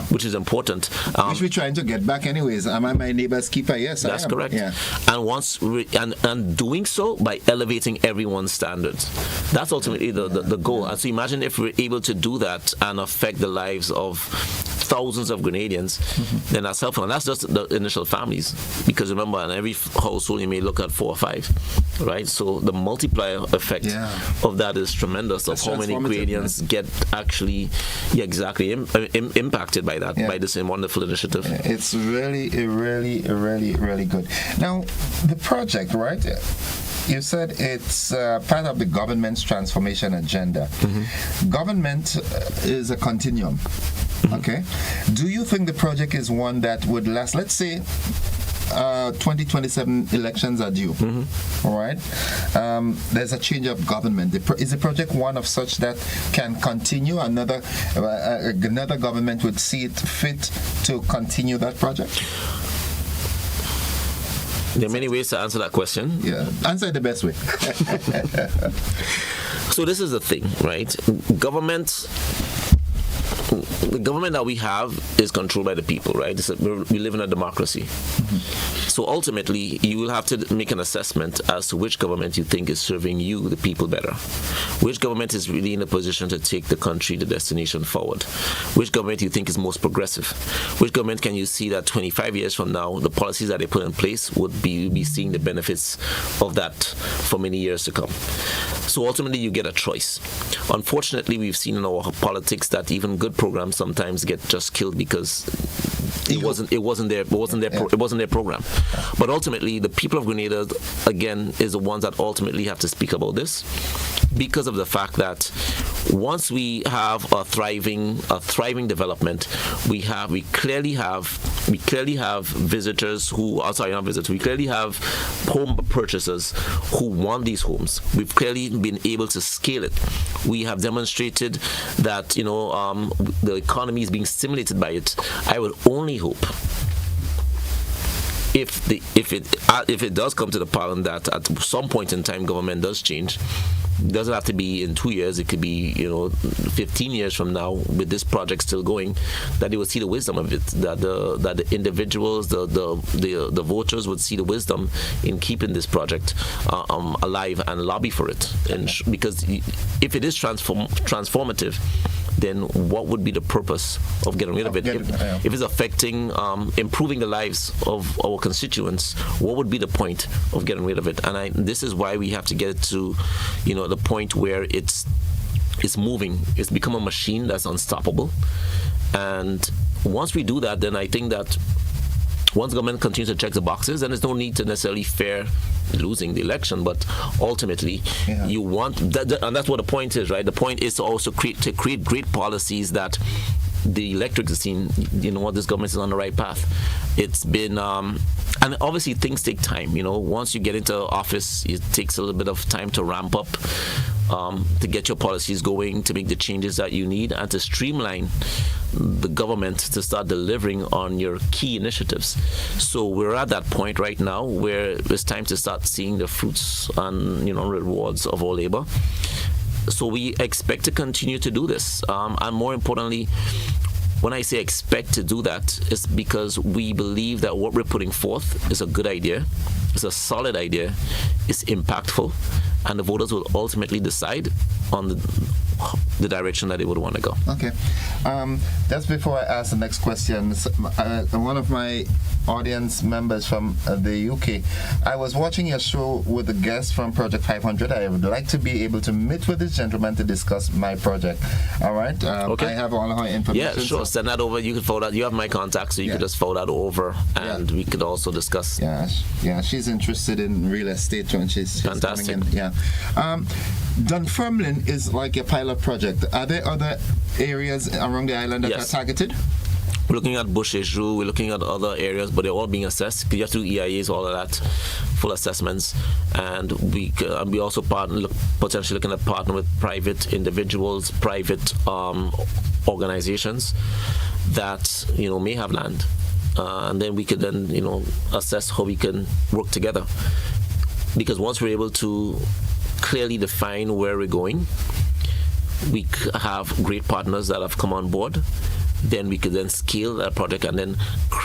which is important. Which we're trying to get back anyways. Am I my neighbor's keeper? Yes, that's correct. Yeah. And and doing so by elevating everyone's standards. That's ultimately the goal. And so imagine if we're able to do that and affect the lives of thousands of Grenadians, then that's helpful. And that's just the initial families. Because remember, in every household you may look at 4 or 5, right? So the multiplier effect of that is tremendous. Of how many Grenadians get actually impacted by that, by this wonderful initiative. It's really good. Now, the project, right? You said it's part of the government's transformation agenda. Government is a continuum. Okay. Do you think the project is one that would last? Let's say 2027 elections are due. All right. There's a change of government. Is the project one of such that can continue? Another government would see it fit to continue that project? There are many ways to answer that question. Yeah, answer it the best way. So this is the thing, right? The government that we have is controlled by the people, right? We live in a democracy. So ultimately, you will have to make an assessment as to which government you think is serving you, the people, better. Which government is really in a position to take the country, the destination forward? Which government you think is most progressive? Which government can you see that 25 years from now, the policies that they put in place would be seeing the benefits of that for many years to come? So ultimately, you get a choice. Unfortunately, we've seen in our politics that even good programs sometimes get just killed because it wasn't their program. But ultimately, the people of Grenada, again, is the ones that ultimately have to speak about this, because of the fact that once we have a thriving development, we clearly have we clearly have visitors who, not visitors, we clearly have home purchasers who want these homes. We've clearly been able to scale it. We have demonstrated that, the economy is being stimulated by it. I would only hope if it does come to the parliament that at some point in time government does change. It doesn't have to be in 2 years. It could be 15 years from now with this project still going, that they will see the wisdom of it, that the individuals, the voters would see the wisdom in keeping this project alive and lobby for it. And because if it is transformative, then what would be the purpose of getting rid of it? If it's affecting, improving the lives of our constituents, what would be the point of getting rid of it? And this is why we have to get it to, the point where it's moving. It's become a machine that's unstoppable. And once we do that, then I think that once government continues to check the boxes, then there's no need to necessarily fear losing the election, but ultimately you want that, and that's what the point is, right? The point is to also create great policies that the electric scene, this government is on the right path. It's been, and obviously things take time. Once you get into office, it takes a little bit of time to ramp up, to get your policies going, to make the changes that you need, and to streamline the government to start delivering on your key initiatives. So we're at that point right now where it's time to start seeing the fruits and rewards of our labor. So we expect to continue to do this, and more importantly, when I say expect to do that, it's because we believe that what we're putting forth is a good idea, it's a solid idea, it's impactful, and the voters will ultimately decide on the direction that they would want to go. Okay. Just before I ask the next question, one of my audience members from the UK, I was watching your show with a guest from Project 500. I would like to be able to meet with this gentleman to discuss my project. All right? Okay. I have all her information. Yeah, sure. Send that over. You can forward that. You have my contact, so you can just forward that over, and we could also discuss. Yeah, she's interested in real estate when she's fantastic. Coming in. Yeah. Dunfermline is like a pilot project. Are there other areas around the island that are targeted? We're looking at Bush-Ejru, we're looking at other areas, but they're all being assessed. You have to do EIAs, all of that, full assessments. And we also potentially looking at partner with private individuals, private organizations that may have land. And then we could then assess how we can work together. Because once we're able to clearly define where we're going, we have great partners that have come on board. Then we could then scale that project and then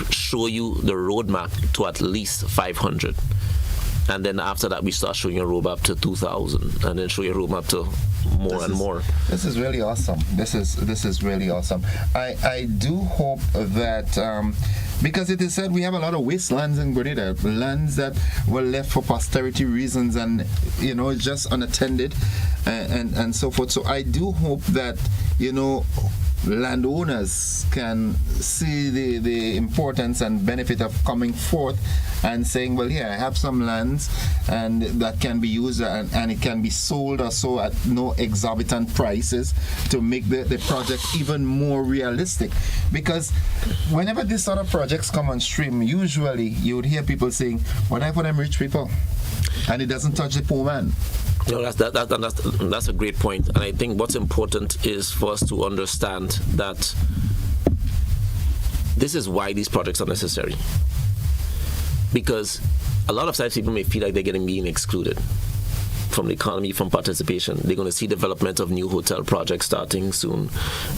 show you the roadmap to at least 500. And then after that, we start showing a roadmap to 2,000, and then show you a roadmap to more and more. This is really awesome. This is really awesome. I do hope that because it is said we have a lot of wastelands in Grenada, lands that were left for posterity reasons and just unattended and so forth. So I do hope that landowners can see the importance and benefit of coming forth and saying, well, I have some lands and that can be used and it can be sold or so at no exorbitant prices to make the project even more realistic. Because whenever this sort of projects come on stream, usually you would hear people saying, what I for them rich people? And it doesn't touch the poor man. That's a great point. And I think what's important is for us to understand that this is why these projects are necessary. Because a lot of times people may feel like they're being excluded from the economy, from participation. They're going to see development of new hotel projects starting soon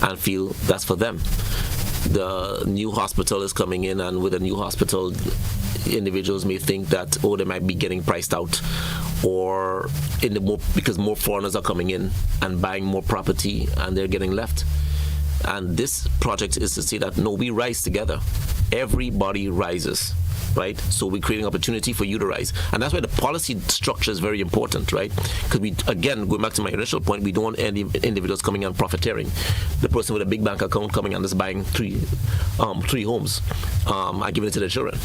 and feel that's for them. The new hospital is coming in, and with a new hospital, individuals may think that they might be getting priced out, or because more foreigners are coming in and buying more property and they're getting left. And this project is to say that no, we rise together. Everybody rises, right? So we're creating opportunity for you to rise. And that's why the policy structure is very important, right? Because we, again, going back to my initial point, we don't want any individuals coming and profiteering. The person with a big bank account coming and just buying three homes, and giving it to their children.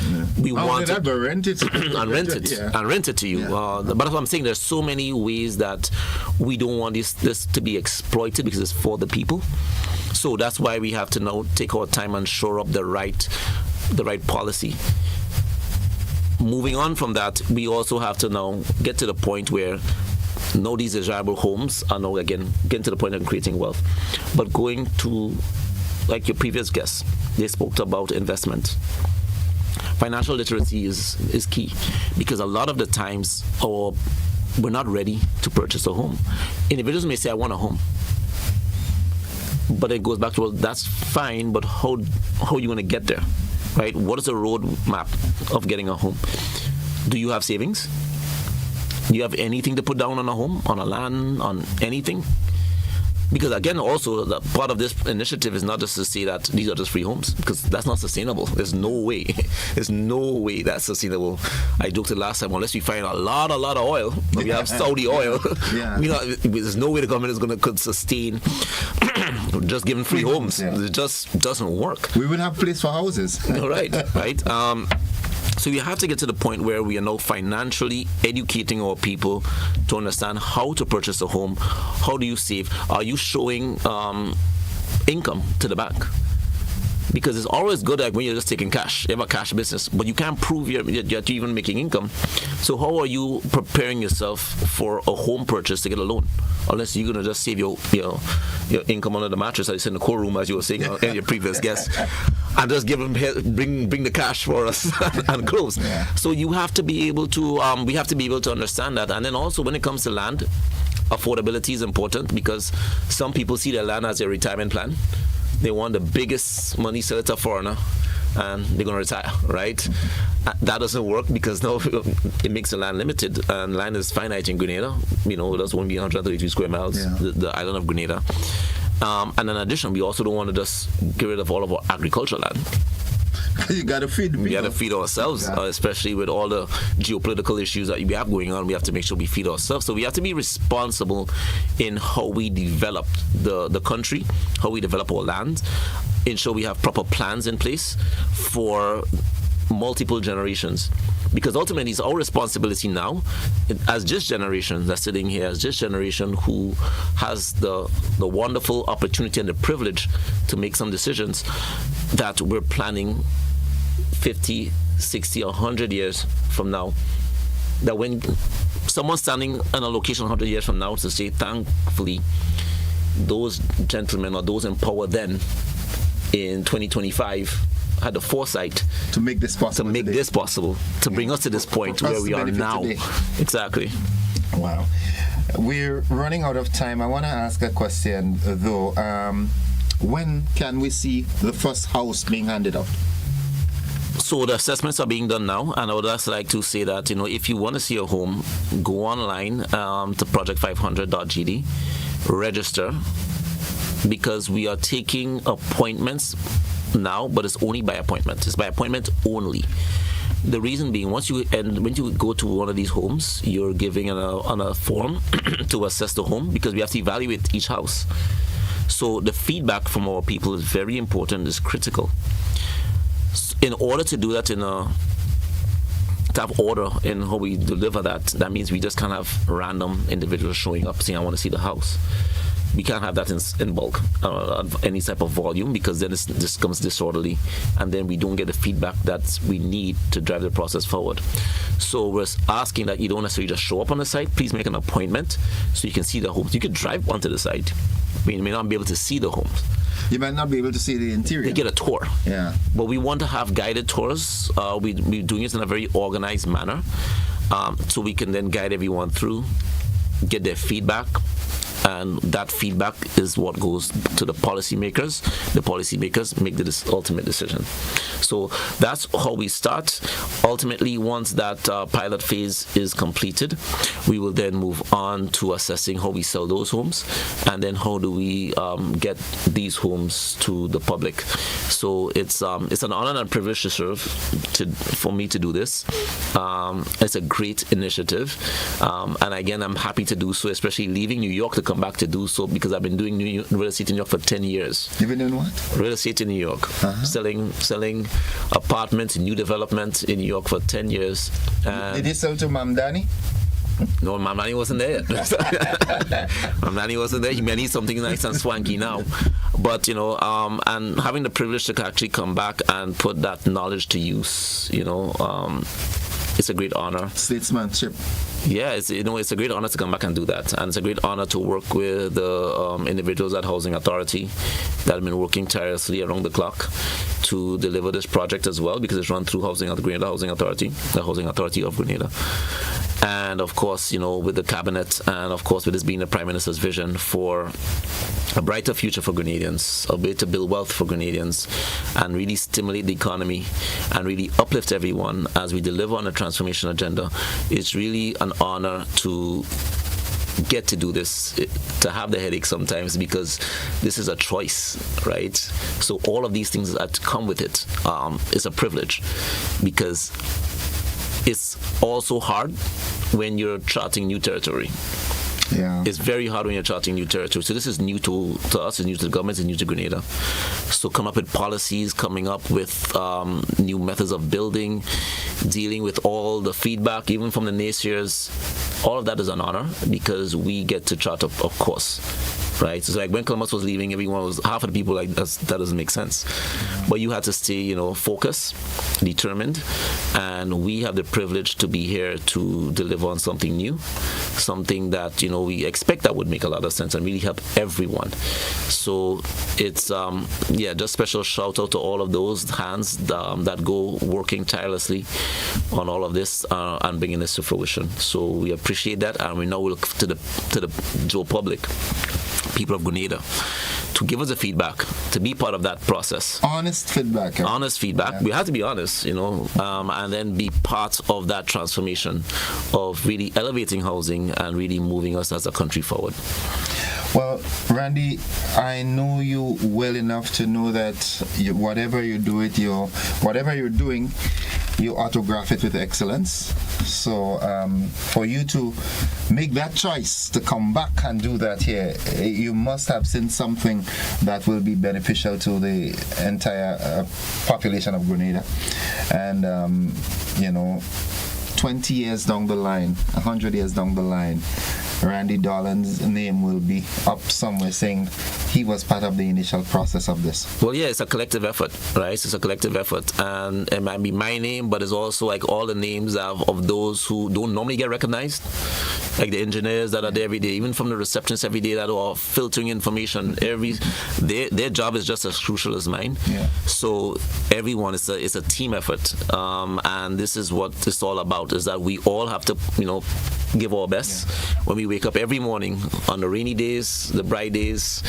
Yeah. We want to rent it and rent it to you. Yeah. But as I'm saying, there's so many ways that we don't want this to be exploited because it's for the people. So that's why we have to now take our time and shore up the right the right policy. Moving on from that, we also have to now get to the point where now these desirable homes are now again getting to the point of creating wealth. But going to, like your previous guests, they spoke about investment. Financial literacy is key, because a lot of the times we're not ready to purchase a home. Individuals may say, I want a home. But it goes back to, well, that's fine, but how are you going to get there? Right? What is the road map of getting a home? Do you have savings? Do you have anything to put down on a home, on a land, on anything? Because again, also, the part of this initiative is not just to say that these are just free homes, because that's not sustainable. There's no way. There's no way that's sustainable. I joked it last time, unless we find a lot of oil, we have Saudi oil, there's no way the government could sustain just giving free homes. It just doesn't work. We will have place for houses. Right. So we have to get to the point where we are now financially educating our people to understand how to purchase a home. How do you save? Are you showing income to the bank? Because it's always good when you're just taking cash. You have a cash business, but you can't prove you're even making income. So how are you preparing yourself for a home purchase to get a loan? Unless you're going to just save your income under the mattress, as you said in the core room, as you were saying in your previous guest, and just give them bring the cash for us and close. So you have to be able to we have to be able to understand that. And then also when it comes to land, affordability is important, because some people see their land as their retirement plan. They want the biggest money, sell it to a foreigner, and they're going to retire, right? That doesn't work, because now it makes the land limited, and land is finite in Grenada. That's only 132 square miles, the island of Grenada. And in addition, we also don't want to just get rid of all of our agricultural land. You got to feed people. We got to feed ourselves, especially with all the geopolitical issues that we have going on. We have to make sure we feed ourselves. So we have to be responsible in how we develop the country, how we develop our land, ensure we have proper plans in place for multiple generations. Because ultimately, it's our responsibility now, as this generation that's sitting here, as this generation who has the wonderful opportunity and the privilege to make some decisions, that we're planning 50, 60, 100 years from now. That when someone's standing in a location 100 years from now to say, thankfully, those gentlemen or those in power then in 2025 had the foresight to make this possible, to bring us to this point where we are now. Today. Exactly. Wow. We're running out of time. I want to ask a question, though. When can we see the first house being handed out? So the assessments are being done now, and I would just like to say that, if you want to see a home, go online to project500.gd, register, because we are taking appointments now, but it's only by appointment. It's by appointment only. The reason being, when you go to one of these homes, you're giving on a form to assess the home, because we have to evaluate each house. So the feedback from our people is very important, is critical. In order to do that to have order in how we deliver that means we just can't have random individuals showing up saying, I want to see the house. We can't have that in bulk, any type of volume, because then it just becomes disorderly, and then we don't get the feedback that we need to drive the process forward. So we're asking that you don't necessarily just show up on the site. Please make an appointment so you can see the homes. You could drive onto the site, but you may not be able to see the homes. You might not be able to see the interior. They get a tour. Yeah. But we want to have guided tours. We're doing it in a very organized manner, so we can then guide everyone through, get their feedback, and that feedback is what goes to the policymakers. The policymakers make the ultimate decision. So that's how we start. Ultimately, once that pilot phase is completed, we will then move on to assessing how we sell those homes, and then how do we get these homes to the public. So it's an honor and a privilege to serve, for me to do this. It's a great initiative, and again, I'm happy to do so, especially leaving New York to come back to do so, because I've been doing real estate in New York for 10 years. You've been doing what? Real estate in New York. Selling apartments, new development in New York for 10 years. Did you sell to Mam Danny? No, Mam Danny wasn't there. Mam Danny wasn't there. He may need something nice and swanky now. But and having the privilege to actually come back and put that knowledge to use, it's a great honor. Statesmanship. Yeah, it's a great honor to come back and do that, and it's a great honor to work with the individuals at Housing Authority that have been working tirelessly around the clock to deliver this project as well, because it's run through Grenada Housing Authority, the Housing Authority of Grenada. And of course, with the cabinet, and of course with this being the Prime Minister's vision for a brighter future for Grenadians, a way to build wealth for Grenadians, and really stimulate the economy, and really uplift everyone as we deliver on a transformation agenda. It's really an honor to get to do this, to have the headache sometimes, because this is a choice, right? So all of these things that come with it is a privilege, because it's also hard when you're charting new territory. Yeah. It's very hard when you're charting new territory. So this is new to us, it's new to the government, it's new to Grenada. So come up with policies, coming up with new methods of building, dealing with all the feedback, even from the naysayers. All of that is an honor, because we get to chart up, of course. Right, so like when Columbus was leaving, half of the people like that doesn't make sense. But you had to stay, focused, determined, and we have the privilege to be here to deliver on something new, something that we expect that would make a lot of sense and really help everyone. So it's just special shout out to all of those hands that go working tirelessly on all of this and bringing this to fruition. So we appreciate that, and we now look to the Joe public, people of Grenada, to give us a feedback, to be part of that process. Honest feedback. Honest feedback. Yeah. We have to be honest, and then be part of that transformation of really elevating housing and really moving us as a country forward. Well, Randy, I know you well enough to know that whatever you're doing, you autograph it with excellence. So for you to make that choice to come back and do that here, you must have seen something that will be beneficial to the entire population of Grenada. And 20 years down the line, 100 years down the line, Randy Dolan's name will be up somewhere saying he was part of the initial process of this. Well, yeah, it's a collective effort, right? It's a collective effort, and it might be my name, but it's also like all the names of those who don't normally get recognized, like the engineers that are there every day, even from the receptionists every day that are filtering information. Their job is just as crucial as mine. Yeah. So everyone, it's a team effort, and this is what it's all about: is that we all have to, give our best. When we wake up every morning, on the rainy days, the bright days,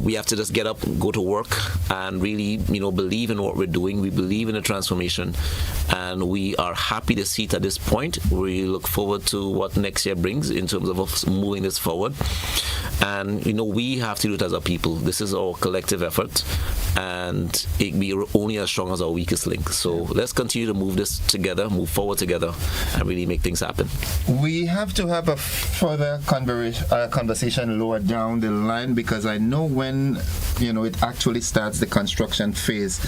we have to just get up, go to work, and really, believe in what we're doing. We believe in the transformation, and we are happy to see it at this point. We look forward to what next year brings in terms of us moving this forward. And we have to do it as a people. This is our collective effort, and we're only as strong as our weakest link. So let's continue to move this together, move forward together, and really make things happen. We have to have a further conversation lower down the line, because I know when it actually starts the construction phase,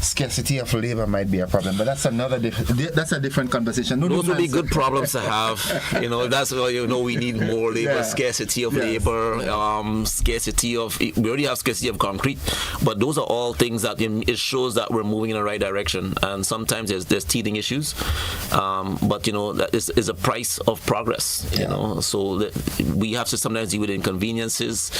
scarcity of labor might be a problem. But that's that's a different conversation. Those would be good problems to have. That's why we need more labor, scarcity of labor, scarcity of. We already have scarcity of concrete, but those are all things that it shows that we're moving in the right direction. And sometimes there's teething issues, but that is a price of progress. So we have to sometimes deal with inconveniences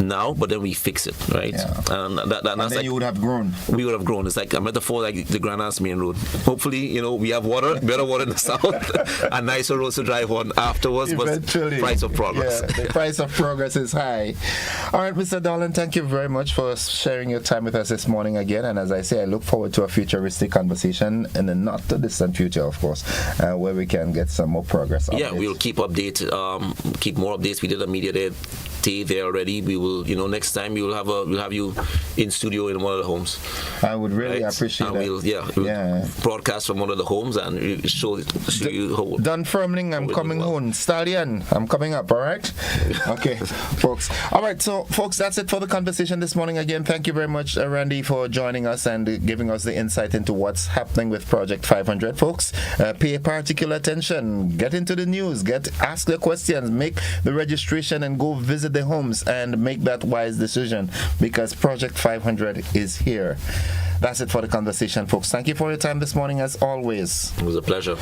now, but then we fix it, right? And that's then like you would have grown. We would have grown. It's like a metaphor, like the Grenada's main road. Hopefully, we have better water in the south, and nicer roads to drive on afterwards. Eventually. But price of progress. The price of progress is high. All right, Mr. Dolan, thank you very much for sharing your time with us this morning again. And as I say, I look forward to a futuristic conversation in the not too distant future, of course, where we can get some more progress. Yeah, we'll keep updated, keep more updates. We did a media day there already. We will, next time we'll have you in studio in one of the homes. I would really appreciate that. We'll broadcast from one of the homes and show you how. Don Firmling, I'm coming home. Stallion, I'm coming up. All right. Okay, folks. All right, so folks, that's it for the conversation this morning. Again, thank you very much, Randy, for joining us and giving us the insight into what's happening with Project 500. Folks, pay particular attention. Get into the news. Ask the questions. Make the registration and go visit visit the homes and make that wise decision, because Project 500 is here. That's it for the conversation, folks. Thank you for your time this morning, as always. It was a pleasure.